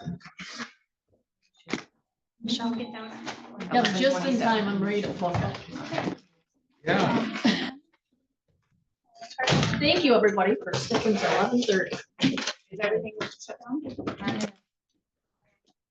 Michelle, get down. Yeah, just in time, I'm ready to book it. Yeah. Thank you, everybody, for sticking to 11:30. Is everything shut down?